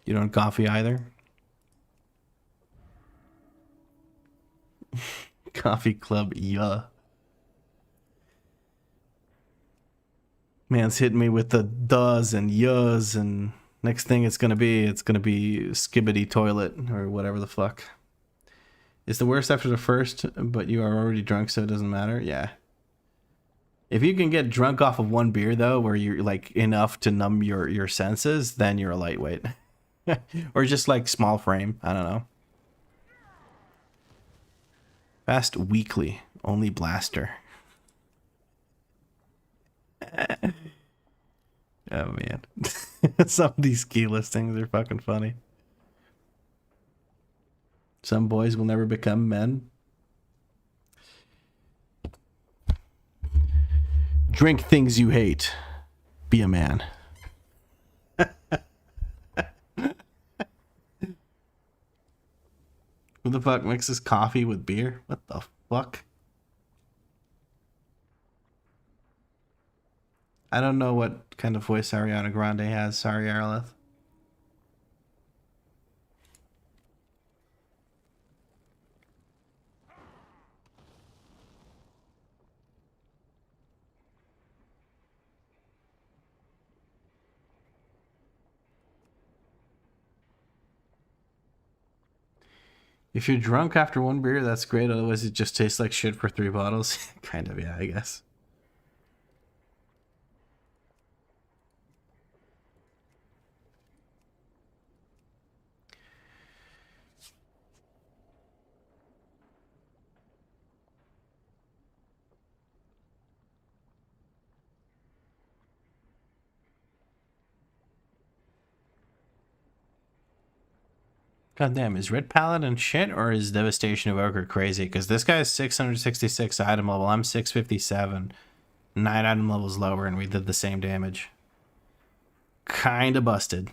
You don't coffee either? Coffee club, yeah. Man's hitting me with the does and yuhs, and next thing it's gonna be skibbity toilet or whatever the fuck. It's the worst after the first, but you are already drunk, so it doesn't matter. Yeah. If you can get drunk off of one beer though, where you're like enough to numb your senses, then you're a lightweight. Or just like small frame. I don't know. Fast weekly. Only blaster. Oh man. Some of these key listings are fucking funny. Some boys will never become men. Drink things you hate. Be a man. Who the fuck mixes coffee with beer? What the fuck? I don't know what kind of voice Ariana Grande has. Sorry, Arleth. If you're drunk after one beer, that's great. Otherwise, it just tastes like shit for 3 bottles. Kind of, yeah, I guess. God damn, is Red Paladin shit or is Devastation Evoker crazy? Because this guy is 666 item level. I'm 657. 9 item levels lower, and we did the same damage. Kinda busted.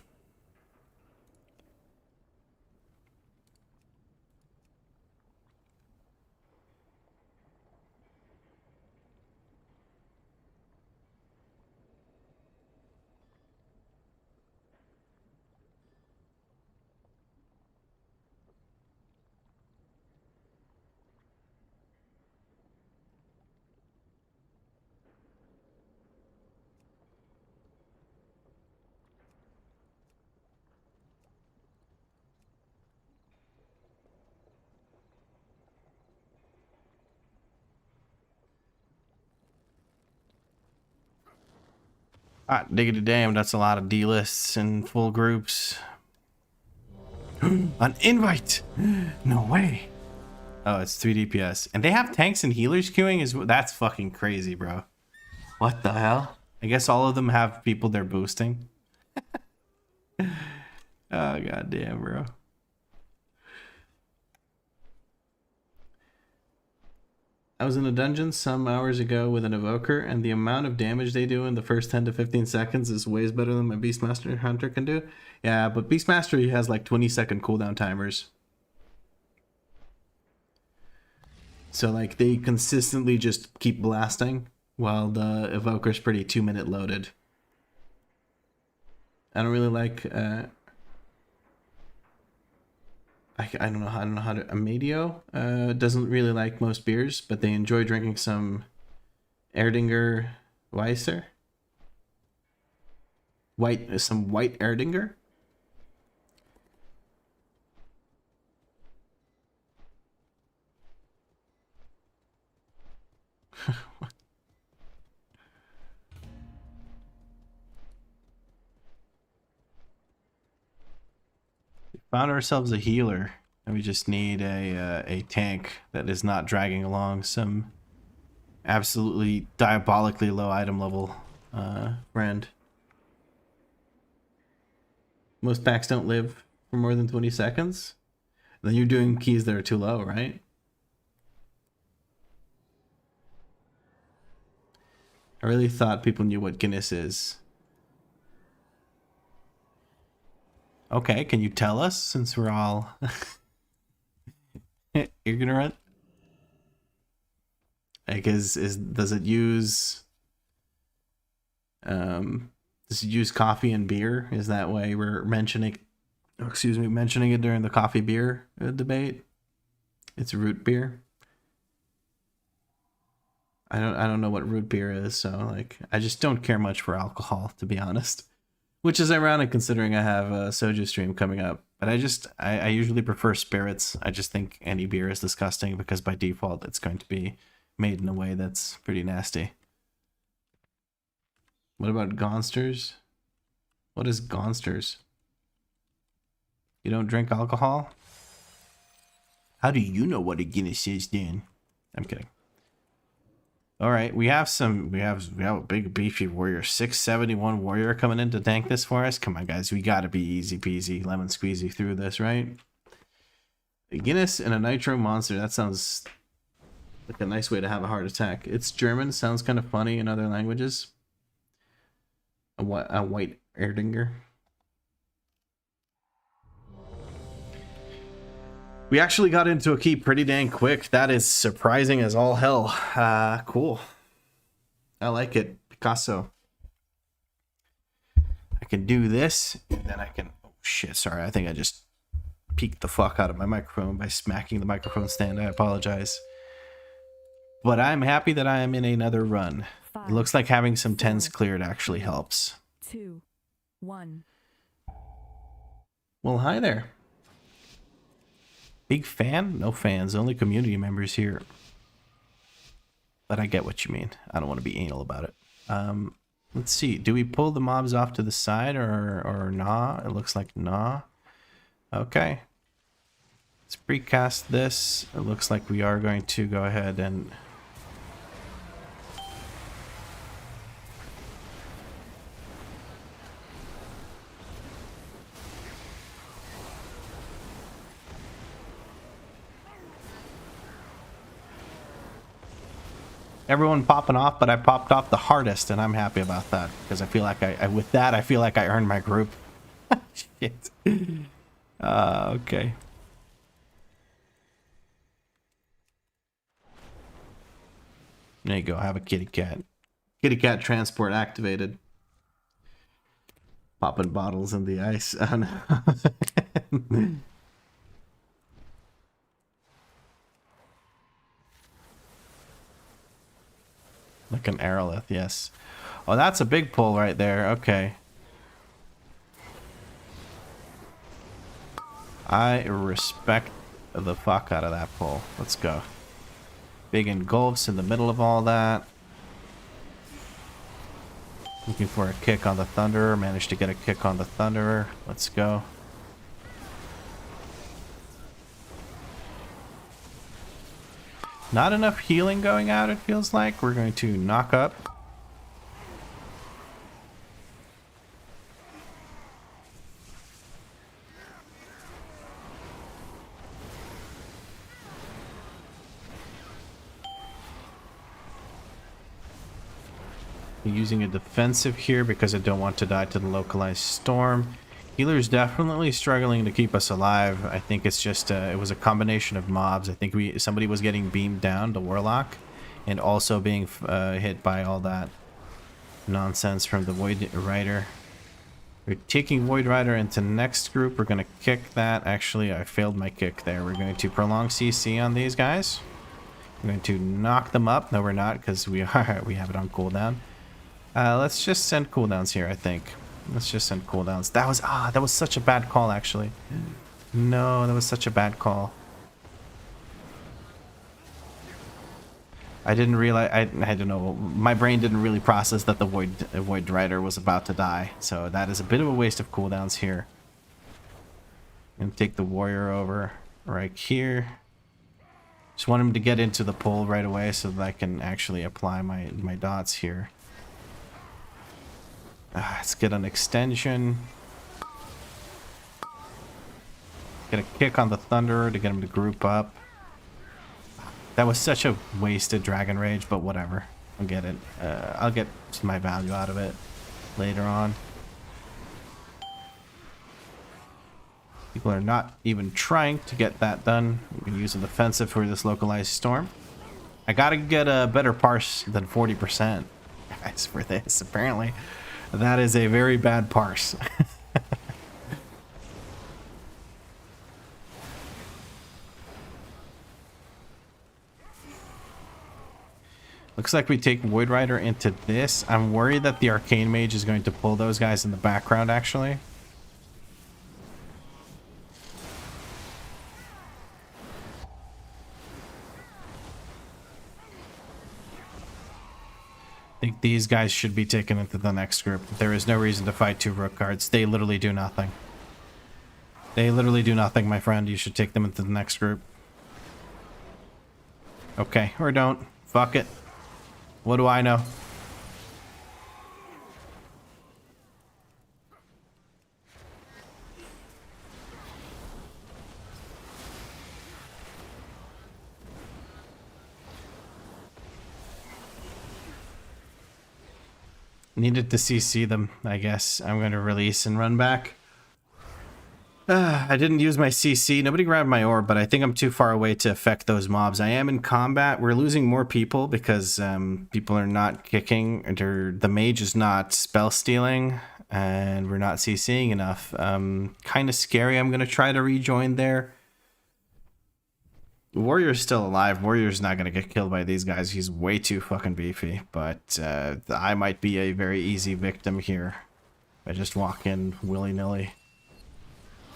Hot diggity damn, that's a lot of D-lists and full groups. An invite! No way. Oh, it's 3 DPS. And they have tanks and healers queuing? That's fucking crazy, bro. What the hell? I guess all of them have people they're boosting. Oh, goddamn, bro. I was in a dungeon some hours ago with an evoker, and the amount of damage they do in the first 10 to 15 seconds is way better than my Beastmaster Hunter can do. Yeah, but Beastmaster, he has like 20-second cooldown timers. So like they consistently just keep blasting, while the evoker's pretty 2-minute loaded. I don't really like I don't know how to. Amadio doesn't really like most beers, but they enjoy drinking some Erdinger Weisser. Some white Erdinger. Found ourselves a healer, and we just need a tank that is not dragging along some absolutely diabolically low item level friend. Most packs don't live for more than 20 seconds. Then you're doing keys that are too low, right? I really thought people knew what Guinness is. Okay, can you tell us, since we're all ignorant? Like, does it use coffee and beer? Is that why we're mentioning it during the coffee beer debate? It's root beer. I don't know what root beer is, so like I just don't care much for alcohol, to be honest. Which is ironic considering I have a soju stream coming up. But I usually prefer spirits. I just think any beer is disgusting because by default it's going to be made in a way that's pretty nasty. What about Gonsters? What is Gonsters? You don't drink alcohol? How do you know what a Guinness is, Dan? I'm kidding. All right, we have a big beefy warrior, 671 warrior coming in to tank this for us. Come on, guys, we gotta be easy peasy, lemon squeezy through this, right? A Guinness and a nitro monster. That sounds like a nice way to have a heart attack. It's German, sounds kind of funny in other languages. A white Erdinger. We actually got into a key pretty dang quick. That is surprising as all hell. Cool. I like it. Picasso. I can do this, and then I can... Oh, shit. Sorry. I think I just peeked the fuck out of my microphone by smacking the microphone stand. I apologize. But I'm happy that I am in another run. It looks like having some 10s cleared actually helps. 2, 1. Well, hi there. Big fan? No fans, only community members here. But I get what you mean. I don't want to be anal about it. Let's see. Do we pull the mobs off to the side or nah? It looks like nah. Okay. Let's precast this. It looks like we are going to go ahead and... Everyone popping off, but I popped off the hardest, and I'm happy about that because I feel like I feel like I earned my group. Shit. Okay. There you go. I have a kitty cat. Kitty cat transport activated. Popping bottles in the ice. Oh, no. Like an aerolith, yes. Oh, that's a big pull right there. Okay. I respect the fuck out of that pull. Let's go. Big engulfs in the middle of all that. Looking for a kick on the Thunderer. Managed to get a kick on the Thunderer. Let's go. Not enough healing going out, it feels like. We're going to knock up. Using a defensive here because I don't want to die to the localized storm. Healer's definitely struggling to keep us alive. I think it's just it was a combination of mobs. I think somebody was getting beamed down, the Warlock, and also being hit by all that nonsense from the Void Rider. We're taking Void Rider into next group. We're going to kick that. Actually, I failed my kick there. We're going to prolong CC on these guys. We're going to knock them up. No, we're not, because we have it on cooldown. Let's just send cooldowns here, I think. Let's just send cooldowns. That was such a bad call, actually. No, that was such a bad call. I didn't realize, I don't know, my brain didn't really process that the Void Rider was about to die. So that is a bit of a waste of cooldowns here. I'm gonna take the Warrior over right here. Just want him to get into the pole right away so that I can actually apply my dots here. Let's get an extension. Get a kick on the Thunderer to get him to group up. That was such a wasted Dragon Rage, but whatever. I'll get it. I'll get my value out of it later on. People are not even trying to get that done. We can use a defensive for this localized storm. I gotta get a better parse than 40%, guys, for this, apparently. That is a very bad parse. Looks like we take Void Rider into this. I'm worried that the Arcane Mage is going to pull those guys in the background, actually. I think these guys should be taken into the next group. There is no reason to fight two Rook guards. They literally do nothing. They literally do nothing, my friend. You should take them into the next group. Okay, or don't. Fuck it. What do I know? Needed to CC them, I guess. I'm going to release and run back. I didn't use my CC. Nobody grabbed my orb, but I think I'm too far away to affect those mobs. I am in combat. We're losing more people because people are not kicking. The mage is not spell stealing, and we're not CCing enough. Kind of scary. I'm going to try to rejoin there. Warrior's still alive. Warrior's not going to get killed by these guys. He's way too fucking beefy. But I might be a very easy victim here. I just walk in willy-nilly.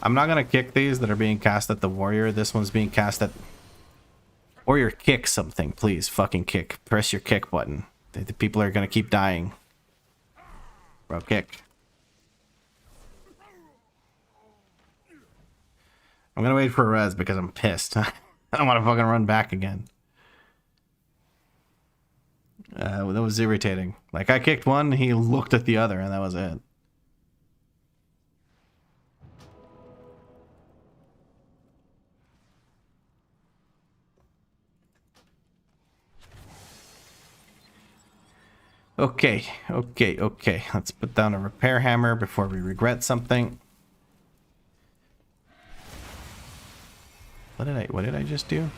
I'm not going to kick these that are being cast at the Warrior. This one's being cast at... Warrior, kick something, please. Fucking kick. Press your kick button. The people are going to keep dying. Bro, kick. I'm going to wait for a res because I'm pissed. I don't want to fucking run back again. That was irritating. Like, I kicked one, he looked at the other, and that was it. Okay. Let's put down a repair hammer before we regret something. What did I just do?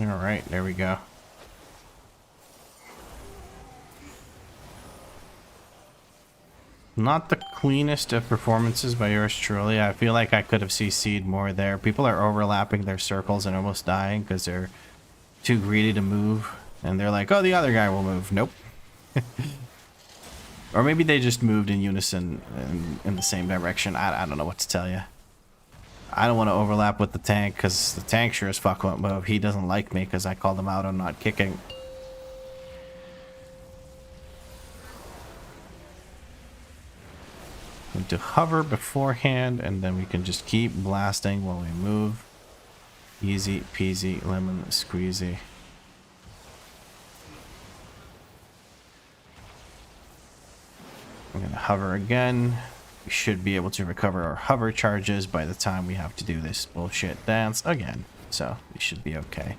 Alright, there we go. Not the cleanest of performances by yours truly. I feel like I could have CC'd more there. People are overlapping their circles and almost dying because they're too greedy to move. And they're like, oh, the other guy will move. Nope. Or maybe they just moved in unison in the same direction. I don't know what to tell you. I don't want to overlap with the tank because the tank sure as fuck won't move. He doesn't like me because I called him out on not kicking. To hover beforehand, and then we can just keep blasting while we move. Easy peasy lemon squeezy. I'm gonna hover again. We should be able to recover our hover charges by the time we have to do this bullshit dance again, so we should be okay.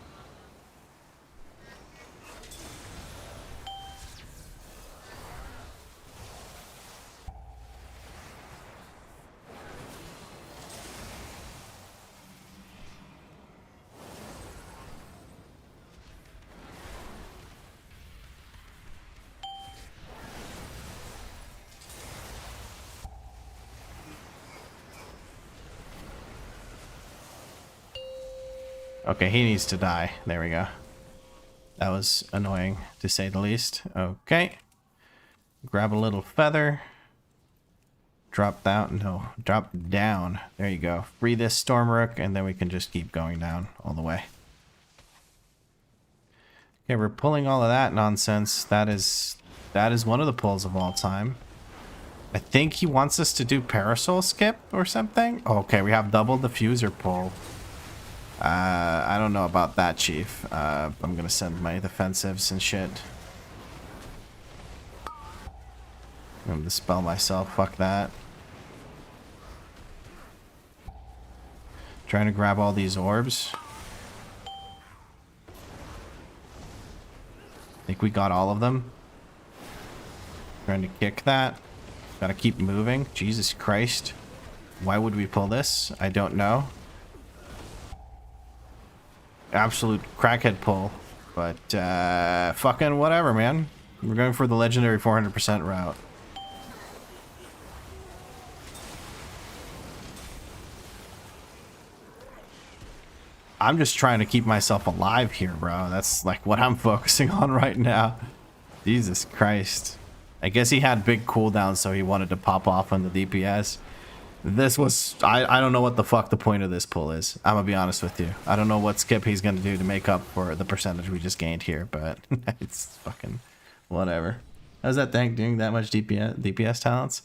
Okay, he needs to die. There we go. That was annoying, to say the least. Okay. Grab a little feather. Drop down. No, drop down. There you go. Free this Storm Rook, and then we can just keep going down all the way. Okay, we're pulling all of that nonsense. That is one of the pulls of all time. I think he wants us to do Parasol Skip or something. Okay, we have double diffuser pull. I don't know about that, Chief. I'm gonna send my defensives and shit. I'm gonna dispel myself. Fuck that. Trying to grab all these orbs. Think we got all of them. Trying to kick that. Gotta keep moving. Jesus Christ. Why would we pull this? I don't know. Absolute crackhead pull, but fucking whatever, man. We're going for the legendary 400% route. I'm just trying to keep myself alive here, bro. That's like what I'm focusing on right now. Jesus Christ. I guess he had big cooldowns, so he wanted to pop off on the DPS. This was... I don't know what the fuck the point of this pull is. I'm gonna be honest with you. I don't know what skip he's gonna do to make up for the percentage we just gained here, but it's fucking whatever. How's that tank doing that much DPS talents?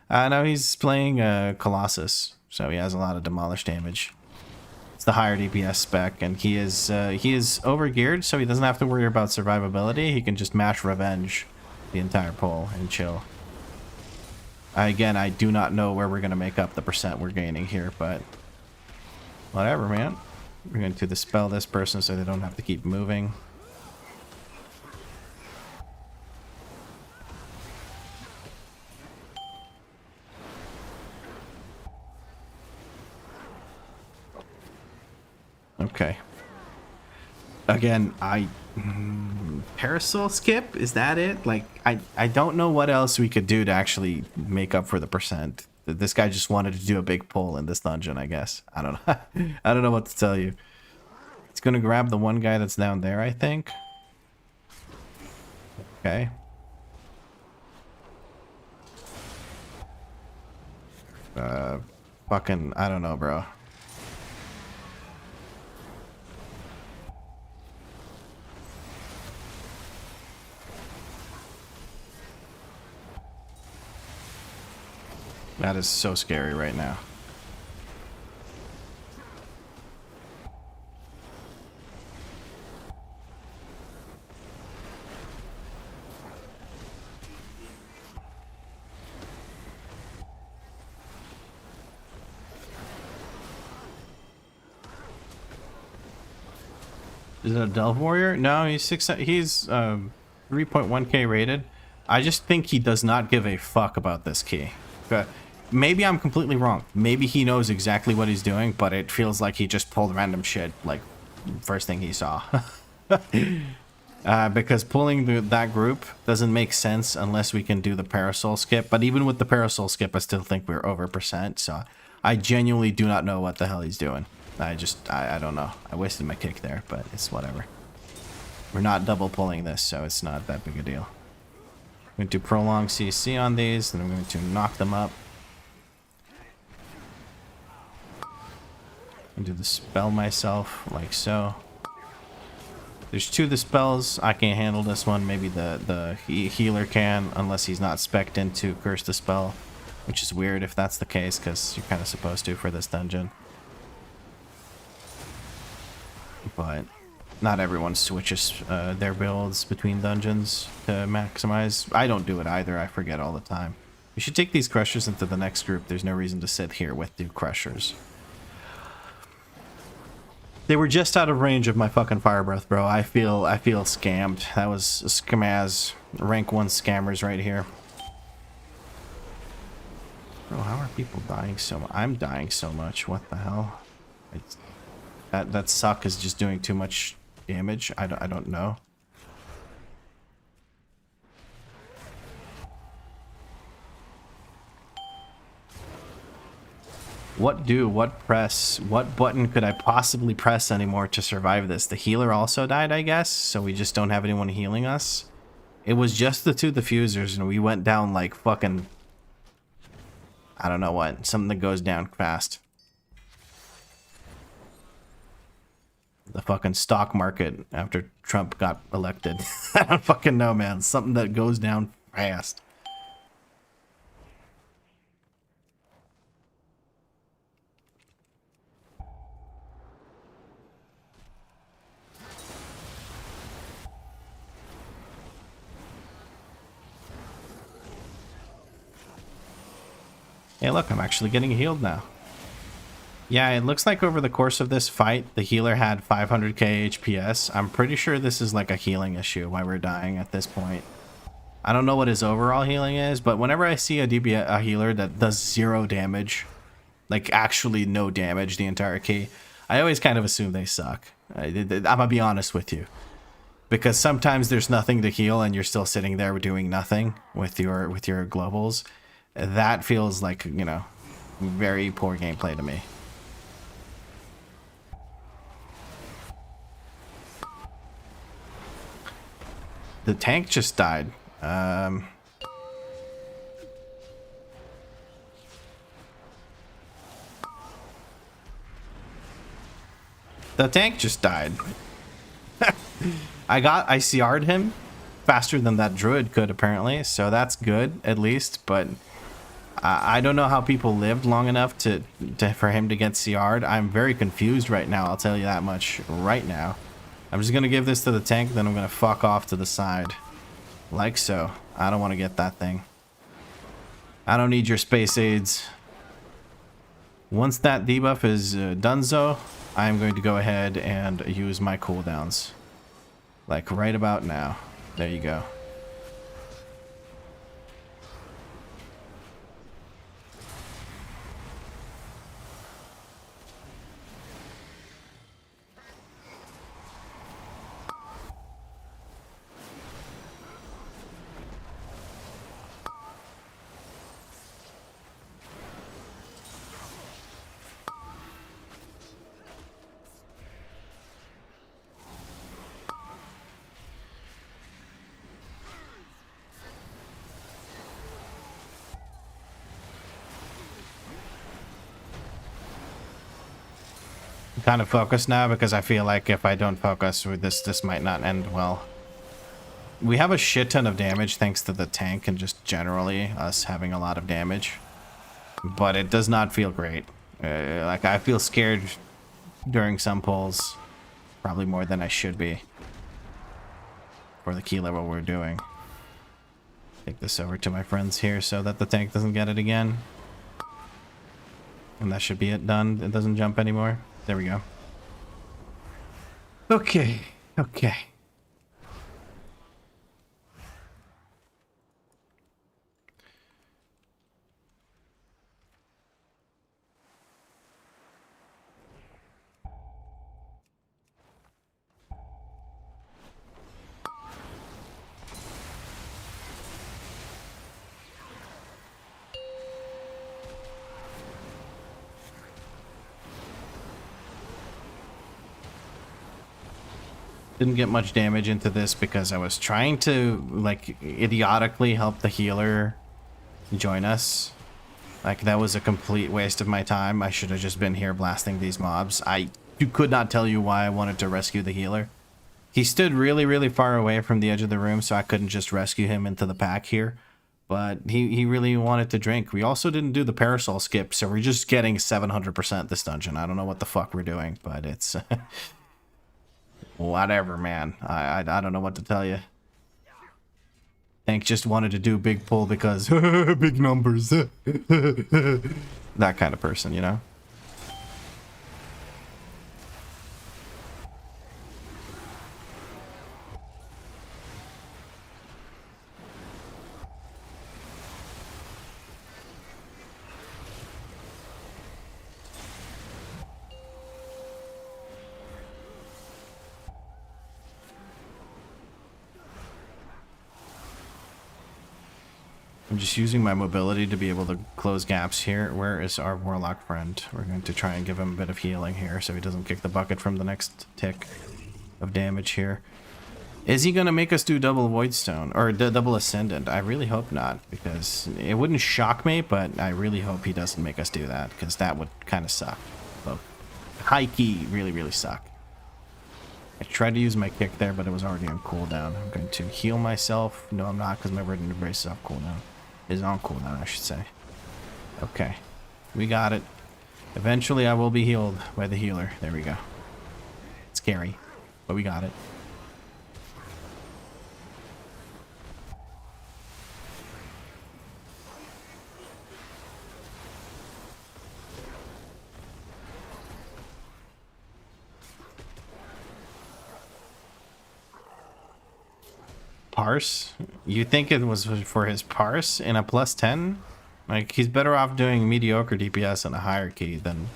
No, he's playing Colossus, so he has a lot of demolish damage. It's the higher DPS spec, and he is overgeared, so he doesn't have to worry about survivability. He can just mash revenge the entire pull and chill. Again, I do not know where we're going to make up the percent we're gaining here, but whatever, man. We're going to dispel this person so they don't have to keep moving. Okay. Again, Parasol Skip? Is that it? Like, I don't know what else we could do to actually make up for the percent. This guy just wanted to do a big pull in this dungeon, I guess. I don't know. I don't know what to tell you. It's gonna grab the one guy that's down there, I think. Okay. Fucking, I don't know, bro. That is so scary right now. Is it a Delve Warrior? No, he's 3.1k rated. I just think he does not give a fuck about this key. Okay. Maybe I'm completely wrong. Maybe he knows exactly what he's doing, but it feels like he just pulled random shit like first thing he saw. Because pulling that group doesn't make sense unless we can do the parasol skip. But even with the parasol skip, I still think we're over %. So I genuinely do not know what the hell he's doing. I don't know. I wasted my kick there, but it's whatever. We're not double pulling this, so it's not that big a deal. I'm going to prolong CC on these, then I'm going to knock them up. And do the spell myself, like so. There's 2 of the spells. I can't handle this one. Maybe the healer can, unless he's not spec'd into curse the spell. Which is weird if that's the case, because you're kind of supposed to for this dungeon. But not everyone switches their builds between dungeons to maximize. I don't do it either. I forget all the time. We should take these crushers into the next group. There's no reason to sit here with 2 crushers. They were just out of range of my fucking fire breath, bro. I feel scammed. That was scamaz. Rank 1 scammers right here. Bro, how are people dying so much? I'm dying so much. What the hell? That suck is just doing too much damage. I don't know. What button could I possibly press anymore to survive this? The healer also died, I guess, so we just don't have anyone healing us. It was just the 2 diffusers, and we went down like fucking... I don't know what. Something that goes down fast. The fucking stock market after Trump got elected. I don't fucking know, man. Something that goes down fast. Hey, look, I'm actually getting healed now. Yeah, it looks like over the course of this fight, the healer had 500k HPS. I'm pretty sure this is like a healing issue, why we're dying at this point. I don't know what his overall healing is, but whenever I see a healer that does 0 damage, like actually no damage the entire key, I always kind of assume they suck. I'm gonna be honest with you. Because sometimes there's nothing to heal and you're still sitting there doing nothing with your globals. That feels like, you know, very poor gameplay to me. The tank just died. The tank just died. I CR'd him faster than that druid could, apparently, so that's good, at least, but I don't know how people lived long enough for him to get CR'd. I'm very confused right now, I'll tell you that much right now. I'm just gonna give this to the tank, then I'm gonna fuck off to the side. Like so. I don't want to get that thing. I don't need your space aids. Once that debuff is donezo, I'm going to go ahead and use my cooldowns. Like right about now. There you go. Kind of focused now because I feel like if I don't focus with this might not end well. We have a shit ton of damage thanks to the tank and just generally us having a lot of damage, but it does not feel great. Like I feel scared during some pulls, probably more than I should be for the key level we're doing. Take this over to my friends here so that the tank doesn't get it again. And that should be it done. It doesn't jump anymore. There we go. Okay. Okay. Didn't get much damage into this because I was trying to, like, idiotically help the healer join us. Like, that was a complete waste of my time. I should have just been here blasting these mobs. You could not tell you why I wanted to rescue the healer. He stood really, really far away from the edge of the room, so I couldn't just rescue him into the pack here. But he really wanted to drink. We also didn't do the parasol skip, so we're just getting 700% this dungeon. I don't know what the fuck we're doing, but it's... whatever, man. I don't know what to tell you. Tank just wanted to do big pull because big numbers. That kind of person, you know? I'm just using my mobility to be able to close gaps here. Where is our warlock friend? We're going to try and give him a bit of healing here so he doesn't kick the bucket from the next tick of damage here. Is he going to make us do double voidstone or double ascendant? I really hope not, because it wouldn't shock me, but I really hope he doesn't make us do that, because that would kind of suck. Well, high key really, really suck. I tried to use my kick there, but it was already on cooldown. I'm going to heal myself. No, I'm not, because my verdant embrace is off cooldown. Is on cooldown, I should say. Okay. We got it. Eventually I will be healed by the healer. There we go. It's scary, but we got it. Parse? You think it was for his parse in a +10? Like, he's better off doing mediocre DPS in a higher key than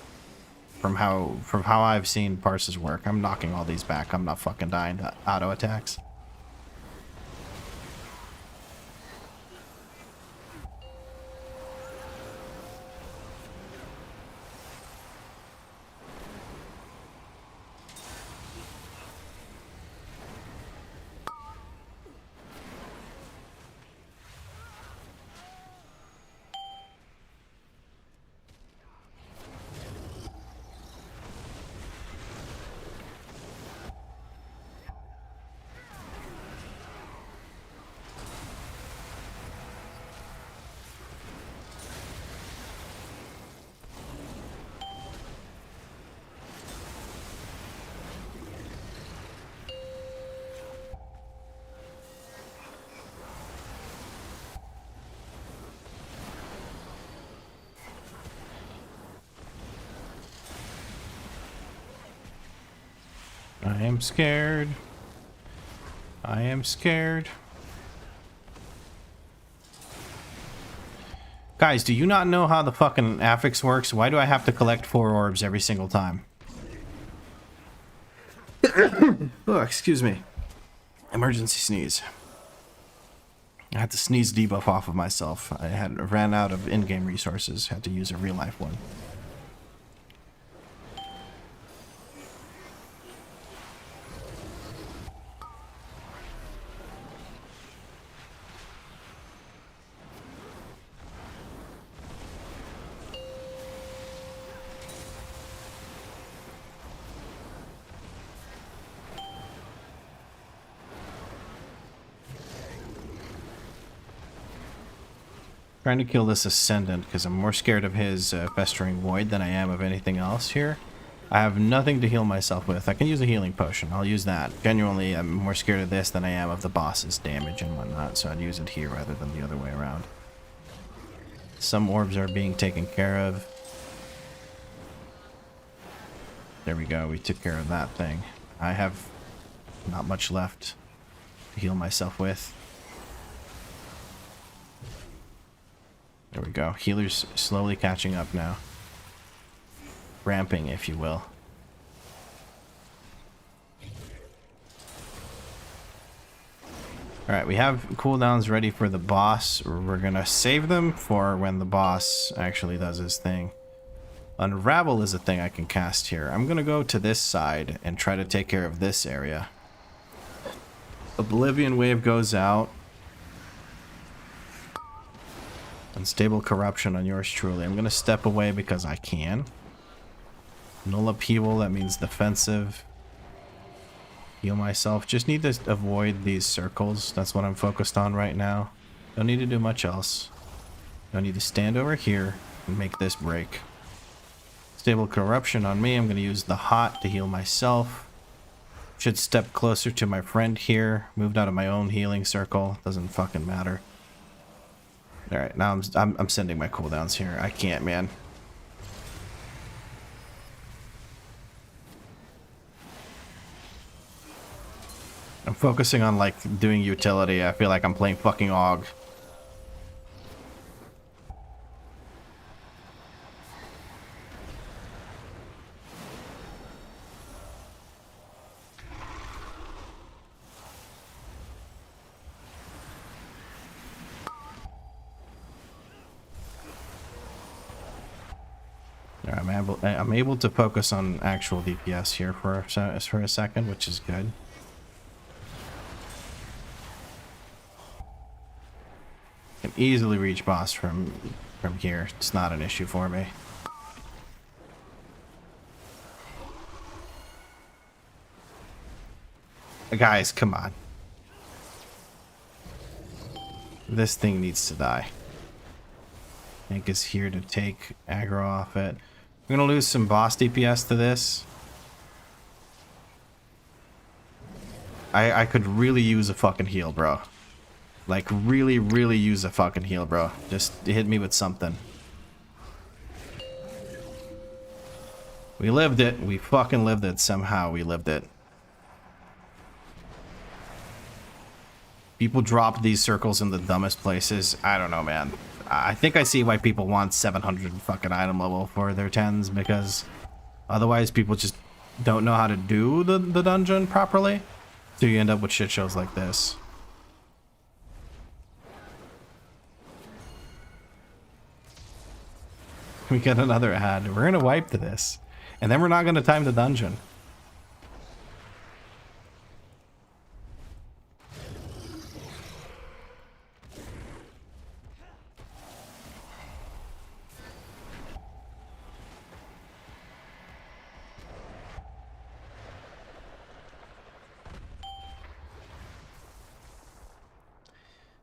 from how I've seen parses work. I'm knocking all these back. I'm not fucking dying to auto attacks. I am scared. I am scared. Guys, do you not know how the fucking affix works? Why do I have to collect 4 orbs every single time? Oh, excuse me. Emergency sneeze. I had to sneeze debuff off of myself. I ran out of in-game resources. Had to use a real-life one. Trying to kill this Ascendant because I'm more scared of his Festering Void than I am of anything else here. I have nothing to heal myself with. I can use a healing potion. I'll use that. Genuinely, I'm more scared of this than I am of the boss's damage and whatnot, so I'd use it here rather than the other way around. Some orbs are being taken care of. There we go. We took care of that thing. I have not much left to heal myself with. There we go. Healer's slowly catching up now. Ramping, if you will. Alright, we have cooldowns ready for the boss. We're gonna save them for when the boss actually does his thing. Unravel is a thing I can cast here. I'm gonna go to this side and try to take care of this area. Oblivion Wave goes out. Unstable Corruption on yours truly. I'm going to step away because I can. Null Upheaval, that means defensive. Heal myself. Just need to avoid these circles. That's what I'm focused on right now. Don't need to do much else. Don't need to stand over here and make this break. Stable Corruption on me. I'm going to use the hot to heal myself. Should step closer to my friend here. Moved out of my own healing circle. Doesn't fucking matter. Alright, now I'm sending my cooldowns here. I can't, man. I'm focusing on, like, doing utility. I feel like I'm playing fucking AUG. I'm able to focus on actual DPS here for a second, which is good. Can easily reach boss from here. It's not an issue for me. Guys, come on. This thing needs to die. Tank is here to take aggro off it. I'm gonna lose some boss DPS to this. I could really use a fucking heal, bro. Like, really, really use a fucking heal, bro. Just hit me with something. We lived it. We fucking lived it. Somehow we lived it. People drop these circles in the dumbest places. I don't know, man. I think I see why people want 700 fucking item level for their 10s, because otherwise people just don't know how to do the dungeon properly. So you end up with shit shows like this. We get another ad. We're gonna wipe to this. And then we're not gonna time the dungeon.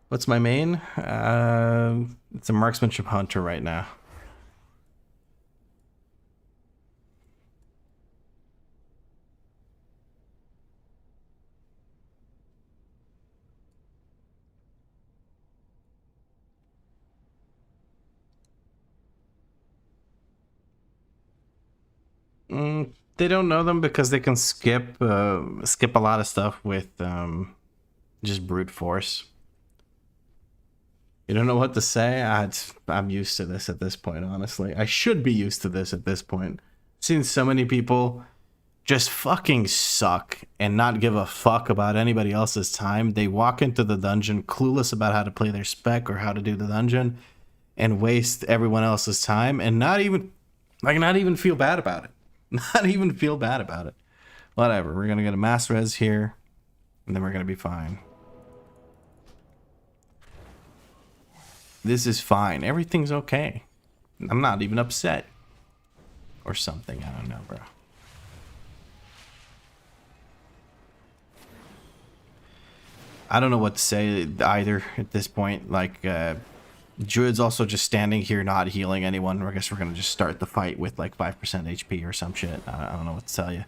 What's my main? It's a marksmanship hunter right now. They don't know them because they can skip a lot of stuff with just brute force. You don't know what to say? I'm used to this at this point, honestly. I should be used to this at this point. I've seen so many people just fucking suck and not give a fuck about anybody else's time. They walk into the dungeon clueless about how to play their spec or how to do the dungeon and waste everyone else's time and not even feel bad about it. Not even feel bad about it. Whatever. We're going to get a mass res here and then we're going to be fine. This is fine. Everything's okay. I'm not even upset. Or something. I don't know, bro. I don't know what to say either at this point. Like, Druid's also just standing here not healing anyone. I guess we're going to just start the fight with like 5% HP or some shit. I don't know what to tell you.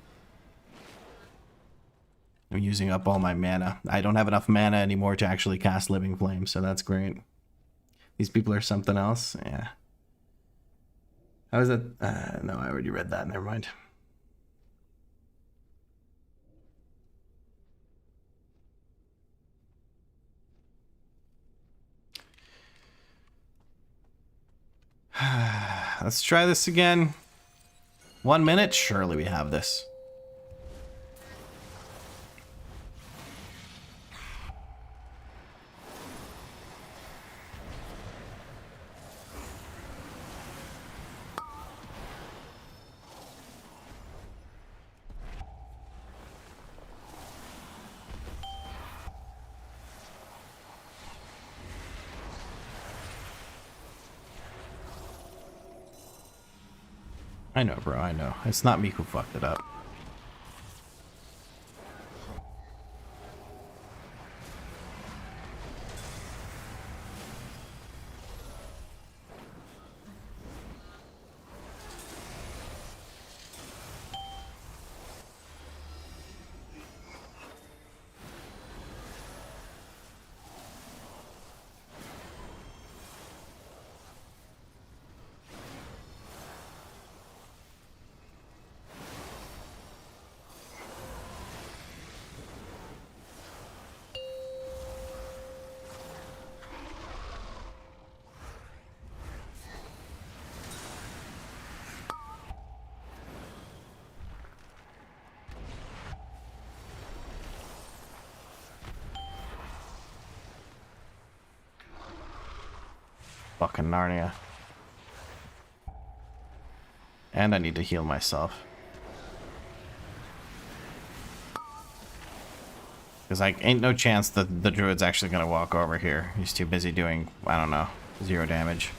I'm using up all my mana. I don't have enough mana anymore to actually cast Living Flame, so that's great. These people are something else. Yeah. How is that? No, I already read that. Never mind. Let's try this again. 1 minute? Surely we have this. I know, bro, I know. It's not me who fucked it up. Fucking Narnia. And I need to heal myself. Because, like, ain't no chance that the druid's actually gonna walk over here. He's too busy doing, I don't know, 0 damage.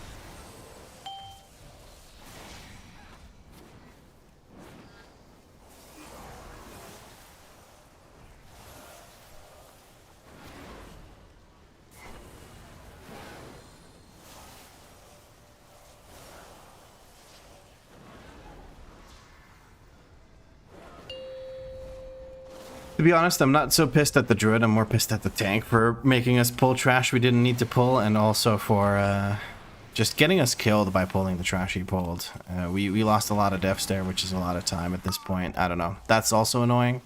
To be honest, I'm not so pissed at the druid. I'm more pissed at the tank for making us pull trash we didn't need to pull, and also for just getting us killed by pulling the trash he pulled. We lost a lot of deaths there, which is a lot of time at this point. I don't know. That's also annoying.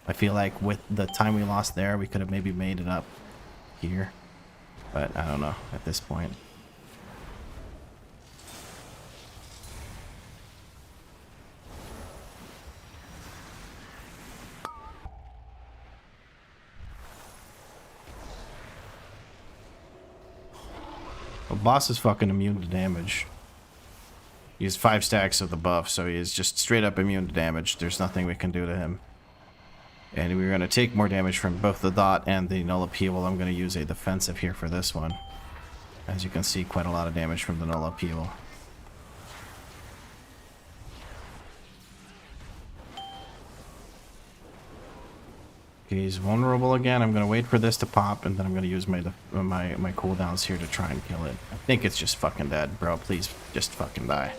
I feel like with the time we lost there, we could have maybe made it up here. But I don't know at this point. Well, boss is fucking immune to damage. He has 5 stacks of the buff, so he is just straight up immune to damage. There's nothing we can do to him. And we're going to take more damage from both the dot and the null upheaval. I'm going to use a defensive here for this one. As you can see, quite a lot of damage from the null upheaval. Okay, he's vulnerable again. I'm going to wait for this to pop, and then I'm going to use my cooldowns here to try and kill it. I think it's just fucking dead, bro. Please, just fucking die.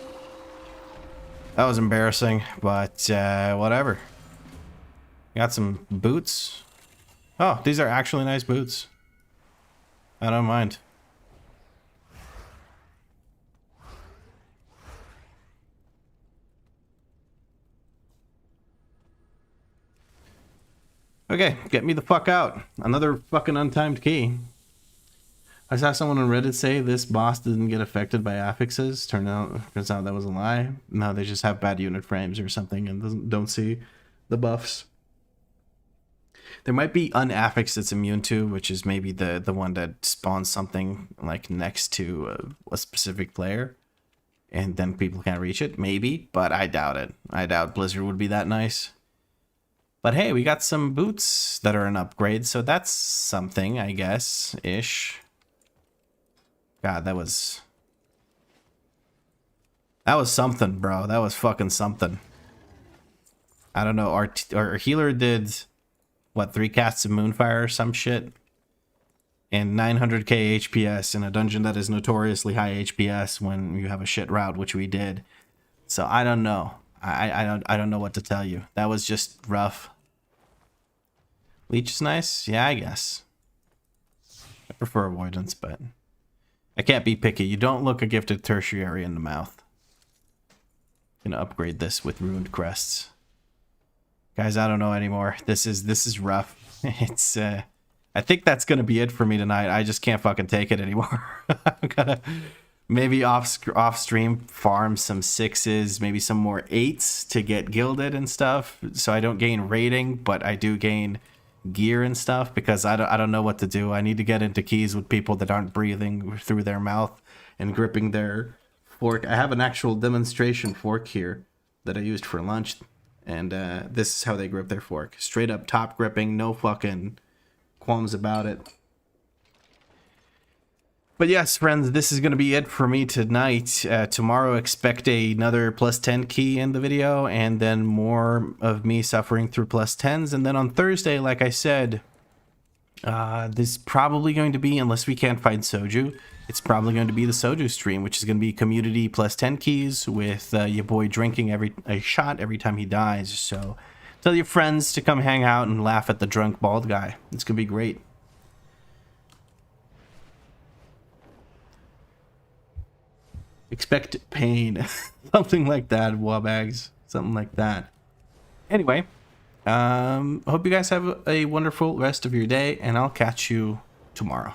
That was embarrassing, but whatever. Got some boots. Oh, these are actually nice boots. I don't mind. Okay, get me the fuck out. Another fucking untimed key. I saw someone on Reddit say this boss didn't get affected by affixes. Turns out that was a lie. No, they just have bad unit frames or something and don't see the buffs. There might be unaffix that's immune to, which is maybe the one that spawns something like next to a specific player. And then people can't reach it. Maybe, but I doubt it. I doubt Blizzard would be that nice. But hey, we got some boots that are an upgrade, so that's something, I guess, ish. God, that was something, bro. That was fucking something. I don't know. Our healer did, what, 3 casts of Moonfire or some shit? And 900k HPS in a dungeon that is notoriously high HPS when you have a shit route, which we did. So I don't know. I don't know what to tell you. That was just rough. Leech is nice? Yeah, I guess. I prefer avoidance, but I can't be picky. You don't look a gifted tertiary in the mouth. Gonna upgrade this with ruined crests. Guys, I don't know anymore. This is rough. It's I think that's gonna be it for me tonight. I just can't fucking take it anymore. I'm gonna maybe off stream farm some 6s, maybe some more 8s to get gilded and stuff, so I don't gain rating, but I do gain gear and stuff, because I don't know what to do. I need to get into keys with people that aren't breathing through their mouth and gripping their fork. I have an actual demonstration fork here that I used for lunch, and this is how they grip their fork. Straight up top gripping, no fucking qualms about it. But yes, friends, this is going to be it for me tonight. Tomorrow, expect another plus 10 key in the video, and then more of me suffering through plus 10s. And then on Thursday, like I said, this is probably going to be, unless we can't find Soju, it's probably going to be the Soju stream, which is going to be community plus 10 keys with your boy drinking a shot every time he dies. So tell your friends to come hang out and laugh at the drunk bald guy. It's going to be great. Expect pain. Something like that, Wabags. Something like that. Anyway, hope you guys have a wonderful rest of your day, and I'll catch you tomorrow.